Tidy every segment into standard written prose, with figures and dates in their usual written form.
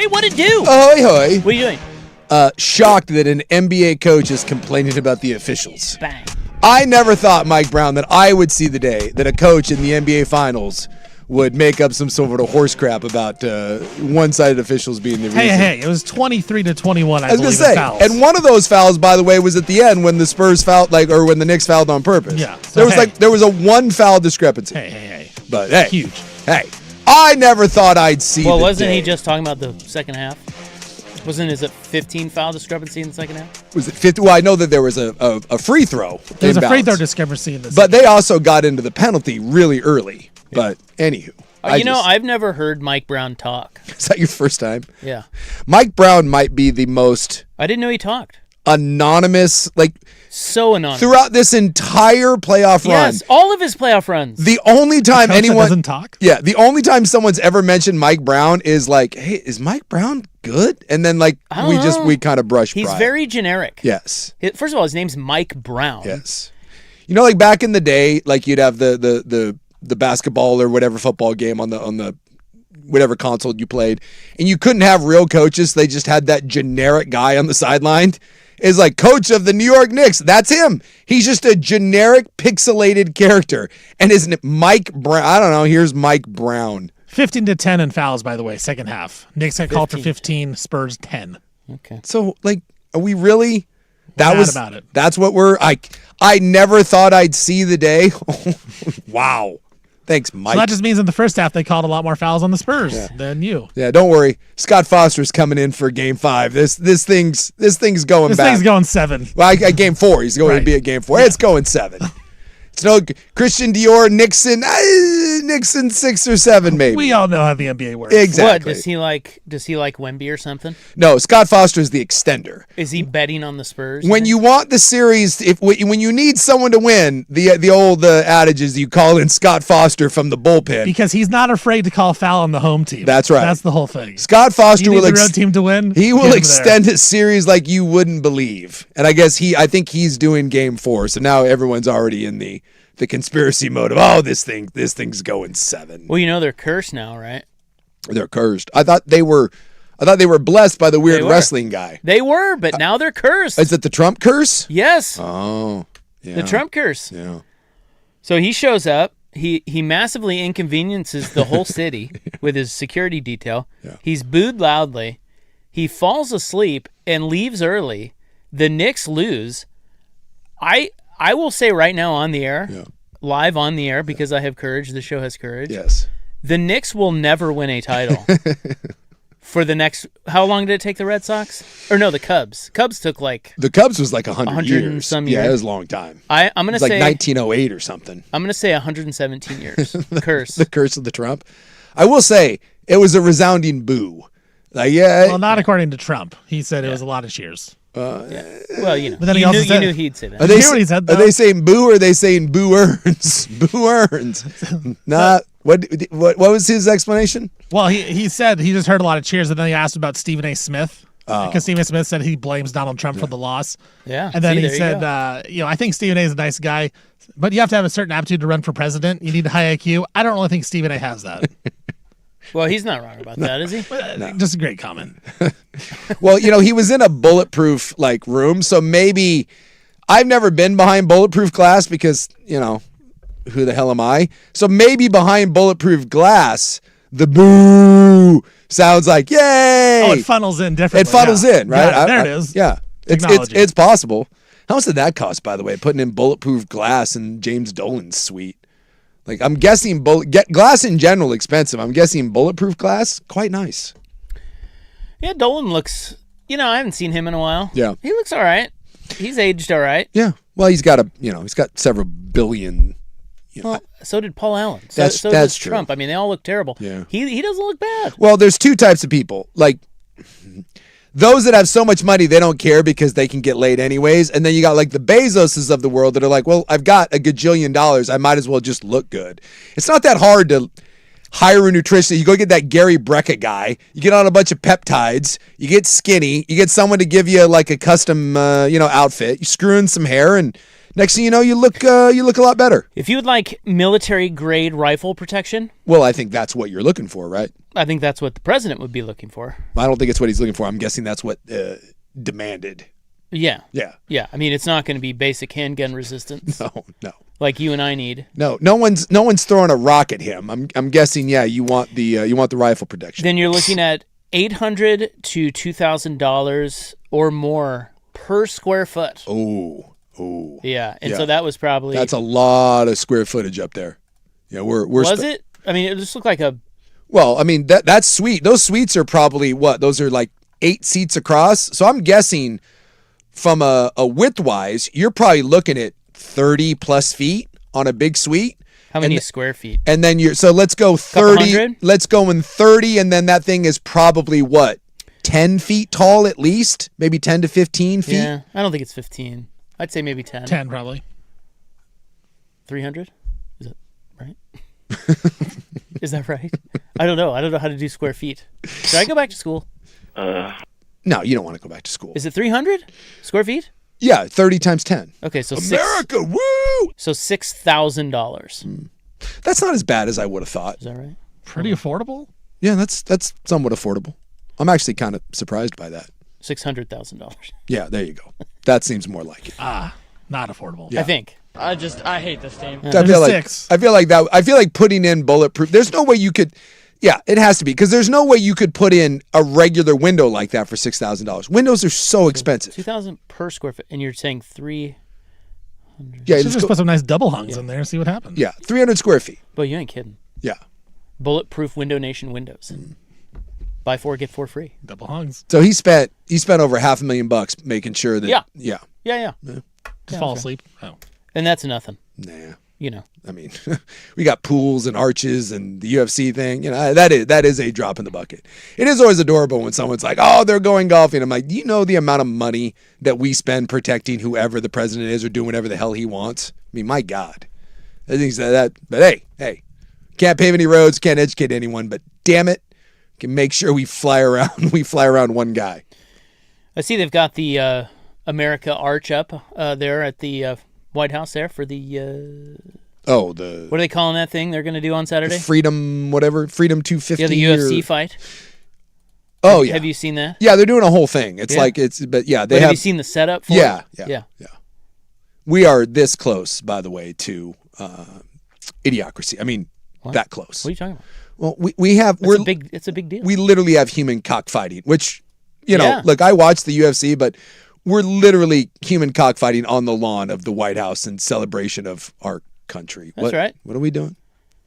Jeremy, what it do? Ahoy, hoy. What are you doing? Shocked that an NBA coach is complaining about the officials. Bang. I never thought, Mike Brown, that I would see the day that a coach in the NBA Finals would make up some sort of horse crap about one-sided officials being the reason. Hey, it was 23-21, I was going to believe, say, fouls. and one of those fouls, by the way, was at the end when the Spurs fouled, or when the Knicks fouled on purpose. Yeah. So, there was a one foul discrepancy. Hey. But hey, huge. Hey, I never thought I'd see. Well, wasn't he just talking about the second half? Is it 15 foul discrepancy in the second half? Was it 50? Well, I know that there was a free throw. There was a free throw discrepancy in this. But they also got into the penalty really early. Yeah. But anywho. I've never heard Mike Brown talk. Is that your first time? Yeah. Mike Brown might be the most... I didn't know he talked. Anonymous, so anonymous. Throughout this entire playoff run. Yes, all of his playoff runs. The only time anyone doesn't talk? Yeah, the only time someone's ever mentioned Mike Brown is like, hey, is Mike Brown good? And then we kind of brush He's by. very generic. Yes. First of all, his name's Mike Brown. Yes. Back in the day, you'd have the basketball or whatever football game on the whatever console you played, and you couldn't have real coaches. They just had that generic guy on the sideline. Is like coach of the New York Knicks. That's him. He's just a generic pixelated character. And isn't it Mike Brown? I don't know. Here's Mike Brown. 15-10 in fouls, by the way, second half. Knicks got called for 15, Spurs 10. Okay. So, are we really? About it. That's what I never thought I'd see the day. Wow. Thanks, Mike. So that just means in the first half they called a lot more fouls on the Spurs than you. Yeah, don't worry. Scott Foster's coming in for Game 5. This thing's going back. This thing's going 7. Well, at Game 4. He's going to be at Game 4. Yeah. It's going 7. It's no Christian Dior, Nixon 6 or 7 maybe. We all know how the NBA works. Exactly. What does he like Wemby or something? No, Scott Foster is the extender. Is he betting on the Spurs? When you want the series, when you need someone to win, the old adage is you call in Scott Foster from the bullpen because he's not afraid to call foul on the home team. That's right. That's the whole thing. Scott Foster will the road team to win. He will extend a series like you wouldn't believe, and I think he's doing Game 4. So now everyone's already in the conspiracy mode of this thing's going 7. Well, they're cursed now, right? They're cursed. I thought they were blessed by the weird wrestling guy. They were, but now they're cursed. Is it the Trump curse? Yes. Oh, yeah. The Trump curse. Yeah. So he shows up. He massively inconveniences the whole city with his security detail. Yeah. He's booed loudly. He falls asleep and leaves early. The Knicks lose. I will say right now on the air, live on the air, because I have courage. The show has courage. Yes. The Knicks will never win a title for the next. How long did it take the Red Sox? Or no, the Cubs. Cubs took the Cubs was 100 years. And some years. Yeah, it was a long time. I'm going to say 1908 or something. I'm going to say 117 years. The curse. The curse of the Trump. I will say it was a resounding boo. Well, not according to Trump. He said it was a lot of cheers. Well, But then you knew he'd say that. Are they saying boo or are they saying boo earns? Boo earns. Not what was his explanation? Well, he said he just heard a lot of cheers, and then he asked about Stephen A. Smith. Because Stephen A. Smith said he blames Donald Trump for the loss. Yeah. And then he said, I think Stephen A. is a nice guy, but you have to have a certain aptitude to run for president. You need a high IQ. I don't really think Stephen A. has that. Well, he's not wrong about that, is he? No. Just a great comment. Well, he was in a bulletproof room, so maybe I've never been behind bulletproof glass because, who the hell am I? So maybe behind bulletproof glass, the boo sounds like yay. Oh, it funnels in differently. It funnels in, right? Yeah, there it is. Yeah. It's possible. How much did that cost, by the way, putting in bulletproof glass in James Dolan's suite? I'm guessing glass in general expensive. I'm guessing bulletproof glass, quite nice. Yeah, Dolan looks, I haven't seen him in a while. Yeah. He looks all right. He's aged all right. Yeah. Well, he's got several billion. Well, so did Paul Allen. So that's does true. Trump. I mean, they all look terrible. Yeah. He doesn't look bad. Well, there's two types of people. Those that have so much money they don't care because they can get laid anyways, and then you got the Bezoses of the world that are like, well, I've got a gajillion dollars, I might as well just look good. It's not that hard to hire a nutritionist. You go get that Gary Brecka guy, you get on a bunch of peptides, you get skinny, you get someone to give you a custom outfit, you screw in some hair, and Next thing you know, you look a lot better. If you would like military grade rifle protection, Well, I think that's what you're looking for, right? I think that's what the president would be looking for. I don't think it's what he's looking for. I'm guessing that's what demanded. Yeah. Yeah. Yeah. I mean, it's not going to be basic handgun resistance No. like you and I need. No one's throwing a rock at him. I'm guessing. Yeah, you want the rifle protection. Then you're looking at $800 to $2,000 or more per square foot. Oh. Yeah, and Yeah. so that was probably. That's a lot of square footage up there. Yeah, we're. Was it? I mean, it just looked like a. Well, I mean that's sweet. Those suites are probably what? Those are like 8 seats across. So I'm guessing from a width wise, you're probably looking at 30 plus feet on a big suite. How many square feet? And then let's go 30. Let's go in 30, and then that thing is probably what? 10 feet tall at least, maybe 10 to 15 feet. Yeah, I don't think it's 15. I'd say maybe 10. 10 probably. 300? Is it right? Is that right? I don't know. I don't know how to do square feet. Should I go back to school? No, you don't want to go back to school. Is it 300 square feet? Yeah, 30 times 10. Okay, so America, woo! So $6,000. That's not as bad as I would have thought. Is that right? Pretty affordable. Yeah, that's somewhat affordable. I'm actually kind of surprised by that. $600,000. Yeah, there you go. That seems more like it. Not affordable. Yeah. I think. I hate this team. I There's feel a like 6. I feel like putting in bulletproof. There's no way you could. Yeah, it has to be because there's no way you could put in a regular window like that for $6,000. Windows are so expensive. $2,000 per square foot, and you're saying 3. Yeah, Should just put some nice double hungs in there and see what happens. yeah, 300 square feet. Well, you ain't kidding. Yeah. Bulletproof Window Nation windows. Buy 4 get 4 free. Double hungs. So he spent over $500,000 making sure that. Yeah. Yeah. Yeah. Just fall asleep. Oh. And that's nothing. Nah. You know. I mean, we got pools and arches and the UFC thing. You know, that is a drop in the bucket. It is always adorable when someone's like, "Oh, they're going golfing." I'm like, "Do you know the amount of money that we spend protecting whoever the president is or doing whatever the hell he wants?" I mean, my God, I think that. But hey, can't pave any roads, can't educate anyone, but damn it, can make sure we fly around. We fly around one guy. I see they've got the America Arch up there at the White House there for the. What are they calling that thing they're going to do on Saturday? Freedom 250. Yeah, the UFC fight. Oh, yeah. Have you seen that? Yeah, they're doing a whole thing. It's Yeah. Have you seen the setup for Yeah, it? yeah. We are this close, by the way, to idiocracy. I mean, that close. What are you talking about? Well, we have It's a big deal. we literally have human cockfighting, which Yeah. look, I watch the UFC, but we're literally human cockfighting on the lawn of the White House in celebration of our country. That's right. What are we doing?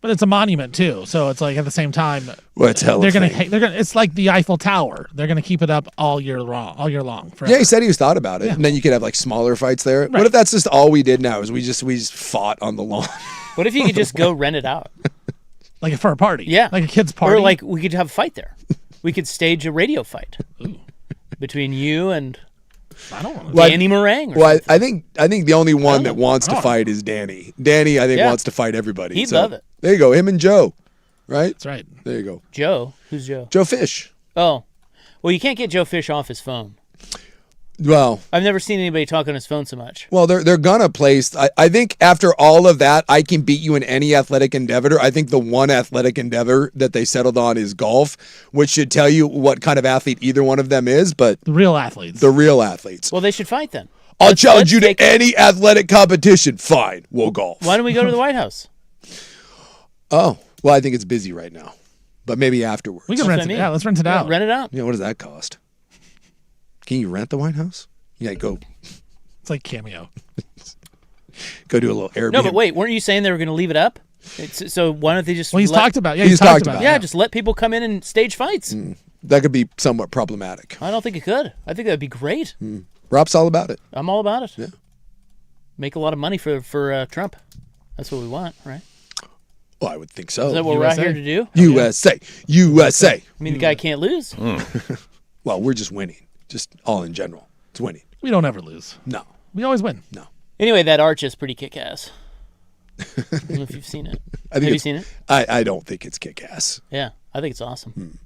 But it's a monument too, so it's like at the same time, Well, it's hell. they're gonna. It's like the Eiffel Tower. They're gonna keep it up all year long. Forever. Yeah, he said he was thought about it, and then you could have like smaller fights there. What if that's just all we did now? Is we just fought on the lawn? What if you could just go rent it out? Like for a party. Yeah. Like a kid's party. Or like we could have a fight there. We could stage a radio fight between you and I don't want to. Well, Danny Meringue. Or Well, something. I think the only one that wants to fight is Danny. Danny, I think, Yeah. wants to fight everybody. He'd love it. There you go. Him and Joe, right? That's right. There you go. Joe. Who's Joe? Joe Fish. Oh. Well, you can't get Joe Fish off his phone. Well, I've never seen anybody talk on his phone so much. Well, they're gonna place. I think after all of that, I can beat you in any athletic endeavor. I think the one athletic endeavor that they settled on is golf, which should tell you what kind of athlete either one of them is. But The real athletes. the real athletes, Well, they should fight then. I'll let's challenge you to take- any athletic competition. Fine, we'll golf. Why don't we go to the White House? Oh, well, I think it's busy right now, but maybe afterwards. we can That's rent what I it. mean. Yeah, let's rent it out. Rent it out. Yeah, what does that cost? Can you rent the White House? Yeah, go It's like Cameo. do a little Airbnb. No, but wait, weren't you saying they were going to leave it up? So why don't they just? Well, he's let- talked about. Yeah, He's talked about it. Yeah, just let people come in and stage fights. That could be somewhat problematic. I don't think it could. I think that'd be great. Rob's all about it. I'm all about it. Yeah. Make a lot of money for Trump. That's what we want, right? Well, I would think so. Is that what we're out USA? here to do? USA, USA. I mean, the guy can't lose. Well, we're just winning, just all in general. It's winning. We don't ever lose. No, We always win. no. Anyway, that arch is pretty kick-ass. I don't know if you've seen it. I think Have you it's- seen it? I don't think it's kick-ass. Yeah, I think it's awesome.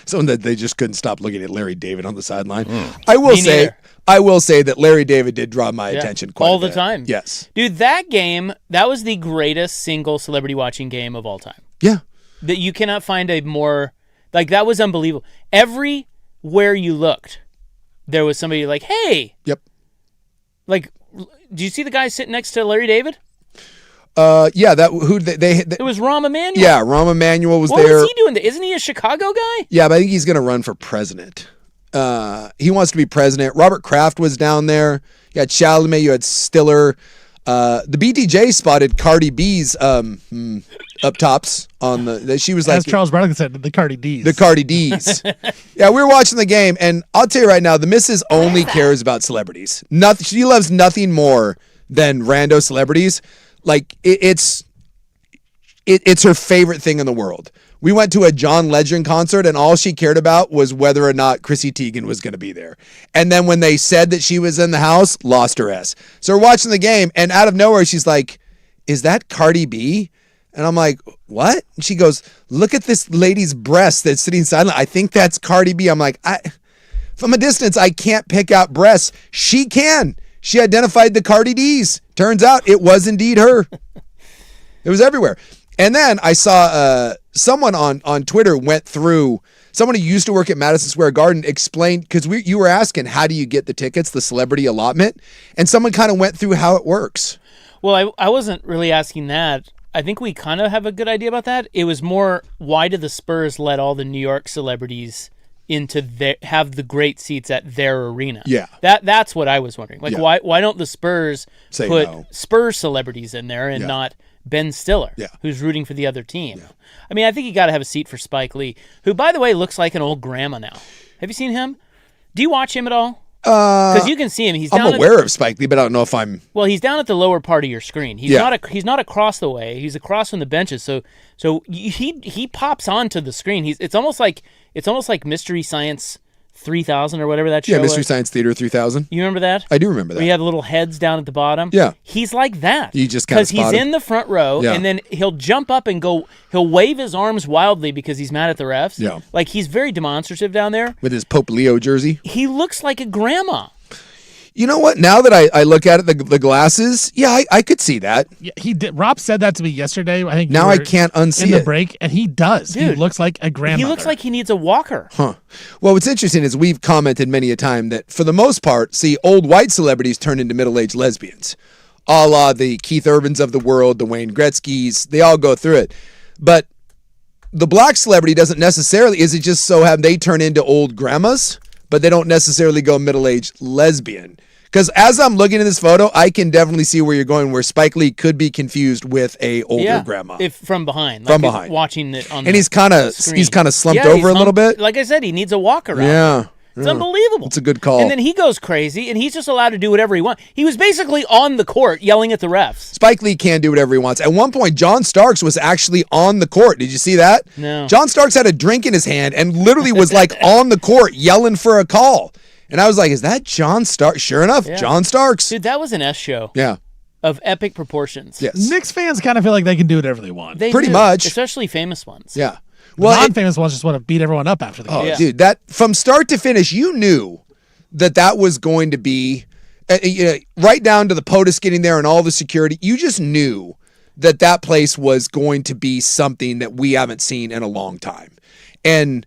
Someone that they just couldn't stop looking at Larry David on the sideline. I will Me say, neither. that Larry David did draw my attention quite all a the bit. time. Yes. Dude, that was the greatest single celebrity watching game of all time. Yeah. That you cannot find a more, like, that was unbelievable. Everywhere you looked, there was somebody like, hey. Yep. Like, do you see the guy sitting next to Larry David? Yeah, it was Rahm Emanuel. Yeah, Rahm Emanuel was what there. What was he doing? Isn't he a Chicago guy? Yeah, but I think he's going to run for president. He wants to be president. Robert Kraft was down there. You had Chalamet. You had Stiller. The BTJ spotted Cardi B's up tops on she was like, as Charles Barkley said, the Cardi D's. The Cardi D's. Yeah, we were watching the game, and I'll tell you right now, the missus only cares about celebrities. She loves nothing more than rando celebrities. Like it's her favorite thing in the world. We went to a John Legend concert, and all she cared about was whether or not Chrissy Teigen was going to be there. And then when they said that she was in the house, lost her ass. So we're watching the game, and out of nowhere, she's like, "Is that Cardi B?" And I'm like, "What?" And she goes, "Look at this lady's breast that's sitting silent. I think that's Cardi B." I'm like, from a distance, I can't pick out breasts. She can. She identified the Cardi D's. Turns out it was indeed her. It was everywhere. And then I saw someone on Twitter went through, someone who used to work at Madison Square Garden explained, because you were asking, how do you get the tickets, the celebrity allotment? And someone kind of went through how it works. Well, I wasn't really asking that. I think we kind of have a good idea about that. It was more, why did the Spurs let all the New York celebrities have the great seats at their arena? Yeah. That's what I was wondering. Like, Yeah. why don't the Spurs Say put no. Spurs celebrities in there and not Ben Stiller, who's rooting for the other team? Yeah. I mean, I think you got to have a seat for Spike Lee, who, by the way, looks like an old grandma now. Have you seen him? Do you watch him at all? Because you can see him. I'm aware of Spike Lee, but I don't know if I'm. Well, he's down at the lower part of your screen. He's not across the way. He's across from the benches. So he pops onto the screen. It's almost like Mystery Science 3000 or whatever that show. Yeah, Mystery was. Science Theater 3000. You remember that? I do remember that. Where you have the little heads down at the bottom. Yeah. He's like that. You just kind of because he's in the front row, Yeah. and then he'll jump up and go. He'll wave his arms wildly because he's mad at the refs. Yeah. Like, he's very demonstrative down there. with his Pope Leo jersey. He looks like a grandma. You know what? Now that I look at it, the glasses, yeah, I could see that. Yeah, he did. Rob said that to me yesterday. I think Now you I were can't unsee in the it. break, and he does. Dude, he looks like a grandmother. He looks like he needs a walker. Huh. Well, what's interesting is we've commented many a time that for the most part, see, old white celebrities turn into middle-aged lesbians. A la the Keith Urbans of the world, the Wayne Gretzkys, they all go through it. But the black celebrity doesn't necessarily, is it just so have they turn into old grandmas, but they don't necessarily go middle-aged lesbian. Because as I'm looking at this photo, I can definitely see where you're going, where Spike Lee could be confused with a older grandma. If from behind. From behind. Watching it on And he's kind of slumped Yeah, over he's a little bit. Like I said, he needs a walker out. Yeah. It's unbelievable. It's a good call. And then he goes crazy, and he's just allowed to do whatever he wants. He was basically on the court yelling at the refs. Spike Lee can do whatever he wants. At one point, John Starks was actually on the court. Did you see that? No. John Starks had a drink in his hand and literally was like on the court yelling for a call. And I was like, is that John Starks? Sure enough, John Starks. Dude, that was an S show. Yeah. Of epic proportions. Yes. Knicks fans kind of feel like they can do whatever they want. They Pretty do, much. Especially famous ones. Yeah. Well, non-famous ones just want to beat everyone up after the game. oh, Yeah. dude, that from start to finish, you knew that was going to be right down to the POTUS getting there and all the security. You just knew that place was going to be something that we haven't seen in a long time. And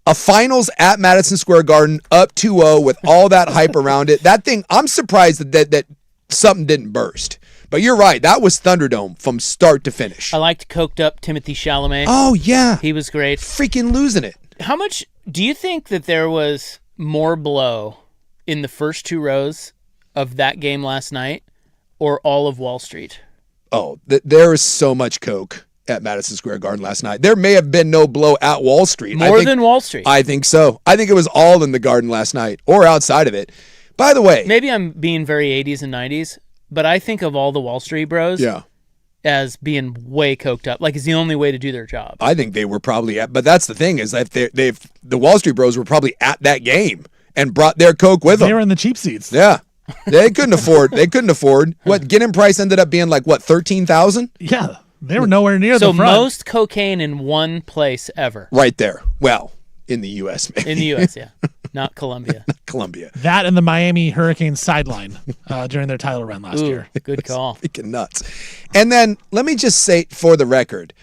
a finals at Madison Square Garden, up 2-0 with all that hype around it. That thing, I'm surprised that something didn't burst. But you're right. That was Thunderdome from start to finish. I liked coked up Timothy Chalamet. Oh, yeah. He was great. Freaking losing it. How much do you think that there was more blow in the first two rows of that game last night or all of Wall Street? Oh, there is so much coke at Madison Square Garden last night. There may have been no blow at Wall Street. More than Wall Street. I think so. I think it was all in the Garden last night or outside of it. By the way. Maybe I'm being very 80s and 90s, but I think of all the Wall Street bros as being way coked up. Like, it's the only way to do their job. I think they were probably at, but that's the thing is that the Wall Street bros were probably at that game and brought their coke with them. They were in the cheap seats. Yeah. They couldn't afford. What, Get-In price ended up being like, what, $13,000? Yeah. They were nowhere near so the front. most cocaine in one place ever. Right there. Well, in the U.S. Maybe. In the U.S., yeah. Not Colombia. Colombia. That and the Miami Hurricanes sideline during their title run last year. Good call. Freaking nuts. And then let me just say for the record,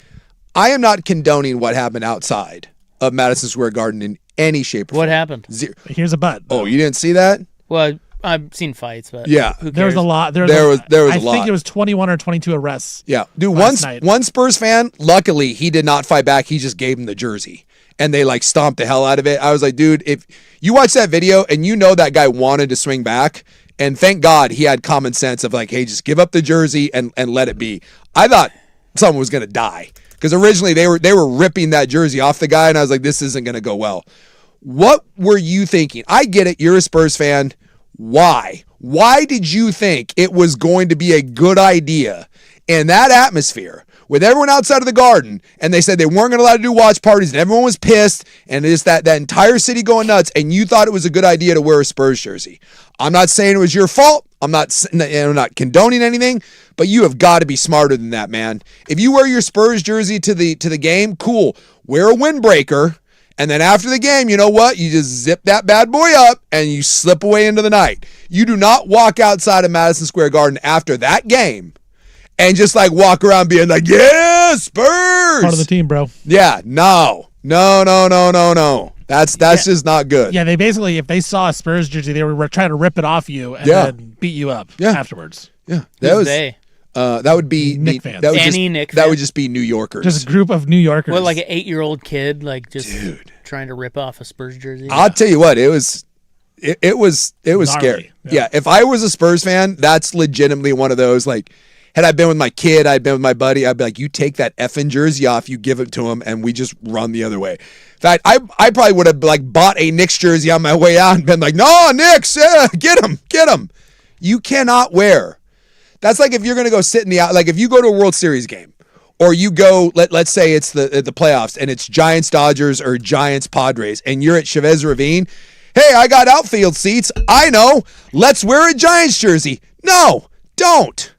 I am not condoning what happened outside of Madison Square Garden in any shape or form. What happened? Zero. Here's a but. Oh, you didn't see that? Well, I've seen fights, but Yeah. who cares? There was a lot. There was a I lot. think it was 21 or 22 arrests. Yeah. Dude, last night. one Spurs fan, luckily, he did not fight back. He just gave him the jersey. And they like stomped the hell out of it. I was like, dude, if you watch that video and you know that guy wanted to swing back, and thank God he had common sense of like, hey, just give up the jersey and let it be. I thought someone was going to die because originally they were ripping that jersey off the guy, and I was like, this isn't going to go well. What were you thinking? I get it. You're a Spurs fan. Why? Why did you think it was going to be a good idea in that atmosphere with everyone outside of the Garden, and they said they weren't going to allow to do watch parties, and everyone was pissed, and it's that entire city going nuts, and you thought it was a good idea to wear a Spurs jersey? I'm not saying it was your fault. I'm not condoning anything, but you have got to be smarter than that, man. If you wear your Spurs jersey to the game, cool. Wear a windbreaker. And then after the game, you know what? You just zip that bad boy up and you slip away into the night. You do not walk outside of Madison Square Garden after that game and just like walk around being like, yeah, Spurs. Part of the team, bro. Yeah, no. That's just not good. Yeah, they basically, if they saw a Spurs jersey, they were trying to rip it off you and then beat you up afterwards. Yeah, that would be Knick fans. That would just be New Yorkers. Just a group of New Yorkers. What, like an 8-year-old kid, like just trying to rip off a Spurs jersey? I'll tell you what, it was scary. Yeah, if I was a Spurs fan, that's legitimately one of those, like, had I been with my kid, I'd been with my buddy, I'd be like, you take that effing jersey off, you give it to him, and we just run the other way. In fact, I probably would have like bought a Knicks jersey on my way out and been like, no, Knicks, get him. You cannot wear. That's like if you're going to go sit in the like if you go to a World Series game, or you go, let's say it's the playoffs and it's Giants Dodgers or Giants Padres, and you're at Chavez Ravine. Hey, I got outfield seats. I know. Let's wear a Giants jersey. No, don't.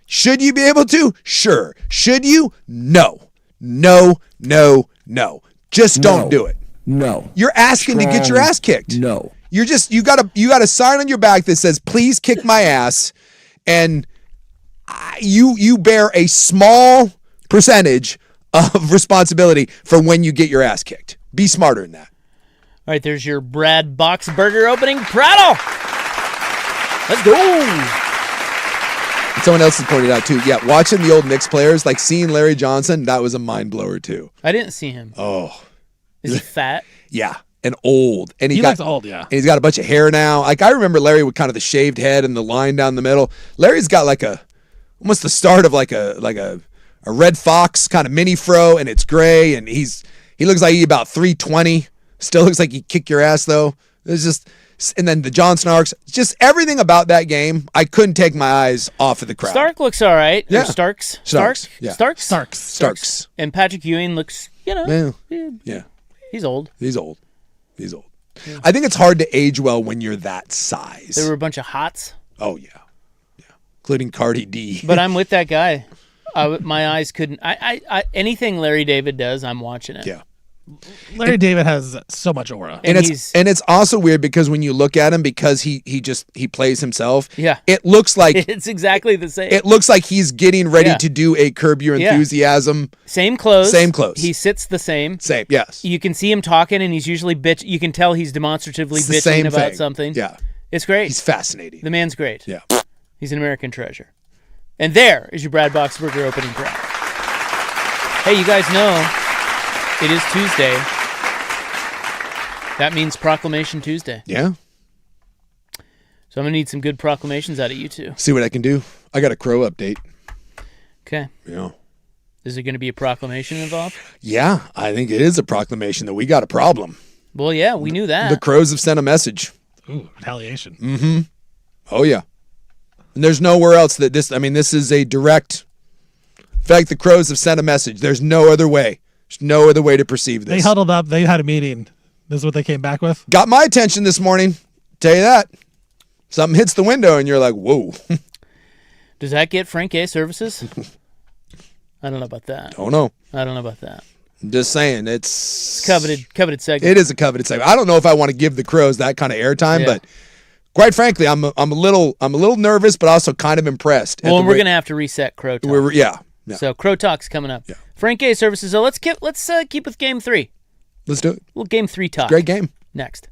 Should you be able to? Sure. Should you? No. Just don't do it. No. You're asking to get your ass kicked. No. You got a sign on your back that says, please kick my ass, and you bear a small percentage of responsibility for when you get your ass kicked. Be smarter than that. All right, there's your Brad Boxberger opening prattle. Let's go. And someone else has pointed out too. Yeah, watching the old Knicks players, like seeing Larry Johnson, that was a mind blower too. I didn't see him. Oh, is he fat? Yeah, and old, and he looks old. Yeah, and he's got a bunch of hair now. Like I remember Larry with kind of the shaved head and the line down the middle. Larry's got like almost the start of like a Red Fox kind of mini fro, and it's gray, and he looks like he's about 320. Still looks like he'd kick your ass though. It's just. And then the John Snarks, just everything about that game, I couldn't take my eyes off of the crowd. Stark looks all right. Yeah. Or Starks. Yeah. Starks. And Patrick Ewing looks, yeah. He's old. He's old. Yeah. I think it's hard to age well when you're that size. There were a bunch of hots. Oh, yeah. Including Cardi D. But I'm with that guy. My eyes couldn't. I anything Larry David does, I'm watching it. Yeah. Larry David has so much aura. And it's also weird because when you look at him, because he plays himself, yeah, it looks like it's exactly the same. It looks like he's getting ready to do a Curb Your Enthusiasm. Same clothes. He sits the same. Yes. You can see him talking, and he's usually you can tell he's demonstratively bitching about something. Yeah. It's great. He's fascinating. The man's great. Yeah. He's an American treasure. And there is your Brad Boxberger opening prayer. Hey, you guys know it is Tuesday. That means Proclamation Tuesday. Yeah. So I'm going to need some good proclamations out of you two. See what I can do. I got a crow update. Okay. Yeah. Is there going to be a proclamation involved? Yeah, I think it is a proclamation that we got a problem. Well, yeah, we knew that. The crows have sent a message. Ooh, retaliation. Mm-hmm. Oh, yeah. And there's nowhere else that this is a direct. In fact, the crows have sent a message. There's no other way. There's no other way to perceive this. They huddled up. They had a meeting. This is what they came back with? Got my attention this morning. Tell you that. Something hits the window and you're like, whoa. Does that get Frank A services? I don't know about that. Oh, no. I don't know about that. I'm just saying, it's coveted segment. It is a coveted segment. I don't know if I want to give the Crows that kind of airtime, Yeah. but quite frankly, I'm a little nervous, but also kind of impressed. Well, and we're gonna have to reset Crow Talk. Yeah. So Crow Talk's coming up. Yeah. Frank A services. So let's keep with Game 3. Let's do it. A little Game 3 talk. Great game. Next.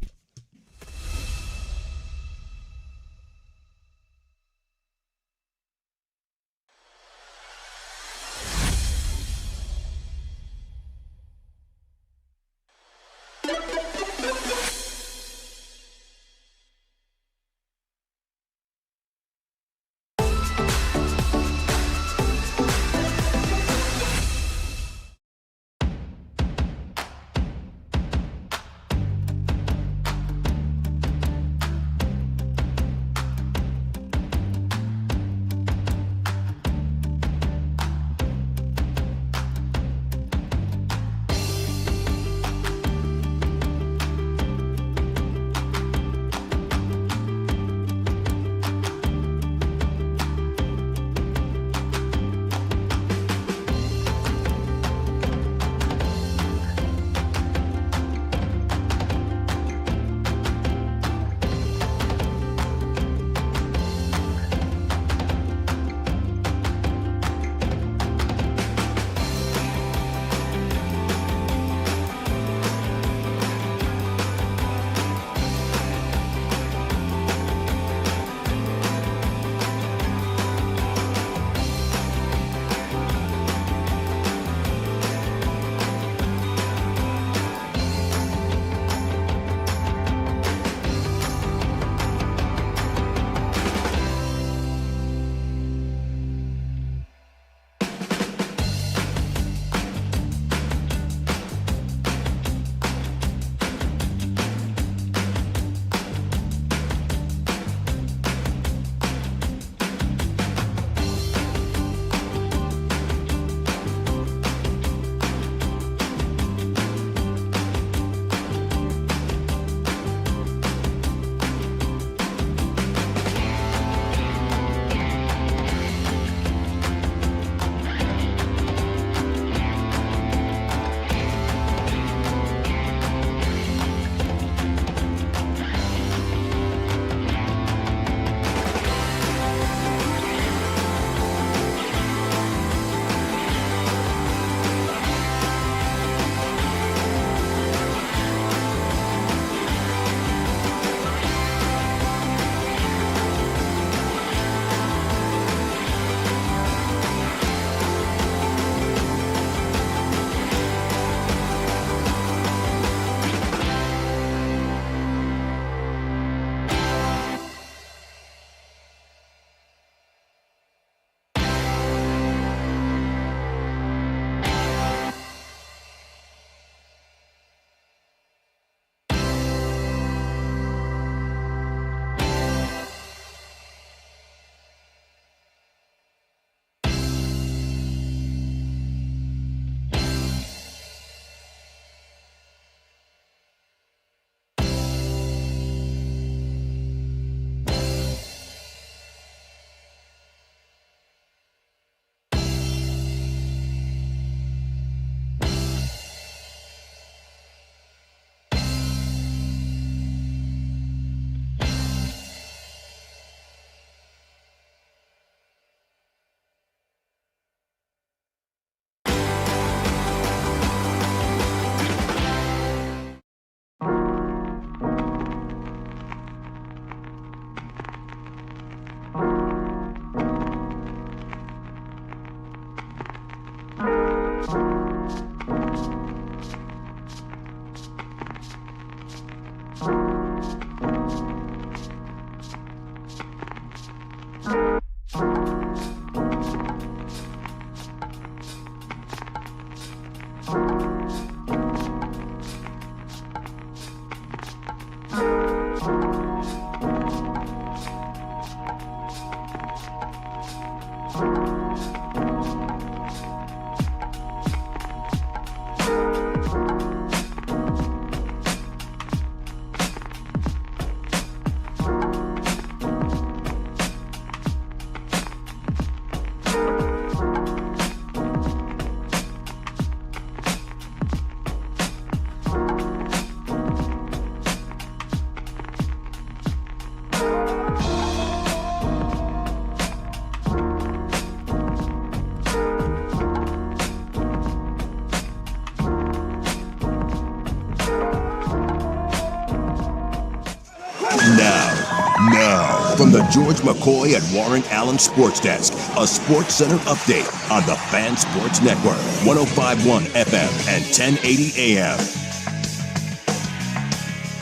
From the George McCoy and Warren Allen Sports Desk, a Sports Center update on the Fan Sports Network, 105.1 FM and 1080 AM.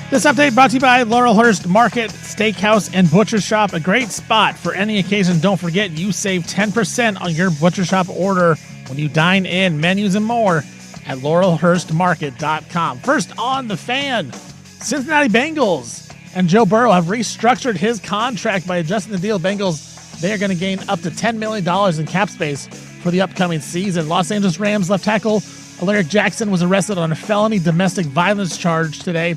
This update brought to you by Laurelhurst Market, Steakhouse, and Butcher Shop. A great spot for any occasion. Don't forget, you save 10% on your Butcher Shop order when you dine in. Menus and more at laurelhurstmarket.com. First on the Fan, Cincinnati Bengals and Joe Burrow have restructured his contract by adjusting the deal. Bengals, they are going to gain up to $10 million in cap space for the upcoming season. Los Angeles Rams left tackle Alaric Jackson was arrested on a felony domestic violence charge today.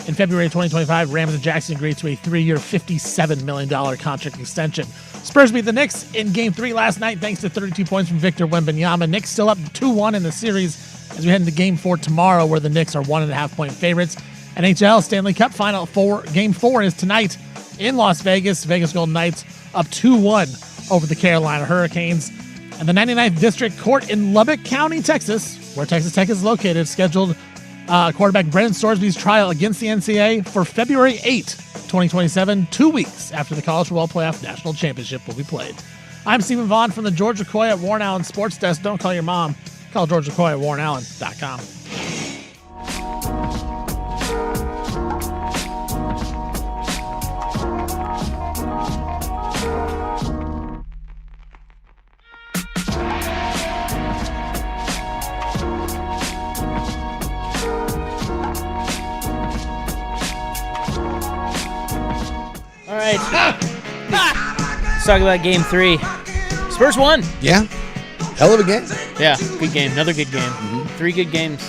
In February of 2025, Rams and Jackson agreed to a 3-year, $57 million contract extension. Spurs beat the Knicks in Game 3 last night thanks to 32 points from Victor Wembanyama. Knicks still up 2-1 in the series as we head into Game 4 tomorrow, where the Knicks are 1.5-point favorites. NHL Stanley Cup Final 4, Game 4 is tonight in Las Vegas. Vegas Golden Knights up 2-1 over the Carolina Hurricanes. And the 99th District Court in Lubbock County, Texas, where Texas Tech is located, scheduled quarterback Brennan Sorsby's trial against the NCAA for February 8, 2027, 2 weeks after the College Football Playoff National Championship will be played. I'm Stephen Vaughn from the George McCoy at Warren Allen Sports Desk. Don't call your mom. Call George McCoy at warrenallen.com. All right. Let's talk about Game 3. Spurs won. Yeah. Hell of a game. Yeah, good game. Another good game. 3 good games.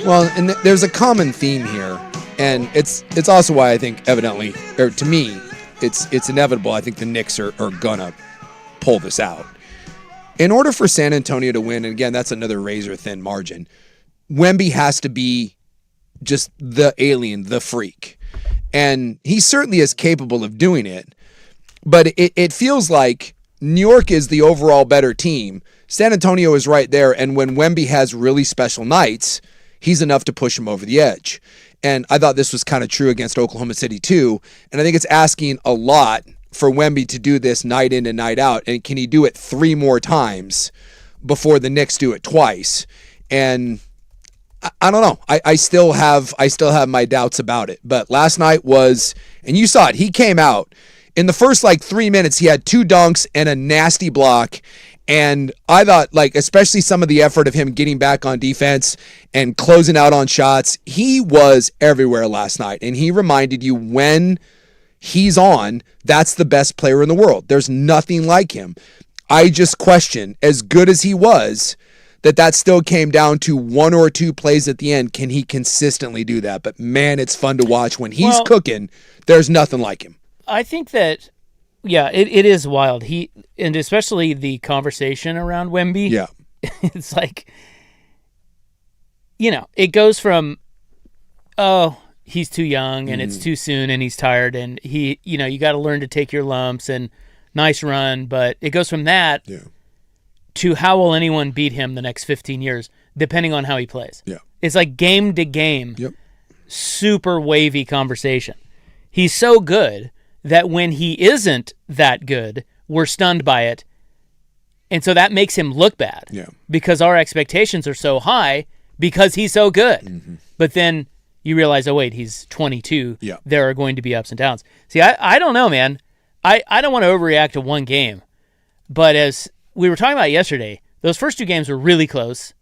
Well, and there's a common theme here, and it's also why I think evidently, or to me, it's inevitable. I think the Knicks are gonna pull this out. In order for San Antonio to win, and again, that's another razor-thin margin, Wemby has to be just the alien, the freak. And he certainly is capable of doing it, but it feels like New York is the overall better team. San Antonio is right there, and when Wemby has really special nights, he's enough to push him over the edge. And I thought this was kind of true against Oklahoma City too, and I think it's asking a lot for Wemby to do this night in and night out, and can he do it 3 more times before the Knicks do it twice? And I don't know. I still have my doubts about it. But last night was, and you saw it, he came out. In the first 3 minutes, he had 2 dunks and a nasty block. And I thought, especially some of the effort of him getting back on defense and closing out on shots, he was everywhere last night. And he reminded you when he's on, that's the best player in the world. There's nothing like him. I just question, as good as he was, that still came down to 1 or 2 plays at the end. Can he consistently do that? But man, it's fun to watch. When he's cooking, there's nothing like him. I think that, yeah, it is wild. And especially the conversation around Wemby. Yeah. It's like, it goes from, oh, he's too young and it's too soon and he's tired and you got to learn to take your lumps and nice run. But it goes from that to how will anyone beat him the next 15 years, depending on how he plays. Yeah. It's like game to game, super wavy conversation. He's so good that when he isn't that good, we're stunned by it. And so that makes him look bad because our expectations are so high because he's so good. Mm-hmm. But then you realize, oh, wait, he's 22. Yeah. There are going to be ups and downs. See, I don't know, man. I don't want to overreact to one game. But as we were talking about yesterday, those first 2 games were really close.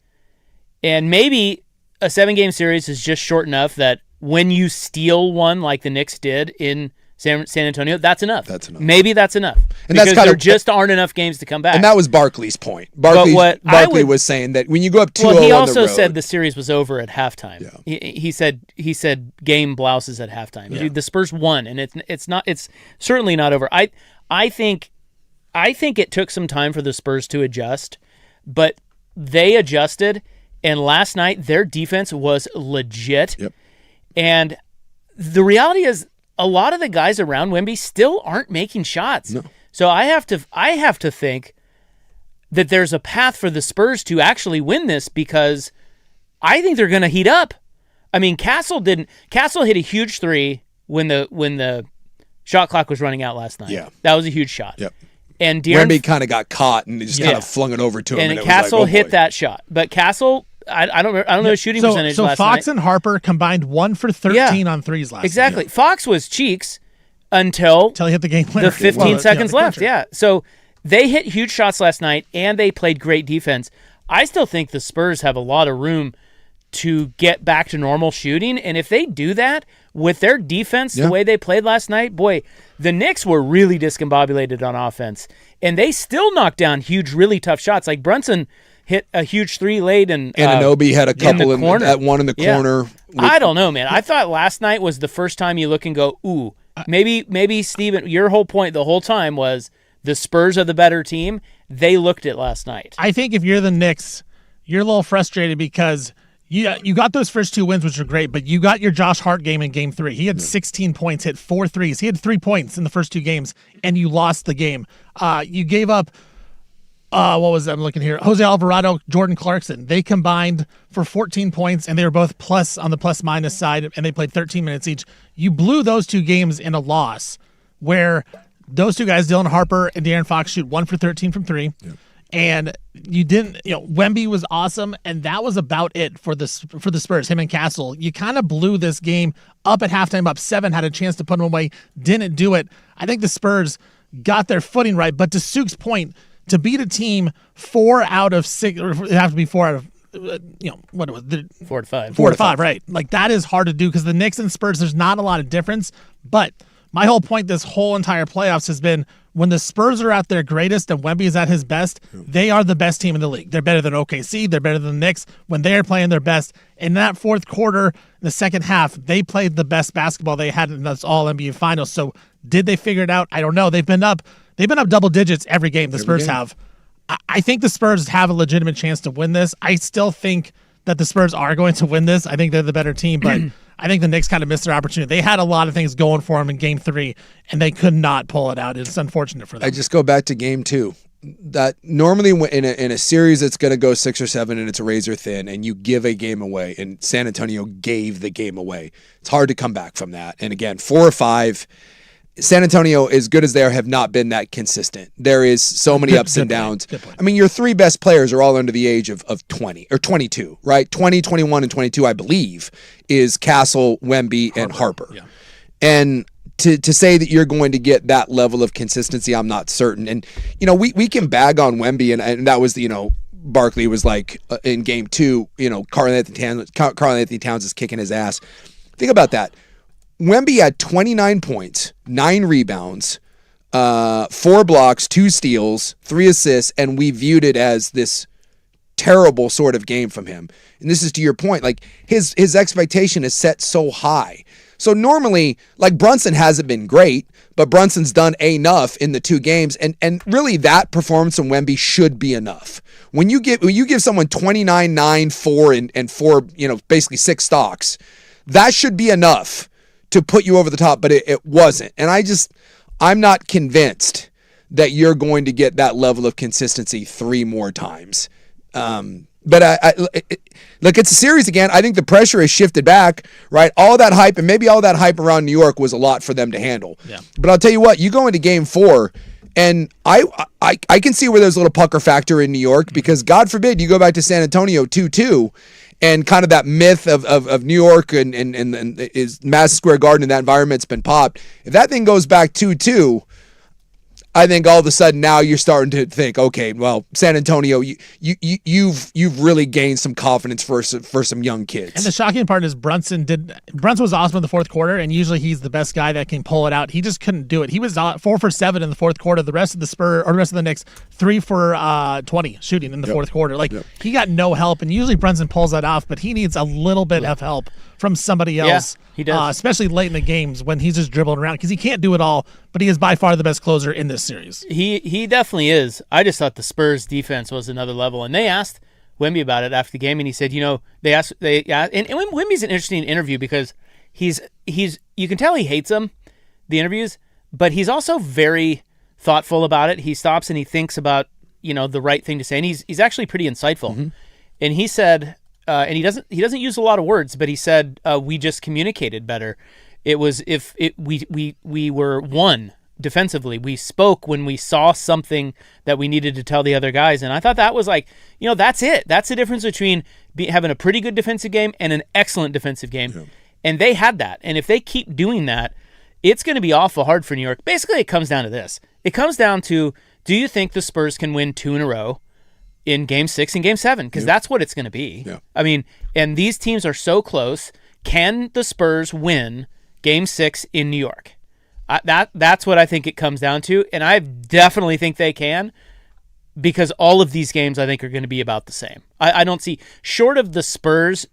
And maybe a 7-game series is just short enough that when you steal one like the Knicks did in San Antonio, that's enough. That's enough. Maybe that's enough. And because there just aren't enough games to come back. And that was Barkley's point. Barkley was saying that when you go up 2-0 on the road. Well, he also said the series was over at halftime. Yeah. He said game blouses at halftime. Yeah. Dude, the Spurs won, and it's certainly not over. I think it took some time for the Spurs to adjust, but they adjusted, and last night their defense was legit. Yep. And the reality is, a lot of the guys around Wemby still aren't making shots. No. So I have to think that there's a path for the Spurs to actually win this because I think they're going to heat up. I mean, Castle hit a huge 3 when the Shot clock was running out last night. Yeah. That was a huge shot. Yep. And De'Aaron Wemby kind of got caught and just kind of flung it over to him. And it Castle was like, hit that shot. But Castle, I don't know his shooting percentage last night. So Fox and Harper combined 1 for 13 on threes last night. Exactly. Fox was cheeks until he hit the game winner. The 15 seconds left. Yeah. So they hit huge shots last night, and they played great defense. I still think the Spurs have a lot of room to get back to normal shooting, and if they do that with their defense the way they played last night, boy, the Knicks were really discombobulated on offense, and they still knocked down huge, really tough shots. Like Brunson hit a huge three late, and Anunoby had a couple in the corner. At one in the corner. I don't know, man. I thought last night was the first time you look and go, ooh, maybe Steven, your whole point the whole time was the Spurs are the better team. They looked it last night. I think if you're the Knicks, you're a little frustrated because you got those first 2 wins, which are great, but you got your Josh Hart game in game 3. He had 16 points, hit 4 threes. He had 3 points in the first 2 games, and you lost the game. You gave up, what was I'm looking here? Jose Alvarado, Jordan Clarkson. They combined for 14 points, and they were both plus on the plus-minus side, and they played 13 minutes each. You blew those 2 games in a loss where those 2 guys, Dylan Harper and De'Aaron Fox, shoot 1 for 13 from 3. Yep. And you didn't, Wemby was awesome, and that was about it for the Spurs, him and Castle. You kind of blew this game up at halftime, up 7, had a chance to put them away, didn't do it. I think the Spurs got their footing right, but to Sook's point, to beat a team 4 out of 6, or it have to be 4 out of, what was it? 4 to 5. 4 to 5, right. Like, that is hard to do because the Knicks and Spurs, there's not a lot of difference, but my whole point this whole entire playoffs has been when the Spurs are at their greatest and Wemby is at his best, they are the best team in the league. They're better than OKC. They're better than the Knicks when they are playing their best. In that fourth quarter, the second half, they played the best basketball they had in this All-NBA Finals. So did they figure it out? I don't know. They've been up double digits every game the Spurs have. I think the Spurs have a legitimate chance to win this. I still think that the Spurs are going to win this. I think they're the better team, but I think the Knicks kind of missed their opportunity. They had a lot of things going for them in Game 3, and they could not pull it out. It's unfortunate for them. I just go back to Game 2. That normally in a series it's going to go 6 or 7 and it's a razor thin, and you give a game away, and San Antonio gave the game away. It's hard to come back from that. And again, 4 or 5. San Antonio, as good as they are, have not been that consistent. There is so many ups and downs. I mean, your 3 best players are all under the age of 20 or 22, right? 20, 21, and 22, I believe, is Castle, Wemby, and Harper. Yeah. And to say that you're going to get that level of consistency, I'm not certain. And, we can bag on Wemby, and that was, Barkley was like in Game 2, Karl Anthony Towns is kicking his ass. Think about that. Wemby had 29 points, 9 rebounds, 4 blocks, 2 steals, 3 assists, and we viewed it as this terrible sort of game from him. And this is to your point, like his expectation is set so high. So normally, like Brunson hasn't been great, but Brunson's done enough in the 2 games, and really that performance from Wemby should be enough. When you give someone 29, 9, 4, and 4, basically 6 stocks, that should be enough to put you over the top, but it wasn't. And I'm not convinced that you're going to get that level of consistency 3 more times. But look, it's a series again. I think the pressure has shifted back, right? All that hype, and maybe all that hype around New York was a lot for them to handle. Yeah. But I'll tell you what, you go into Game 4, and I can see where there's a little pucker factor in New York, because God forbid you go back to San Antonio 2-2, and kind of that myth of New York and is Madison Square Garden and that environment's been popped. If that thing goes back 2-2, I think all of a sudden now you're starting to think, okay, well, San Antonio, you've really gained some confidence for some young kids. And the shocking part is Brunson was awesome in the fourth quarter, and usually he's the best guy that can pull it out. He just couldn't do it. He was 4 for 7 in the fourth quarter. The rest of the Knicks 3 for 20 shooting in the fourth quarter. He got no help, and usually Brunson pulls that off, but he needs a little bit of help from somebody else. Yeah, he does. Especially late in the games when he's just dribbling around, because he can't do it all, but he is by far the best closer in this series. He definitely is. I just thought the Spurs defense was another level, and they asked Wemby about it after the game, and he said, and Wemby's an interesting interview because he's you can tell he hates them, the interviews, but he's also very thoughtful about it. He stops and he thinks about the right thing to say, and he's actually pretty insightful. Mm-hmm. And he said, and he doesn't use a lot of words, but he said we just communicated better. It was we were one defensively. We spoke when we saw something that we needed to tell the other guys, and I thought that was like, that's it. That's the difference between having a pretty good defensive game and an excellent defensive game. Yeah. And they had that. And if they keep doing that, it's going to be awful hard for New York. Basically, it comes down to this. It comes down to, do you think the Spurs can win 2 in a row in Game 6 and Game 7? Because that's what it's going to be. Yeah. I mean, and these teams are so close. Can the Spurs win Game 6 in New York? That's what I think it comes down to, and I definitely think they can, because all of these games I think are going to be about the same. I don't see, short of the Spurs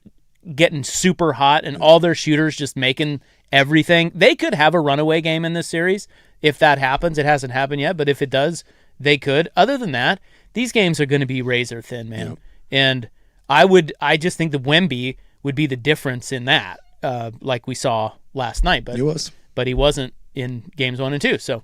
getting super hot and all their shooters just making everything, they could have a runaway game in this series. If that happens, it hasn't happened yet, but if it does, they could. Other than that, these games are going to be razor thin, man. Yep. And I just think the Wemby would be the difference in that, like we saw last night. But he wasn't in games 1 and 2. So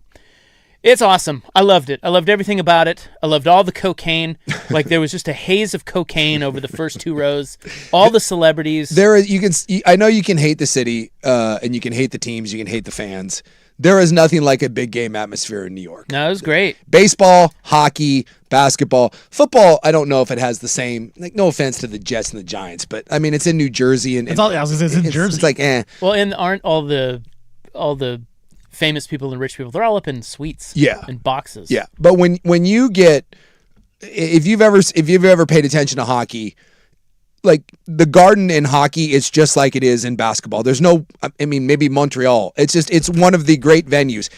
it's awesome. I loved it. I loved everything about it. I loved all the cocaine. Like, there was just a haze of cocaine over the first 2 rows. All the celebrities. I know you can hate the city, and you can hate the teams, you can hate the fans. There is nothing like a big game atmosphere in New York. No, it was great. Baseball, hockey, basketball, football. I don't know if it has the same. Like, no offense to the Jets and the Giants, but I mean, it's in New Jersey, and I was gonna say, it's in Jersey. It's like, Well, and aren't all the famous people and rich people, they're all up in suites, in boxes. Yeah, but when you get, if you've ever paid attention to hockey, like the Garden in hockey, it's just like it is in basketball. There's no, I mean, maybe Montreal. It's one of the great venues.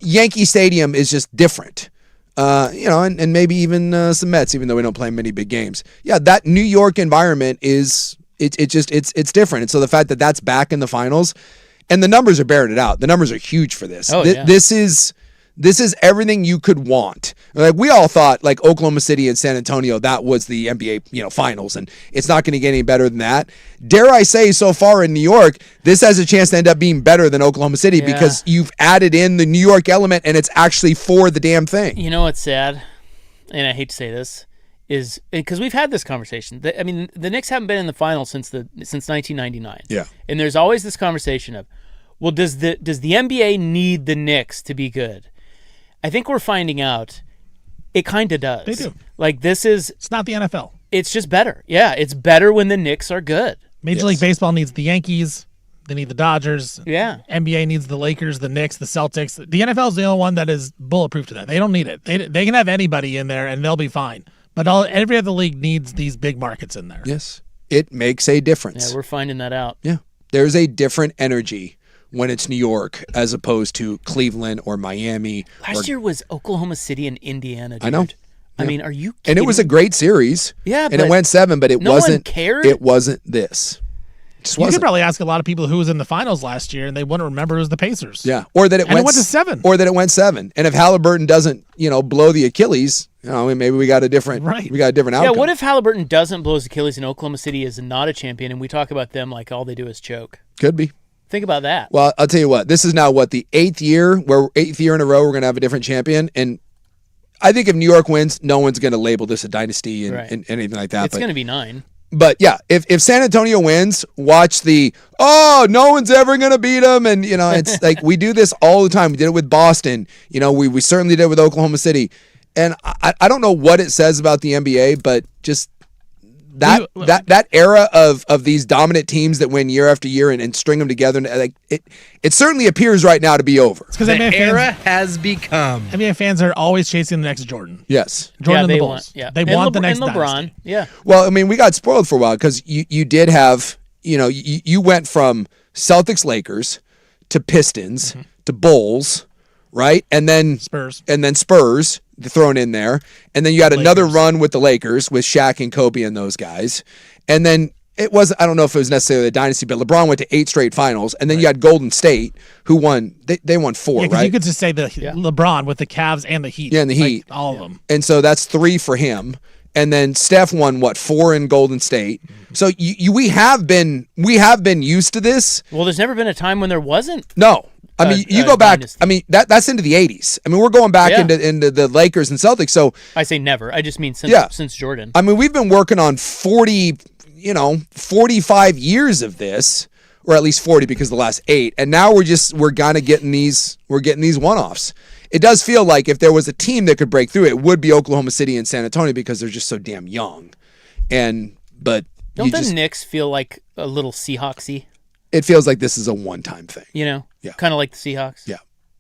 Yankee Stadium is just different. And maybe even some Mets, even though we don't play many big games. Yeah, that New York environment it's different. And so the fact that that's back in the finals, and the numbers are bearing it out. The numbers are huge for this. This is everything you could want. Like, we all thought, like, Oklahoma City and San Antonio, that was the NBA, finals, and it's not going to get any better than that. Dare I say, so far in New York, this has a chance to end up being better than Oklahoma City because you've added in the New York element, and it's actually for the damn thing. You know what's sad, and I hate to say this, is because we've had this conversation. I mean, the Knicks haven't been in the finals since 1999. Yeah, and there's always this conversation of, well, does the NBA need the Knicks to be good? I think we're finding out it kind of does. They do. Like, it's not the NFL. It's just better. Yeah, it's better when the Knicks are good. Major League Baseball needs the Yankees. They need the Dodgers. Yeah. NBA needs the Lakers, the Knicks, the Celtics. The NFL is the only one that is bulletproof to that. They don't need it. They can have anybody in there and they'll be fine. But every other league needs these big markets in there. Yes. It makes a difference. Yeah, we're finding that out. Yeah. There's a different energy when it's New York as opposed to Cleveland or Miami. Last year was Oklahoma City and Indiana, dude. I know. Yeah. I mean, are you kidding? And it was a great series. Yeah, and it went 7, but it wasn't. No one cared. It wasn't this. You could probably ask a lot of people who was in the finals last year, and they wouldn't remember it was the Pacers. Yeah, or that it went to 7. Or that it went 7. And if Halliburton doesn't, blow the Achilles, maybe we got a different. Right. We got a different outcome. Yeah. What if Halliburton doesn't blow his Achilles and Oklahoma City is not a champion, and we talk about them like all they do is choke? Could be. Think about that. Well, I'll tell you what. This is now the 8th year in a row we're going to have a different champion, and I think if New York wins, no one's going to label this a dynasty and anything like that. It's going to be 9. But yeah, if San Antonio wins, watch no one's ever going to beat them. And, it's like we do this all the time. We did it with Boston. We certainly did it with Oklahoma City. And I don't know what it says about the NBA, but just that era of these dominant teams that win year after year and string them together, like it certainly appears right now to be over. The era has become. NBA fans are always chasing the next Jordan. Yes, Jordan and the Bulls. They want the next LeBron. dynasty. Yeah. Well, I mean, we got spoiled for a while because you did have you went from Celtics Lakers to Pistons to Bulls, right, and then Spurs thrown in there, and then you had another run with the Lakers with Shaq and Kobe and those guys, and then I don't know if it was necessarily a dynasty, but LeBron went to 8 straight finals, and then you had Golden State who won. They won 4, right? You could just say LeBron with the Cavs and the Heat. Yeah, and the Heat, all of them. And so that's 3 for him. And then Steph won 4 in Golden State. So we have been used to this. Well, there's never been a time when there wasn't. No. I mean, you go back. Dynasty. I mean, that's into the 80s. I mean, we're going back into the Lakers and Celtics. So I say never. I just mean since Jordan. I mean, we've been working on 45 years of this, or at least 40 because of the last 8. And now we're kind of getting these one-offs. It does feel like if there was a team that could break through, it would be Oklahoma City and San Antonio because they're just so damn young. But don't the Knicks feel like a little Seahawksy? It feels like this is a one-time thing. Yeah. Kind of like the Seahawks. Yeah.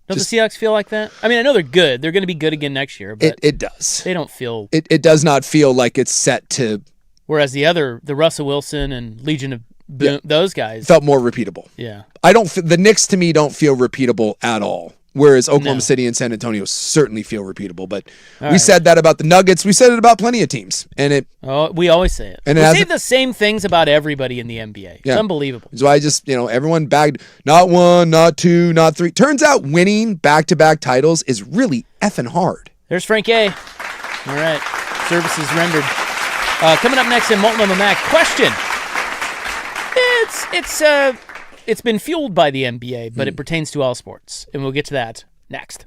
Don't the Seahawks feel like that? I mean, I know they're good. They're going to be good again next year, but it does. They don't feel. It does not feel like it's set to. Whereas the Russell Wilson and Legion of Boom, those guys felt more repeatable. Yeah. The Knicks to me don't feel repeatable at all. Whereas Oklahoma City and San Antonio certainly feel repeatable. But we said that about the Nuggets. We said it about plenty of teams. We always say it. And we say the same things about everybody in the NBA. It's unbelievable. So I just, everyone bagged not 1, not 2, not 3. Turns out winning back-to-back titles is really effing hard. There's Frank A. All right. Services rendered. Coming up next in Molten on the Mac. Question. It's been fueled by the NBA, but it pertains to all sports, and we'll get to that next.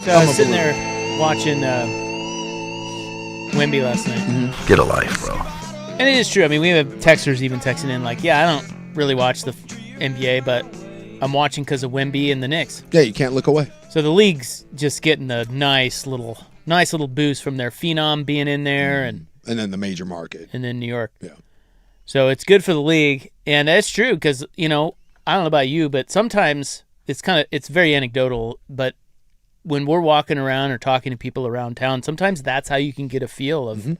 So I was sitting there watching Wemby last night. Mm-hmm. Get a life, bro. And it is true. I mean, we have texters even texting in like, yeah, I don't really watch the NBA, but I'm watching because of Wemby and the Knicks. Yeah, you can't look away. So the league's just getting a nice little boost from their phenom being in there, and then the major market. And then New York. Yeah. So it's good for the league, and that's true because, I don't know about you, but sometimes it's very anecdotal, but when we're walking around or talking to people around town, sometimes that's how you can get a feel of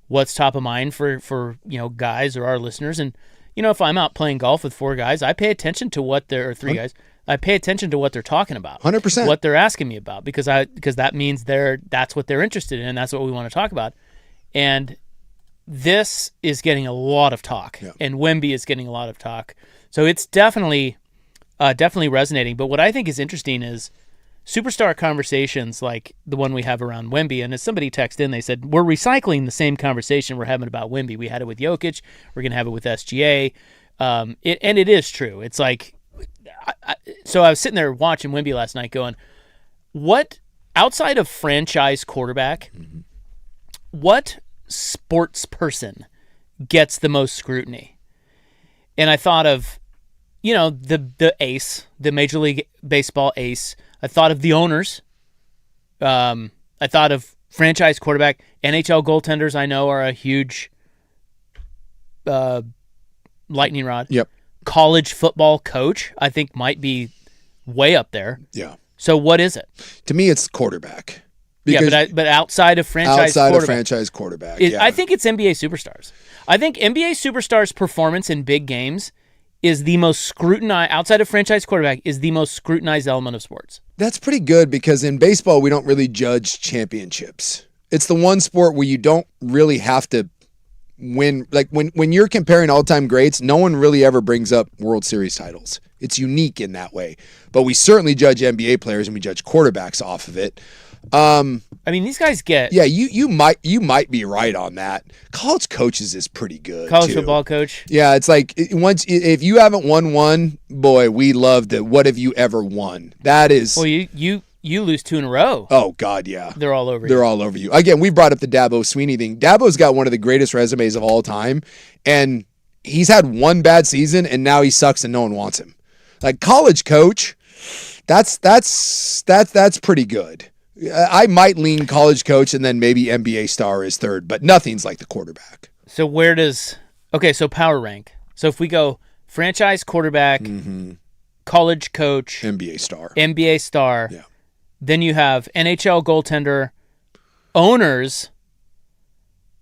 what's top of mind for guys or our listeners. And if I'm out playing golf with four guys, I pay attention to what they're, or three guys, I pay attention to what they're talking about. 100%. What they're asking me about, because that means that's what they're interested in, and that's what we want to talk about. And this is getting a lot of talk, and Wemby is getting a lot of talk. So it's definitely resonating. But what I think is interesting is superstar conversations like the one we have around Wemby. And as somebody texted in, they said, we're recycling the same conversation we're having about Wemby. We had it with Jokic. We're going to have it with SGA. And it is true. It's like, so I was sitting there watching Wemby last night going, what, outside of franchise quarterback, what sports person gets the most scrutiny? And I thought of, the ace, the Major League Baseball ace. I thought of the owners. I thought of franchise quarterback. NHL goaltenders, I know, are a huge lightning rod. Yep. College football coach, I think, might be way up there. Yeah. So what is it? To me, it's quarterback. But outside of franchise quarterback, I think it's NBA superstars. I think NBA superstars' performance in big games is the most scrutinized, outside of franchise quarterback, is the most scrutinized element of sports. That's pretty good because in baseball, we don't really judge championships. It's the one sport where you don't really have to win. Like when you're comparing all-time greats, no one really ever brings up World Series titles. It's unique in that way. But we certainly judge NBA players and we judge quarterbacks off of it. I mean, these guys get... Yeah, you might be right on that. College coaches is pretty good, College too. football coach. Yeah, it's like, if you haven't won one, boy, we love the what have you ever won? That is... Well, you lose two in a row. Oh, God, yeah. They're all over you. They're all over you. Again, we brought up the Dabo Sweeney thing. Dabo's got one of the greatest resumes of all time, and he's had one bad season, and now he sucks and no one wants him. Like, college coach, that's pretty good. I might lean college coach and then maybe NBA star is third, but nothing's like the quarterback. So so power rank. So if we go franchise quarterback, college coach, NBA star. Yeah. Then you have NHL goaltender, owners,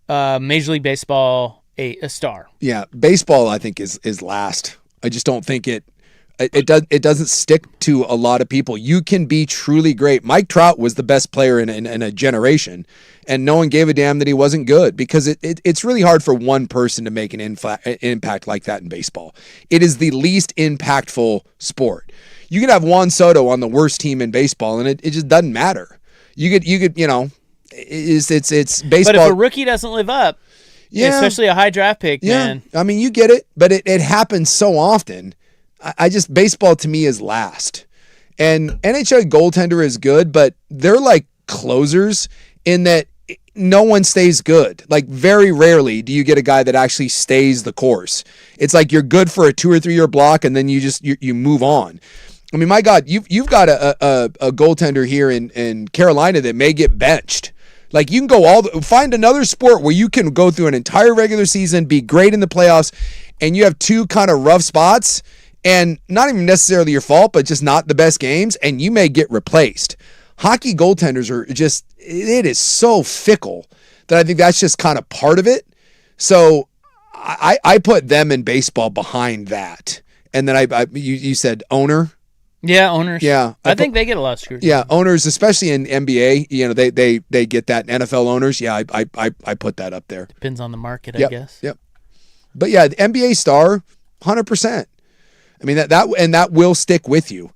Major League Baseball, a star. Yeah, baseball I think is last. I just don't think it doesn't stick to a lot of people. You can be truly great. Mike Trout was the best player in a generation, and no one gave a damn that he wasn't good because it's really hard for one person to make an impact like that in baseball. It is the least impactful sport. You could have Juan Soto on the worst team in baseball, and it just doesn't matter. You could it's baseball. But if a rookie doesn't live up, especially a high draft pick, man. I mean, you get it, but it happens so often. Baseball to me is last. And NHL goaltender is good, but they're like closers in that no one stays good. Like very rarely do you get a guy that actually stays the course. It's like you're good for a 2 or 3 year block and then you move on. I mean, my God, you've got a goaltender here in Carolina that may get benched. Like you can go find another sport where you can go through an entire regular season, be great in the playoffs, and you have two kind of rough spots. And not even necessarily your fault, but just not the best games, and you may get replaced. Hockey goaltenders are it is so fickle that I think that's just kind of part of it. So I put them in baseball behind that. And then you said owner? Yeah, owners. Yeah. I think they get a lot of scrutiny. Yeah, owners, especially in NBA, they get that. NFL owners, yeah, I put that up there. Depends on the market, I guess. Yep. But yeah, the NBA star, 100%. I mean that will stick with you.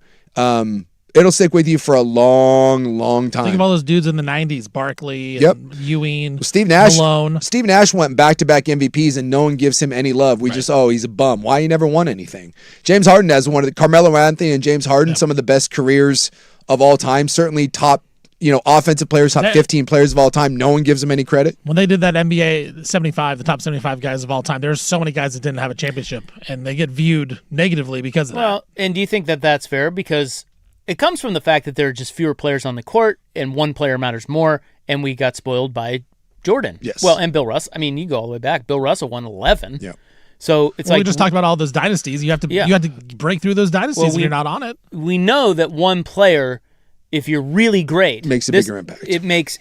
with you for a long, long time. Think of all those dudes in the 90s, Barkley, and Ewing, Steve Nash, Malone. Steve Nash went back-to-back MVPs and no one gives him any love. We just, he's a bum. Why he never won anything? James Harden has one of the, Carmelo Anthony and James Harden, some of the best careers of all time. Certainly top, offensive players, top 15 players of all time. No one gives them any credit. When they did that NBA 75, the top 75 guys of all time, there's so many guys that didn't have a championship, and they get viewed negatively because of that. Well, and do you think that that's fair? Because it comes from the fact that there are just fewer players on the court, and one player matters more, and we got spoiled by Jordan. Yes. Well, and Bill Russell. I mean, you go all the way back. Bill Russell won 11. Yeah. So it's we just talked about all those dynasties. You have to break through those dynasties, and you're not on it. We know that one player, if you're really great, makes a bigger impact.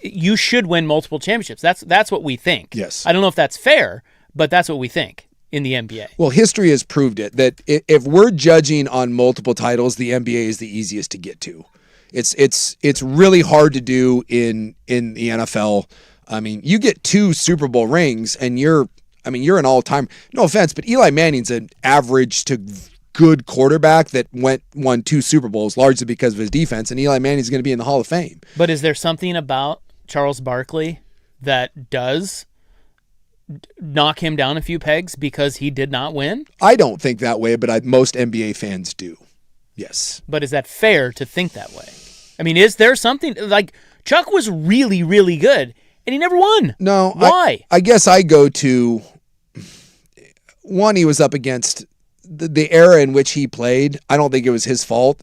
You should win multiple championships. That's what we think. Yes. I don't know if that's fair, but that's what we think in the NBA. Well, history has proved it, that if we're judging on multiple titles, the NBA is the easiest to get to. It's really hard to do in the NFL. I mean, you get 2 Super Bowl rings and you're an all-time, no offense, but Eli Manning's an average to good quarterback that won 2 Super Bowls largely because of his defense, and Eli Manning's going to be in the Hall of Fame. But is there something about Charles Barkley that does knock him down a few pegs because he did not win? I don't think that way, but most NBA fans do. Yes. But is that fair to think that way? I mean, is there something like Chuck was really, really good and he never won? No. Why? I guess I go to one, he was up against the era in which he played. I don't think it was his fault.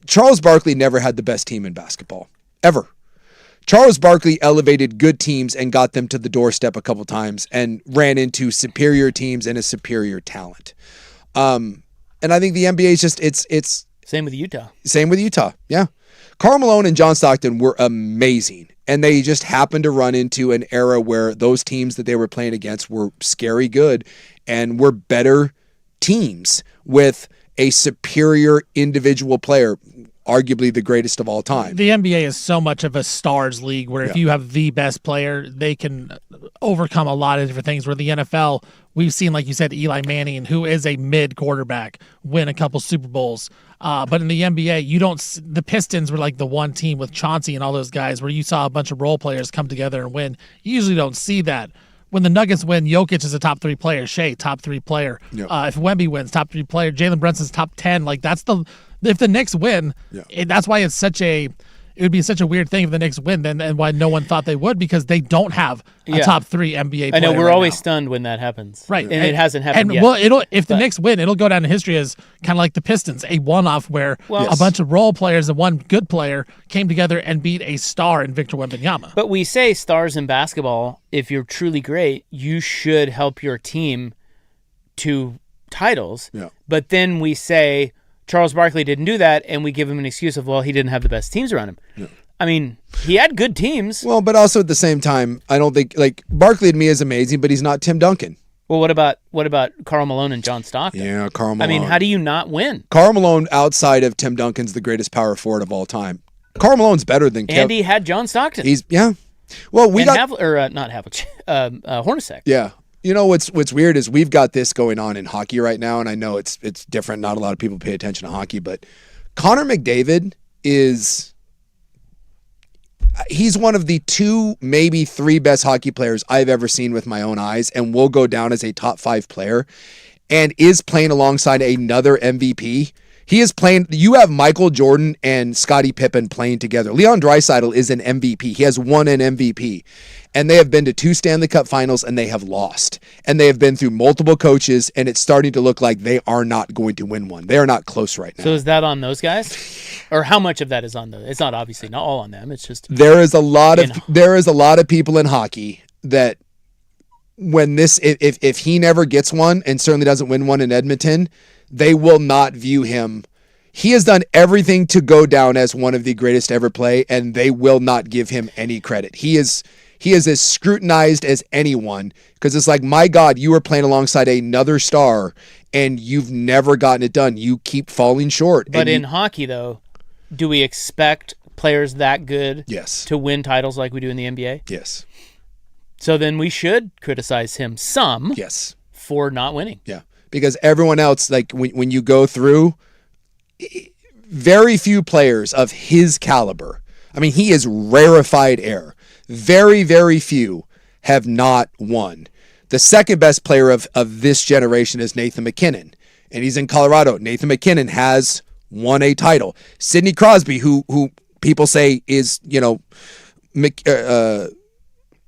Charles Barkley never had the best team in basketball, ever. Charles Barkley elevated good teams and got them to the doorstep a couple times and ran into superior teams and a superior talent. And I think the NBA is just, it's same with Utah. Same with Utah, yeah. Karl Malone and John Stockton were amazing, and they just happened to run into an era where those teams that they were playing against were scary good and were better teams with a superior individual player, arguably the greatest of all time. The NBA is so much of a stars league where if you have the best player, they can overcome a lot of different things. Where the NFL, we've seen, like you said, Eli Manning, who is a mid quarterback, win a couple Super Bowls. But in the NBA, the Pistons were like the one team with Chauncey and all those guys where you saw a bunch of role players come together and win. You usually don't see that. When the Nuggets win, Jokic is a top 3 player. Shea, top 3 player. Yep. If Wemby wins, top 3 player. Jalen Brunson's top 10. Like if the Knicks win, that's why it would be such a weird thing if the Knicks win, and why no one thought they would, because they don't have a top 3 NBA player. I know, we're right always now. stunned when that happens. Right. And it hasn't happened yet. Well, if the Knicks win, it'll go down in history as kind of like the Pistons, a one-off where a bunch of role players and one good player came together and beat a star in Victor Wembanyama. But we say stars in basketball, if you're truly great, you should help your team to titles. Yeah. But then we say Charles Barkley didn't do that, and we give him an excuse of, well, he didn't have the best teams around him. Yeah. I mean, he had good teams. Well, but also at the same time, I don't think, like, Barkley to me is amazing, but he's not Tim Duncan. Well, what about Karl Malone and John Stockton? Yeah, Karl Malone. I mean, how do you not win? Karl Malone, outside of Tim Duncan's the greatest power forward of all time. Karl Malone's better than And he had John Stockton. Well, Hornacek. Yeah. You know what's weird is we've got this going on in hockey right now, and I know it's different. Not a lot of people pay attention to hockey, but Connor McDavid he's one of the 2, maybe 3 best hockey players I've ever seen with my own eyes, and will go down as a top 5 player, and is playing alongside another MVP. He is playing. You have Michael Jordan and Scottie Pippen playing together. Leon Draisaitl is an MVP. He has won an MVP. And they have been to 2 Stanley Cup finals and they have lost. And they have been through multiple coaches, and it's starting to look like they are not going to win one. They are not close right now. So is that on those guys? Or how much of that is on It's not obviously not all on them. It's just there is a lot of people in hockey that when this if he never gets one and certainly doesn't win one in Edmonton, they will not view him. He has done everything to go down as one of the greatest ever play, and they will not give him any credit. He is as scrutinized as anyone, because it's like, my God, you are playing alongside another star and you've never gotten it done. You keep falling short. But in hockey, though, do we expect players that good to win titles like we do in the NBA? Yes. So then we should criticize him some for not winning. Yeah. Because everyone else, like when you go through, very few players of his caliber. I mean, he is rarefied air. Very, very few have not won. The second best player of this generation is Nathan McKinnon, and he's in Colorado. Nathan McKinnon has won a title. Sidney Crosby, who people say is,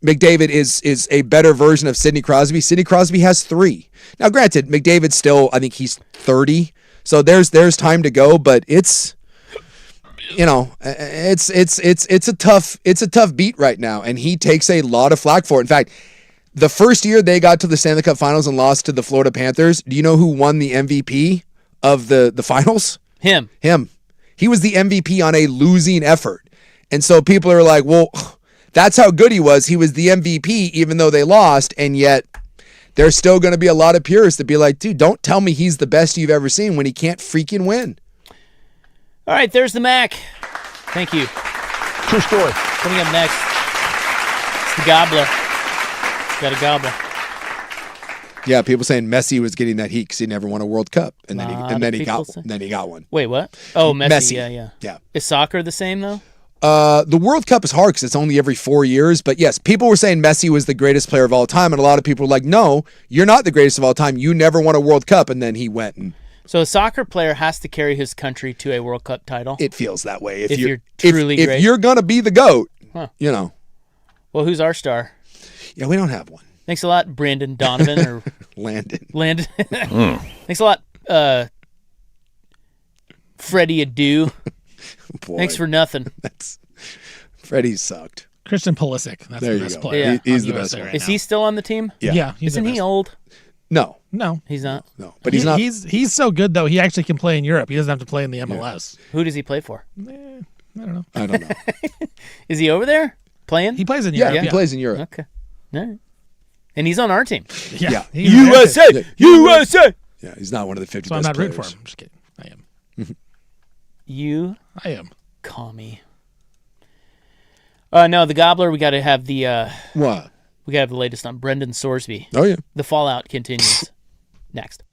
McDavid is a better version of Sidney Crosby. Sidney Crosby has 3. Now, granted, McDavid still, I think he's 30, so there's time to go, but it's a tough beat right now, and he takes a lot of flack for it. In fact, the first year they got to the Stanley Cup Finals and lost to the Florida Panthers, do you know who won the MVP of the finals? Him. He was the MVP on a losing effort. And so people are like, well, that's how good he was. He was the MVP even though they lost, and yet there's still going to be a lot of purists that be like, dude, don't tell me he's the best you've ever seen when he can't freaking win. All right, there's the Mac. Thank you. True story. Coming up next, it's the Gobbler. Got a gobbler. Yeah, people saying Messi was getting that heat because he never won a World Cup, and then he got one. Wait, what? Oh, Messi. Yeah. Yeah. Is soccer the same though? The World Cup is hard because it's only every 4 years. But yes, people were saying Messi was the greatest player of all time, and a lot of people were like, "No, you're not the greatest of all time. You never won a World Cup." And then he went and. So a soccer player has to carry his country to a World Cup title? It feels that way. If you're truly great. If you're going to be the GOAT, Well, who's our star? Yeah, we don't have one. Thanks a lot, Brandon Donovan or Landon. Thanks a lot, Freddie Adu. Boy, Thanks for nothing. Freddie sucked. Christian Pulisic. That's There the you best go. player. He's on the USA best one. right Is now. he still on the team? Yeah, he's Isn't the he best. old? No, He's not. but he's not. He's so good though. He actually can play in Europe. He doesn't have to play in the MLS. Who does he play for? I don't know. I don't know. Is he over there playing? He plays in Yeah, Europe. he plays in Europe. Okay. All right. And he's on our team. Yeah. He's USA! USA! Yeah, he's not one of the 50 So I'm best not rooting players. for him. I'm just kidding. I am. You I am. call me. No, the Gobbler, we got to have the What? we got to have the latest on Brendan Sorsby. Oh, yeah. The fallout continues. Next.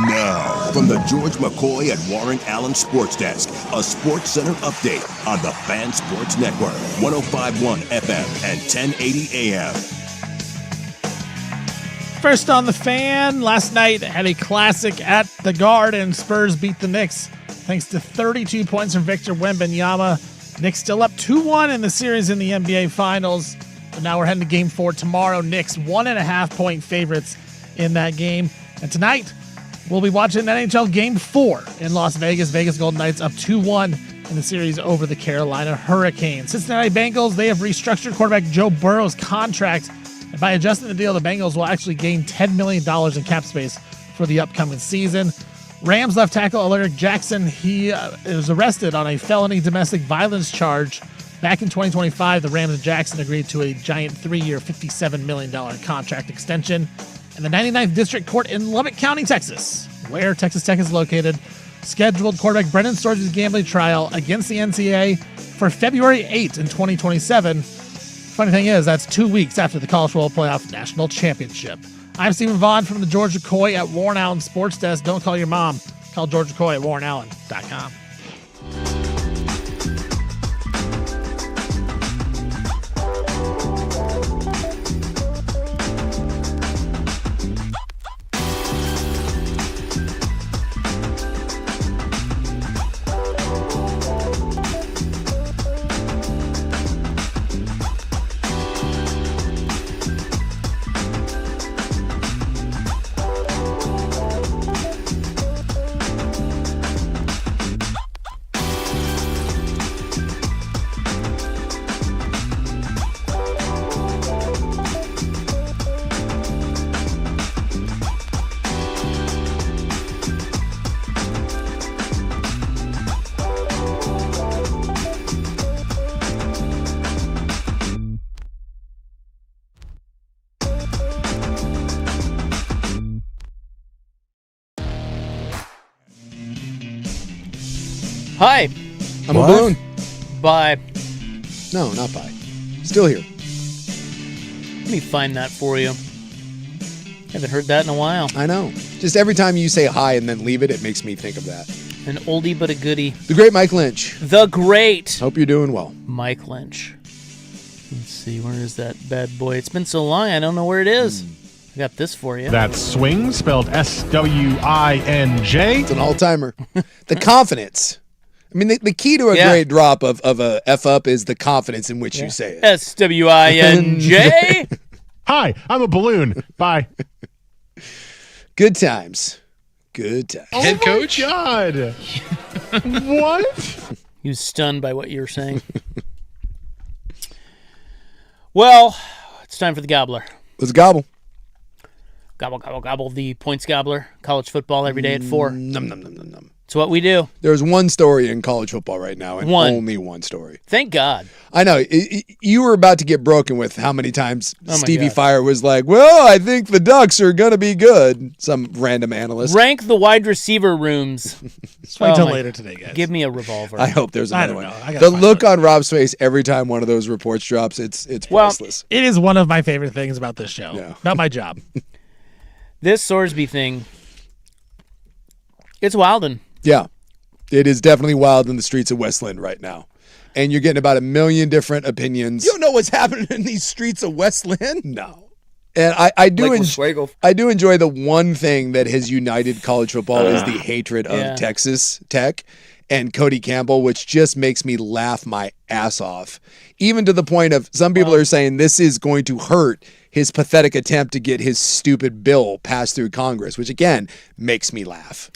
Now, from the George McCoy and Warren Allen Sports Desk, a Sports Center update on the Fan Sports Network, 105.1 FM and 1080 AM. First on the Fan, last night had a classic at the Garden. Spurs beat the Knicks thanks to 32 points from Victor Wembanyama. Knicks still up 2-1 in the series in the NBA Finals. But now we're heading to Game 4 tomorrow. Knicks 1.5-point favorites in that game. And tonight, we'll be watching NHL Game 4 in Las Vegas. Vegas Golden Knights up 2-1 in the series over the Carolina Hurricanes. Cincinnati Bengals, they have restructured quarterback Joe Burrow's contract. And by adjusting the deal, the Bengals will actually gain $10 million in cap space for the upcoming season. Rams left tackle Alaric Jackson, he was arrested on a felony domestic violence charge. Back in 2025, the Rams and Jackson agreed to a giant 3-year, $57 million contract extension. And the 99th District Court in Lubbock County, Texas, where Texas Tech is located, scheduled quarterback Brendan Sturges' gambling trial against the NCAA for February 8th in 2027. Funny thing is, that's 2 weeks after the College Football Playoff National Championship. I'm Stephen Vaughn from the George McCoy at Warren Allen Sports Desk. Don't call your mom. Call George McCoy at warrenallen.com. Hi. I'm a balloon. Bye. No, not bye. Still here. Let me find that for you. Haven't heard that in a while. I know. Just every time you say hi and then leave it, it makes me think of that. An oldie but a goodie. The great Mike Lynch. The great Hope you're doing well. Mike Lynch. Let's see, where is that bad boy? It's been so long, I don't know where it is. I got this for you. That's swing, spelled Swinj. It's an all-timer. The confidence. I mean, the key to a great drop of a F-up is the confidence in which you say it. Swinj. Hi, I'm a balloon. Bye. Good times. Good times. Head coach? God. What? He was stunned by what you were saying. Well, it's time for the gobbler. Let's gobble. Gobble, gobble, gobble. The points gobbler. College football every day at 4. Num, num, num, num, num. It's what we do. There's one story in college football right now, and only one story. Thank God. I know. You were about to get broken with how many times Stevie God. Fire was like, well, I think the Ducks are going to be good. Some random analyst. Rank the wide receiver rooms. Just wait till later today, guys. Give me a revolver. I hope there's another one. I gotta The find look it. on Rob's face every time one of those reports drops, it's priceless. It is one of my favorite things about this show. Yeah. About my job. This Sorsby thing, it's wildin'. Yeah. It is definitely wild in the streets of Westland right now. And you're getting about 1 million different opinions. You don't know what's happening in these streets of Westland? No. And I do enjoy the one thing that has united college football is the hatred of Texas Tech and Cody Campbell, which just makes me laugh my ass off. Even to the point of some people are saying this is going to hurt his pathetic attempt to get his stupid bill passed through Congress, which again makes me laugh.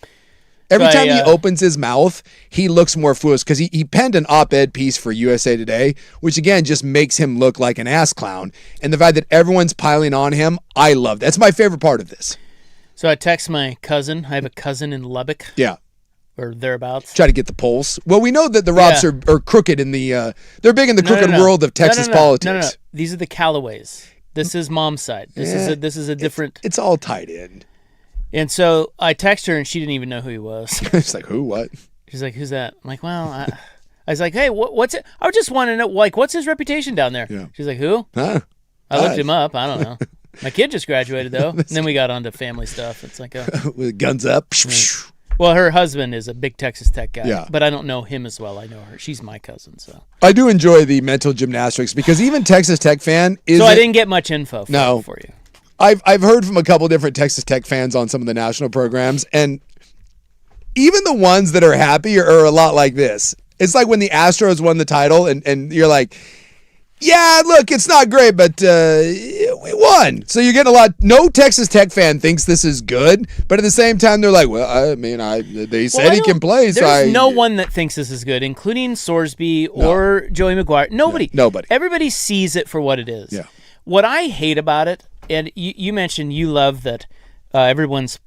Every time he opens his mouth, he looks more foolish because he penned an op-ed piece for USA Today, which again just makes him look like an ass clown. And the fact that everyone's piling on him, I love. That's my favorite part of this. So I text my cousin. I have a cousin in Lubbock. Yeah. Or thereabouts. Try to get the pulse. Well, we know that the Robs are crooked in the they're big in the crooked world of Texas politics. No. These are the Callaways. This is mom's side. This is a different. It's all tied in. And so I text her, and she didn't even know who he was. It's like, who? What? She's like, who's that? I'm like, well, I was like, hey, what's it? I just want to know, like, what's his reputation down there? Yeah. She's like, who? Huh? I looked him up. I don't know. My kid just graduated though, and then we got onto family stuff. It's like with guns up. Well, her husband is a big Texas Tech guy, Yeah. but I don't know him as well. I know her. She's my cousin, so. I do enjoy the mental gymnastics because even Texas Tech fan is. So I didn't get much info for you. I've heard from a couple different Texas Tech fans on some of the national programs, and even the ones that are happy are a lot like this. It's like when the Astros won the title, and you're like, yeah, look, it's not great, but we won. So you're getting a lot. No Texas Tech fan thinks this is good, but at the same time, they're like, well, I mean, they said he can play. There's no one that thinks this is good, including Sorsby or Joey McGuire. Nobody. Nobody. Everybody sees it for what it is. Yeah. What I hate about it, and you mentioned you love that everyone's,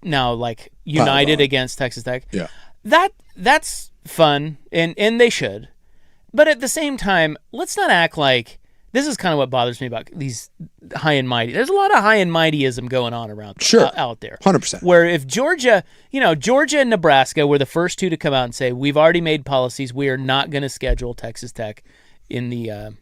now like united against Texas Tech. Yeah. That's fun, and they should. But at the same time, let's not act like this is kind of what bothers me about these high and mighty. There's a lot of high and mightyism going on around out there. 100%. Where if Georgia and Nebraska were the first two to come out and say, we've already made policies, we are not going to schedule Texas Tech in the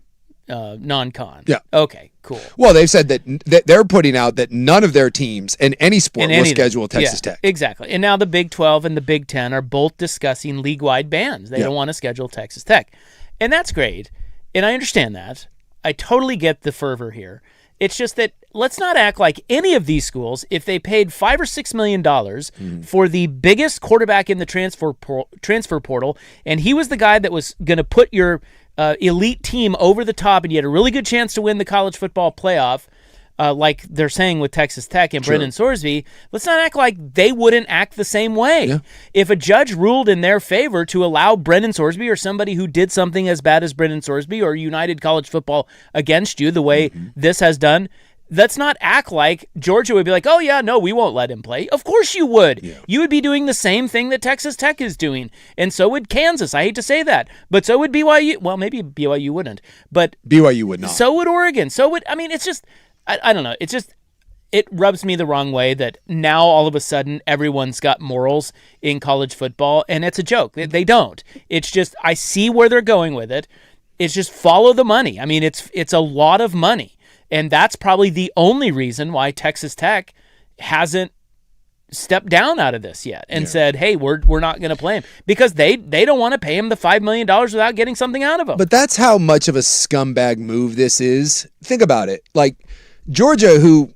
non-con. Yeah. Okay, cool. Well, they've said that they're putting out that none of their teams in any sport will schedule Texas Tech. Exactly. And now the Big 12 and the Big 10 are both discussing league-wide bans. They don't want to schedule Texas Tech. And that's great. And I understand that. I totally get the fervor here. It's just that let's not act like any of these schools, if they paid $5 or $6 million for the biggest quarterback in the transfer portal, and he was the guy that was going to put your elite team over the top, and you had a really good chance to win the college football playoff, like they're saying with Texas Tech and Brendan Sorsby, let's not act like they wouldn't act the same way. Yeah. If a judge ruled in their favor to allow Brendan Sorsby or somebody who did something as bad as Brendan Sorsby or United College Football against you the way this has done, let's not act like Georgia would be like, oh, yeah, no, we won't let him play. Of course you would. Yeah. You would be doing the same thing that Texas Tech is doing, and so would Kansas. I hate to say that, but so would BYU. Well, maybe BYU wouldn't, but BYU would not. So would Oregon. It's just, I don't know. It's just, it rubs me the wrong way that now all of a sudden everyone's got morals in college football, and it's a joke. They don't. It's just, I see where they're going with it. It's just follow the money. I mean, it's a lot of money. And that's probably the only reason why Texas Tech hasn't stepped down out of this yet and said, hey, we're not going to play him, because they don't want to pay him the $5 million without getting something out of him. But that's how much of a scumbag move this is. Think about it. Like Georgia, who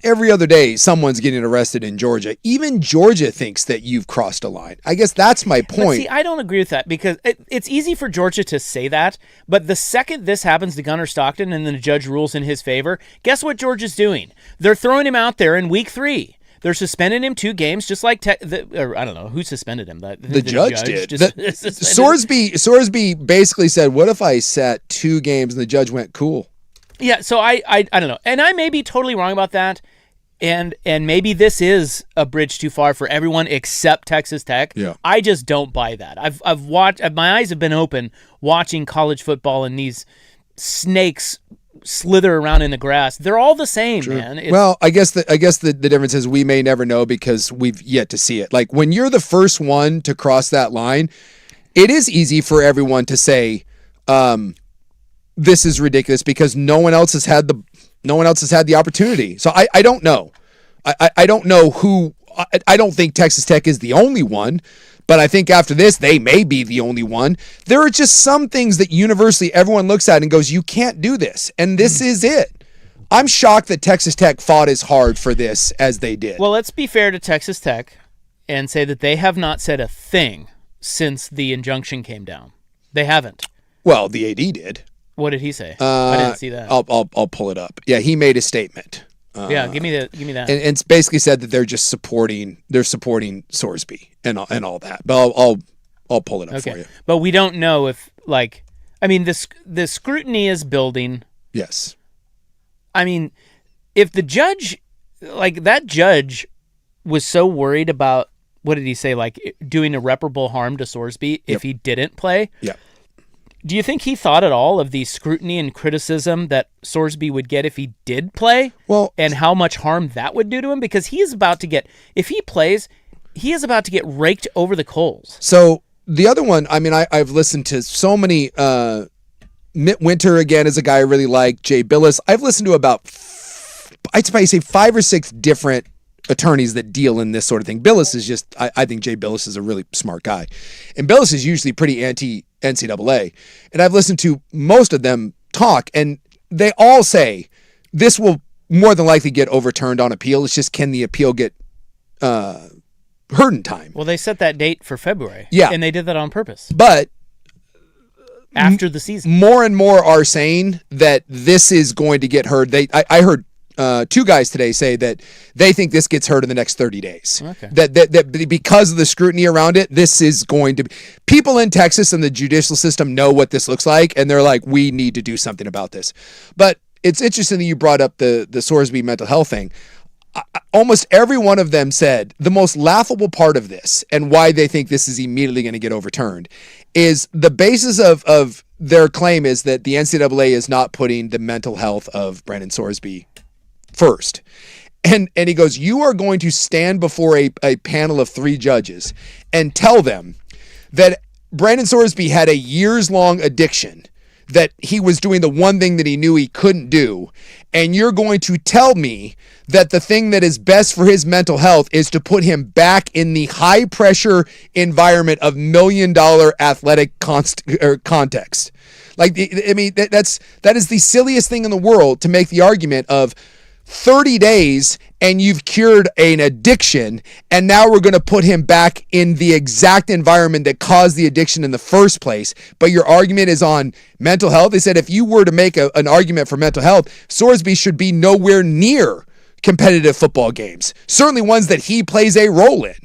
every other day someone's getting arrested in Georgia. Even Georgia thinks that you've crossed a line. I guess that's my point. But see, I don't agree with that, because it's easy for Georgia to say that, but the second this happens to Gunnar Stockton and then the judge rules in his favor, guess what Georgia's doing? They're throwing him out there in week 3. They're suspending him 2 games, just like I don't know who suspended him. The judge did. Sorsby basically said, "What if I sat 2 games?" And the judge went, "Cool." Yeah, so I don't know, and I may be totally wrong about that, and maybe this is a bridge too far for everyone except Texas Tech. Yeah. I just don't buy that. I've watched, my eyes have been open watching college football, and these snakes slither around in the grass. They're all the same, man. Well, I guess the difference is we may never know because we've yet to see it. Like when you're the first one to cross that line, it is easy for everyone to say, this is ridiculous because no one else has had the opportunity. So I don't know. I don't know who. I don't think Texas Tech is the only one, but I think after this they may be the only one. There are just some things that universally everyone looks at and goes, "You can't do this," and this is it. I'm shocked that Texas Tech fought as hard for this as they did. Well, let's be fair to Texas Tech and say that they have not said a thing since the injunction came down. They haven't. Well, the AD did. What did he say? I didn't see that. I'll pull it up. Yeah, he made a statement. Yeah, give me that. And it's basically said that they're just supporting Sorsby and all that. But I'll pull it up for you. But we don't know if the scrutiny is building. Yes. I mean, if the judge, that judge was so worried about, what did he say, doing irreparable harm to Sorsby if he didn't play? Yeah. Do you think he thought at all of the scrutiny and criticism that Sorsby would get if he did play? Well, and how much harm that would do to him? Because he is about to get, if he plays, he is about to get raked over the coals. So the other one, I mean, I've listened to so many. Mitt Winter, again, is a guy I really like. Jay Billis. I've listened to about I'd probably say 5 or 6 different attorneys that deal in this sort of thing. Billis is just, I think Jay Billis is a really smart guy. And Billis is usually pretty anti-NCAA. And I've listened to most of them talk, and they all say this will more than likely get overturned on appeal. It's just, can the appeal get heard in time? Well, they set that date for February. Yeah. And they did that on purpose. But after the season. More and more are saying that this is going to get heard. I heard 2 guys today say that they think this gets heard in the next 30 days. Okay. That because of the scrutiny around it, this is going to be... People in Texas and the judicial system know what this looks like, and they're like, we need to do something about this. But it's interesting that you brought up the Sorsby mental health thing. Almost every one of them said the most laughable part of this, and why they think this is immediately going to get overturned, is the basis of their claim is that the NCAA is not putting the mental health of Brandon Sorsby first. And he goes, you are going to stand before a panel of 3 judges and tell them that Brandon Sorsby had a years-long addiction, that he was doing the one thing that he knew he couldn't do. And you're going to tell me that the thing that is best for his mental health is to put him back in the high-pressure environment of $1 million athletic context. Like, I mean, that is the silliest thing in the world, to make the argument of 30 days and you've cured an addiction, and now we're going to put him back in the exact environment that caused the addiction in the first place. But your argument is on mental health. They said if you were to make an argument for mental health, Sorsby should be nowhere near competitive football games, certainly ones that he plays a role in.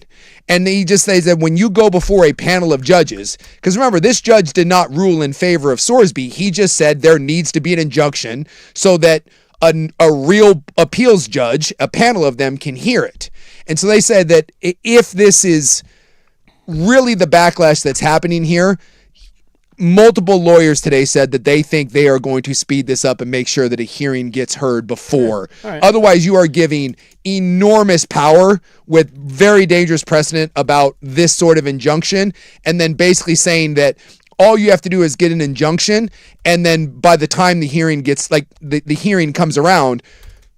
And he just says that when you go before a panel of judges, because remember, this judge did not rule in favor of Sorsby. He just said there needs to be an injunction so that a real appeals judge, a panel of them, can hear it. And so they said that if this is really the backlash that's happening here, multiple lawyers today said that they think they are going to speed this up and make sure that a hearing gets heard before. Yeah. Right. Otherwise, you are giving enormous power with very dangerous precedent about this sort of injunction, and then basically saying that all you have to do is get an injunction, and then by the time the hearing gets, like, the hearing comes around,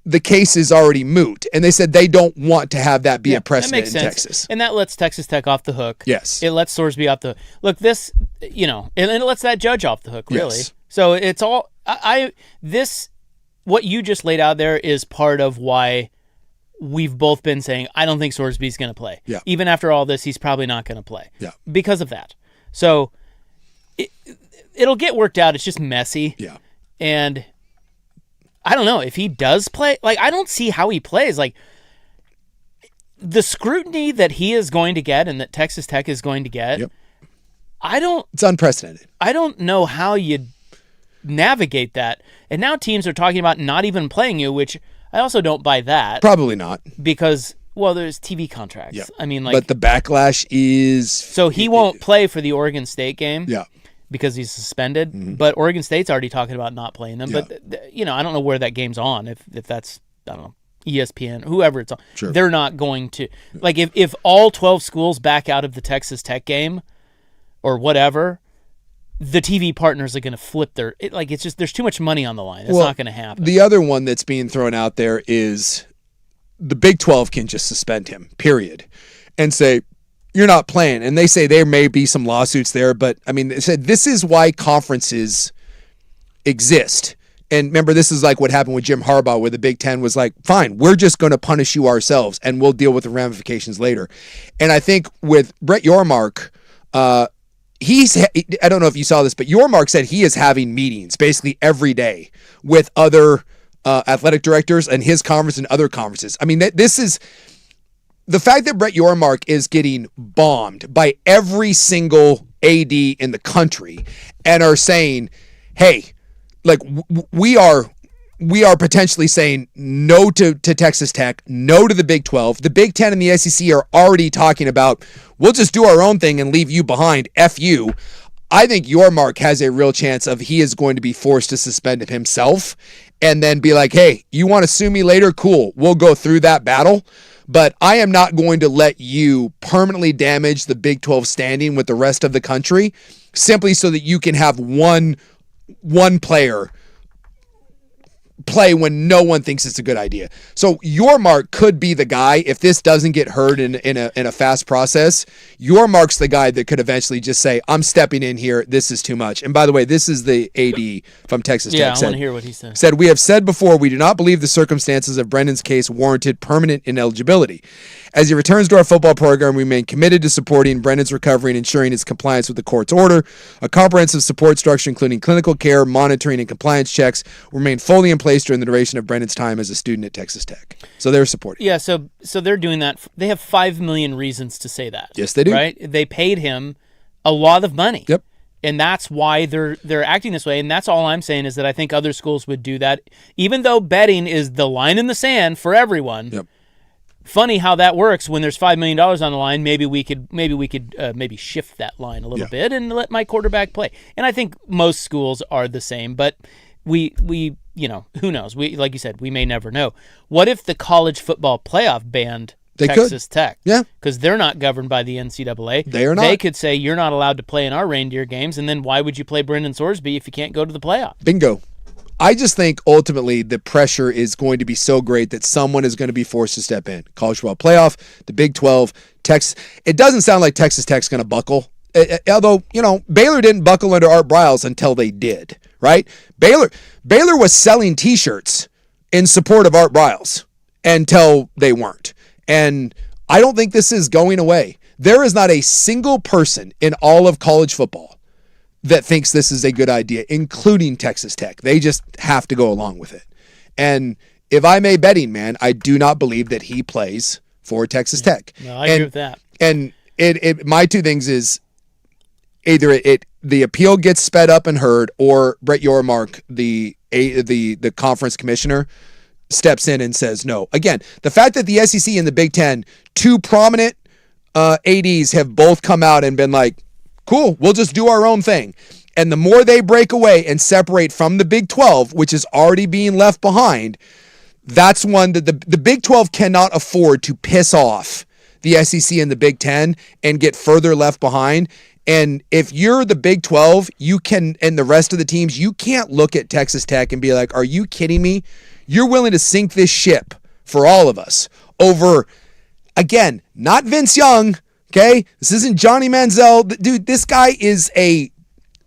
the case is already moot. And they said they don't want to have that be a precedent in Texas. And that lets Texas Tech off the hook. Yes. It lets Sorsby off the look. This, and it lets that judge off the hook, really. Yes. So it's all what you just laid out there is part of why we've both been saying I don't think Sorsby's going to play. Yeah. Even after all this, he's probably not going to play. Yeah. Because of that. So it'll get worked out. It's just messy. Yeah. And I don't know if he does play. Like, I don't see how he plays. Like, the scrutiny that he is going to get and that Texas Tech is going to get, Yep. It's unprecedented. I don't know how you navigate that. And now teams are talking about not even playing you, which I also don't buy that. Probably not. Because, well, there's TV contracts. Yeah. I mean, like. But the backlash is. So he won't play for the Oregon State game. Yeah. Because he's suspended. Mm-hmm. But Oregon State's already talking about not playing them. Yeah. But, I don't know where that game's on. If that's, I don't know, ESPN, whoever it's on. Sure. They're not going to. Like, if all 12 schools back out of the Texas Tech game or whatever, the TV partners are going to flip it's just, there's too much money on the line. It's not going to happen. The other one that's being thrown out there is the Big 12 can just suspend him, period, and say, you're not playing. And they say there may be some lawsuits there, but I mean, they said this is why conferences exist. And remember, this is like what happened with Jim Harbaugh, where the Big Ten was like, fine, we're just going to punish you ourselves and we'll deal with the ramifications later. And I think with Brett Yormark, I don't know if you saw this, but Yormark said he is having meetings basically every day with other athletic directors and his conference and other conferences. I mean, this is the fact that Brett Yormark is getting bombed by every single AD in the country and are saying, hey, like we are potentially saying no to Texas Tech, no to the Big 12. The Big 10 and the SEC are already talking about, we'll just do our own thing and leave you behind. F you. I think Yormark has a real chance of he is going to be forced to suspend it himself and then be like, hey, you want to sue me later? Cool. We'll go through that battle. But I am not going to let you permanently damage the Big 12 standing with the rest of the country simply so that you can have one player play when no one thinks it's a good idea. So your mark could be the guy, if this doesn't get heard in a fast process, your mark's the guy that could eventually just say, I'm stepping in here. This is too much. And by the way, this is the AD from Texas Tech. Yeah, I want to hear what he said. Said, we have said before, we do not believe the circumstances of Brendan's case warranted permanent ineligibility. As he returns to our football program, we remain committed to supporting Brendan's recovery and ensuring his compliance with the court's order. A comprehensive support structure, including clinical care, monitoring, and compliance checks, will remain fully in place during the duration of Brendan's time as a student at Texas Tech. So they're supporting. Yeah, so they're doing that. They have 5 million reasons to say that. Yes, they do. Right? They paid him a lot of money. Yep. And that's why they're acting this way. And that's all I'm saying is that I think other schools would do that, even though betting is the line in the sand for everyone. Yep. Funny how that works when there's $5 million on the line. Maybe we could shift that line a little bit and let my quarterback play. And I think most schools are the same, but we who knows? We, like you said, we may never know. What if the college football playoff banned Texas Tech? Yeah. Because they're not governed by the NCAA. They are not. They could say you're not allowed to play in our reindeer games, and then why would you play Brendan Sorsby if you can't go to the playoff? Bingo. I just think ultimately the pressure is going to be so great that someone is going to be forced to step in. College football playoff, the Big 12, Texas. It doesn't sound like Texas Tech's going to buckle. Although, Baylor didn't buckle under Art Briles until they did, right? Baylor was selling T-shirts in support of Art Briles until they weren't. And I don't think this is going away. There is not a single person in all of college football that thinks this is a good idea, including Texas Tech. They just have to go along with it. And if I'm a betting man, I do not believe that he plays for Texas Tech. No, I agree with that. And my two things is either the appeal gets sped up and heard, or Brett Yormark, the conference commissioner, steps in and says no. Again, the fact that the SEC and the Big Ten, two prominent ADs have both come out and been like, cool, we'll just do our own thing. And the more they break away and separate from the Big 12, which is already being left behind, that's one that the Big 12 cannot afford to piss off the SEC and the Big 10 and get further left behind. And if you're the Big 12, you can, and the rest of the teams, you can't look at Texas Tech and be like, are you kidding me? You're willing to sink this ship for all of us over, again, not Vince Young, okay? This isn't Johnny Manziel. Dude, this guy is a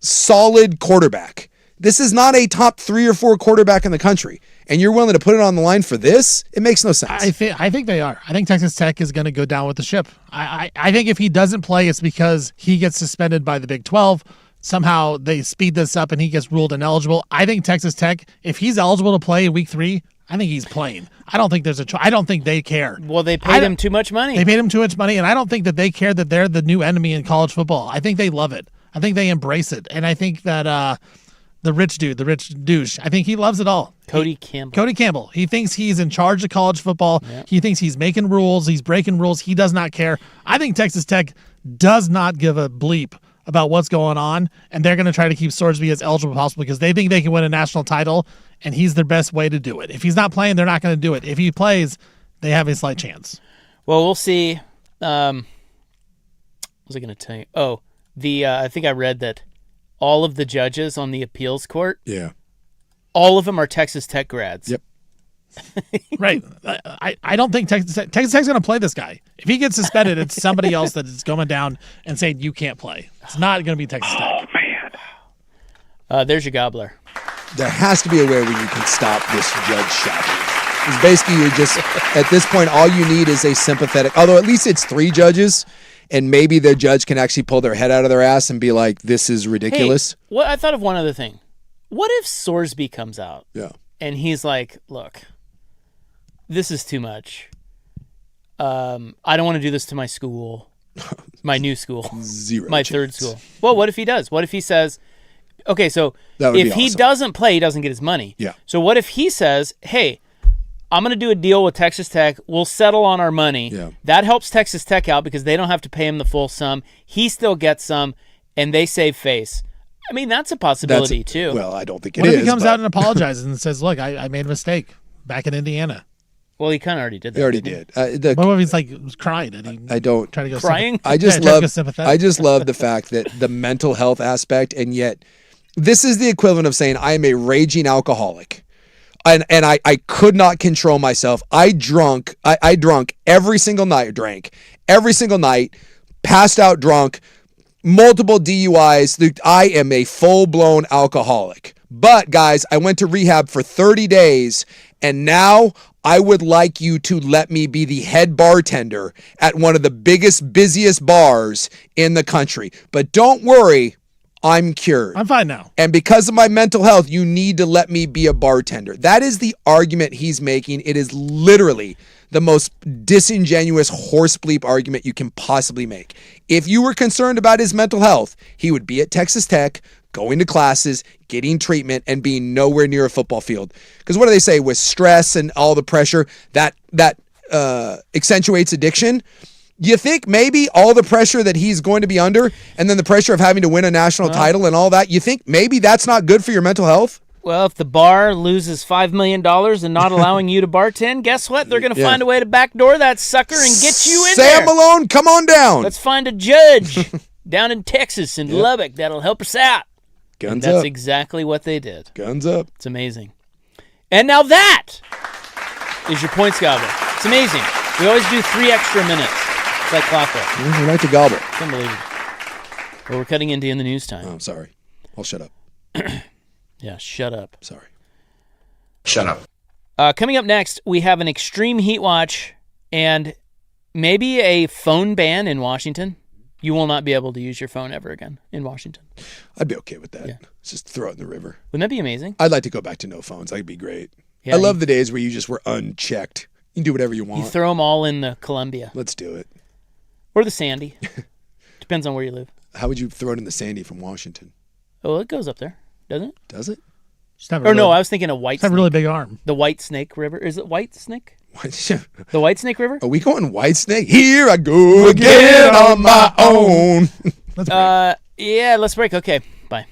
solid quarterback. This is not a top 3 or 4 quarterback in the country. And you're willing to put it on the line for this? It makes no sense. I think they are. I think Texas Tech is going to go down with the ship. I think if he doesn't play, it's because he gets suspended by the Big 12. Somehow they speed this up and he gets ruled ineligible. I think Texas Tech, if he's eligible to play in week 3, I think he's playing. I don't think there's I don't think they care. Well, they paid him too much money. They paid him too much money, and I don't think that they care that they're the new enemy in college football. I think they love it. I think they embrace it. And I think that the rich douche, I think he loves it all. Cody Campbell. He thinks he's in charge of college football. Yep. He thinks he's making rules. He's breaking rules. He does not care. I think Texas Tech does not give a bleep about what's going on, and they're going to try to keep Sorsby as eligible as possible because they think they can win a national title, and he's their best way to do it. If he's not playing, they're not going to do it. If he plays, they have a slight chance. Well, we'll see. What was I going to tell you? Oh, I think I read that all of the judges on the appeals court, all of them are Texas Tech grads. Yep. Right. I don't think Texas Tech's going to play this guy. If he gets suspended, it's somebody else that is going down and saying you can't play. It's not going to be Texas Tech. Oh, man. There's your gobbler. There has to be a way where you can stop this judge shopping. It's basically, you're just, at this point, all you need is a sympathetic, although at least it's 3 judges, and maybe the judge can actually pull their head out of their ass and be like, this is ridiculous. Hey, I thought of one other thing. What if Sorsby comes out? Yeah. And he's like, look, this is too much. I don't want to do this to my school, my new school, my chance. Third school. Well, what if he does? What if he says, okay, so if he doesn't play, he doesn't get his money. Yeah. So what if he says, hey, I'm going to do a deal with Texas Tech. We'll settle on our money. Yeah. That helps Texas Tech out because they don't have to pay him the full sum. He still gets some, and they save face. I mean, that's a possibility, too. Well, I don't think what if he comes out and apologizes and says, look, I made a mistake back in Indiana? Well, he kind of already did that. He already did. What if he's like crying and he I don't try to go crying? I just love the fact that the mental health aspect, and yet this is the equivalent of saying I am a raging alcoholic. and I could not control myself. I drunk every single night, passed out drunk, multiple DUIs. I am a full-blown alcoholic. But guys, I went to rehab for 30 days, and now I would like you to let me be the head bartender at one of the biggest, busiest bars in the country. But don't worry, I'm cured. I'm fine now. And because of my mental health, you need to let me be a bartender. That is the argument he's making. It is literally the most disingenuous horse bleep argument you can possibly make. If you were concerned about his mental health, he would be at Texas Tech, going to classes, getting treatment, and being nowhere near a football field. Because what do they say? With stress and all the pressure, that accentuates addiction. You think maybe all the pressure that he's going to be under, and then the pressure of having to win a national title and all that, you think maybe that's not good for your mental health? Well, if the bar loses $5 million and not allowing you to bartend, guess what? They're going to find a way to backdoor that sucker and get you in there. Sam Malone, come on down. Let's find a judge down in Texas, in Lubbock, that'll help us out. Guns That's up. exactly what they did. Guns up. It's amazing. And now that is your points gobble. It's amazing. We always do 3 extra minutes. It's like clockwork. We like to gobble. It's unbelievable. Well, we're cutting into in the news time. Oh, I'm sorry. I'll shut up. Yeah, shut up. Sorry. Shut up. Coming up next, we have an extreme heat watch and maybe a phone ban in Washington. You will not be able to use your phone ever again in Washington. I'd be okay with that. Yeah. Just throw it in the river. Wouldn't that be amazing? I'd like to go back to no phones. That'd be great. Yeah, I love the days where you just were unchecked. You can do whatever you want. You throw them all in the Columbia. Let's do it. Or the Sandy. Depends on where you live. How would you throw it in the Sandy from Washington? Oh, it goes up there, doesn't it? Does it? Just have a Or no, really- I was thinking of White just have a Snake. really big arm. The White Snake River. Is it White Snake? What? The White Snake River? Are we going White Snake? Here I go again on my own. Let's break. Yeah, let's break. Okay, bye.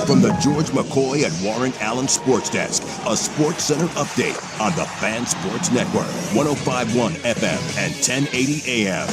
From the George McCoy and Warren Allen Sports Desk, a Sports Center update on the Fan Sports Network, 105.1 FM and 1080 AM.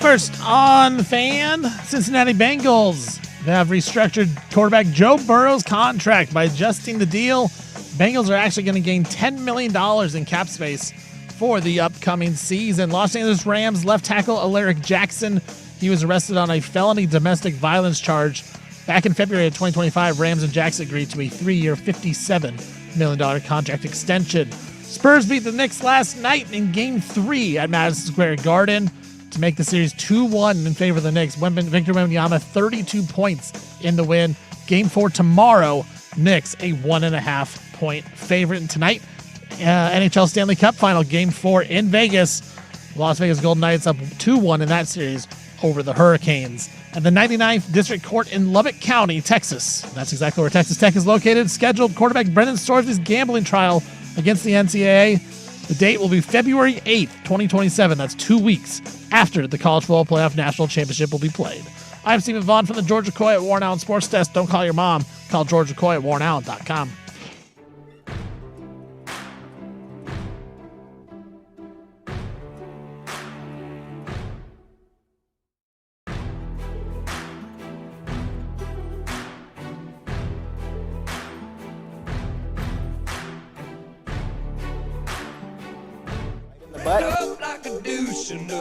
First on Fan, Cincinnati Bengals. They have restructured quarterback Joe Burrow's contract by adjusting the deal. Bengals are actually going to gain $10 million in cap space for the upcoming season. Los Angeles Rams left tackle Alaric Jackson. He was arrested on a felony domestic violence charge. Back in February of 2025, Rams and Jackson agreed to a 3-year, $57 million contract extension. Spurs beat the Knicks last night in Game 3 at Madison Square Garden to make the series 2-1 in favor of the Knicks. Victor Wembanyama, 32 points in the win. Game 4 tomorrow. Knicks, a 1.5-point favorite. And tonight, NHL Stanley Cup final, Game 4 in Vegas. Las Vegas Golden Knights up 2-1 in that series over the Hurricanes. And the 99th District Court in Lubbock County, Texas. That's exactly where Texas Tech is located. Scheduled quarterback Brendan Storsby's gambling trial against the NCAA. The date will be February 8th, 2027. That's 2 weeks after the College Football Playoff National Championship will be played. I'm Stephen Vaughn from the George McCoy at Warren Allen Sports Desk. Don't call your mom. Call George McCoy at warrenallen.com.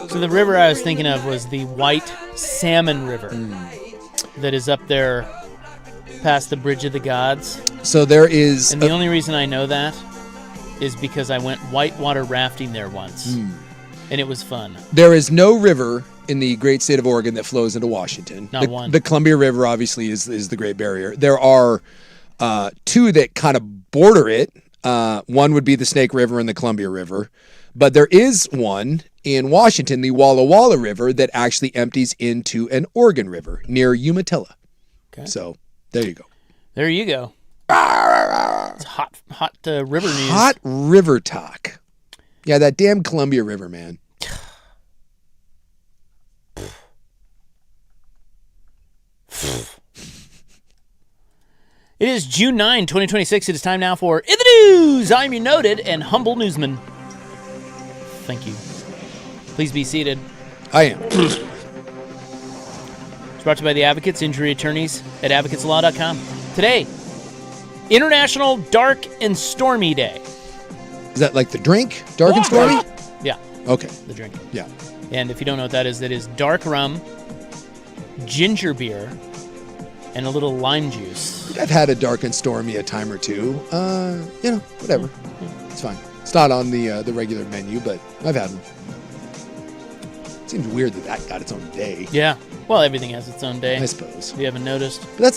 So the river I was thinking of was the White Salmon River that is up there past the Bridge of the Gods. So there is... And the only reason I know that is because I went whitewater rafting there once, and it was fun. There is no river in the great state of Oregon that flows into Washington. Not one. The Columbia River, obviously, is the Great Barrier. There are two that kind of border it. One would be the Snake River and the Columbia River. But there is one in Washington, the Walla Walla River, that actually empties into an Oregon River near Umatilla. Okay. So there you go. There you go. It's hot river news. Hot river talk. Yeah, that damn Columbia River, man. It is June 9, 2026. It is time now for In the News. I'm your noted and humble newsman. Thank you. Please be seated. I am. It's brought to you by the Advocates, injury attorneys at advocateslaw.com. Today, International Dark and Stormy Day. Is that like the drink? Dark and stormy? Yeah. Okay. The drink. Yeah. And if you don't know what that is dark rum, ginger beer, and a little lime juice. I've had a dark and stormy a time or two. Whatever. It's fine. It's not on the regular menu, but I've had them. Seems weird that got its own day. Yeah. Well, everything has its own day. I suppose. If you haven't noticed. But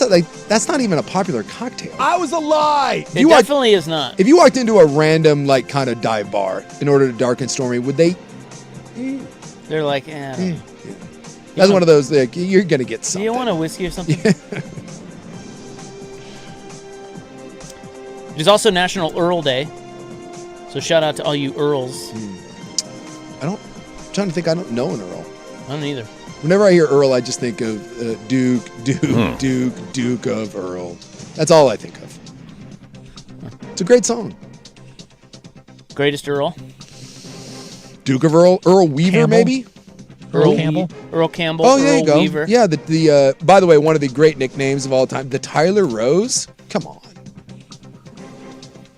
that's not even a popular cocktail. I was a lie. It definitely is not. If you walked into a random kind of dive bar in order to dark and stormy, would they? They're like, That's one of those you're gonna get something. Do you want a whiskey or something? It is also National Earl Day. So shout out to all you Earls. I'm trying to think. I don't know an Earl. I don't either. Whenever I hear Earl, I just think of Duke of Earl. That's all I think of. It's a great song. Greatest Earl. Duke of Earl. Earl Weaver, Campbell? maybe? Earl Campbell? Earl Campbell. Oh, there Earl you go. Weaver. Yeah, by the way, one of the great nicknames of all time, the Tyler Rose. Come on.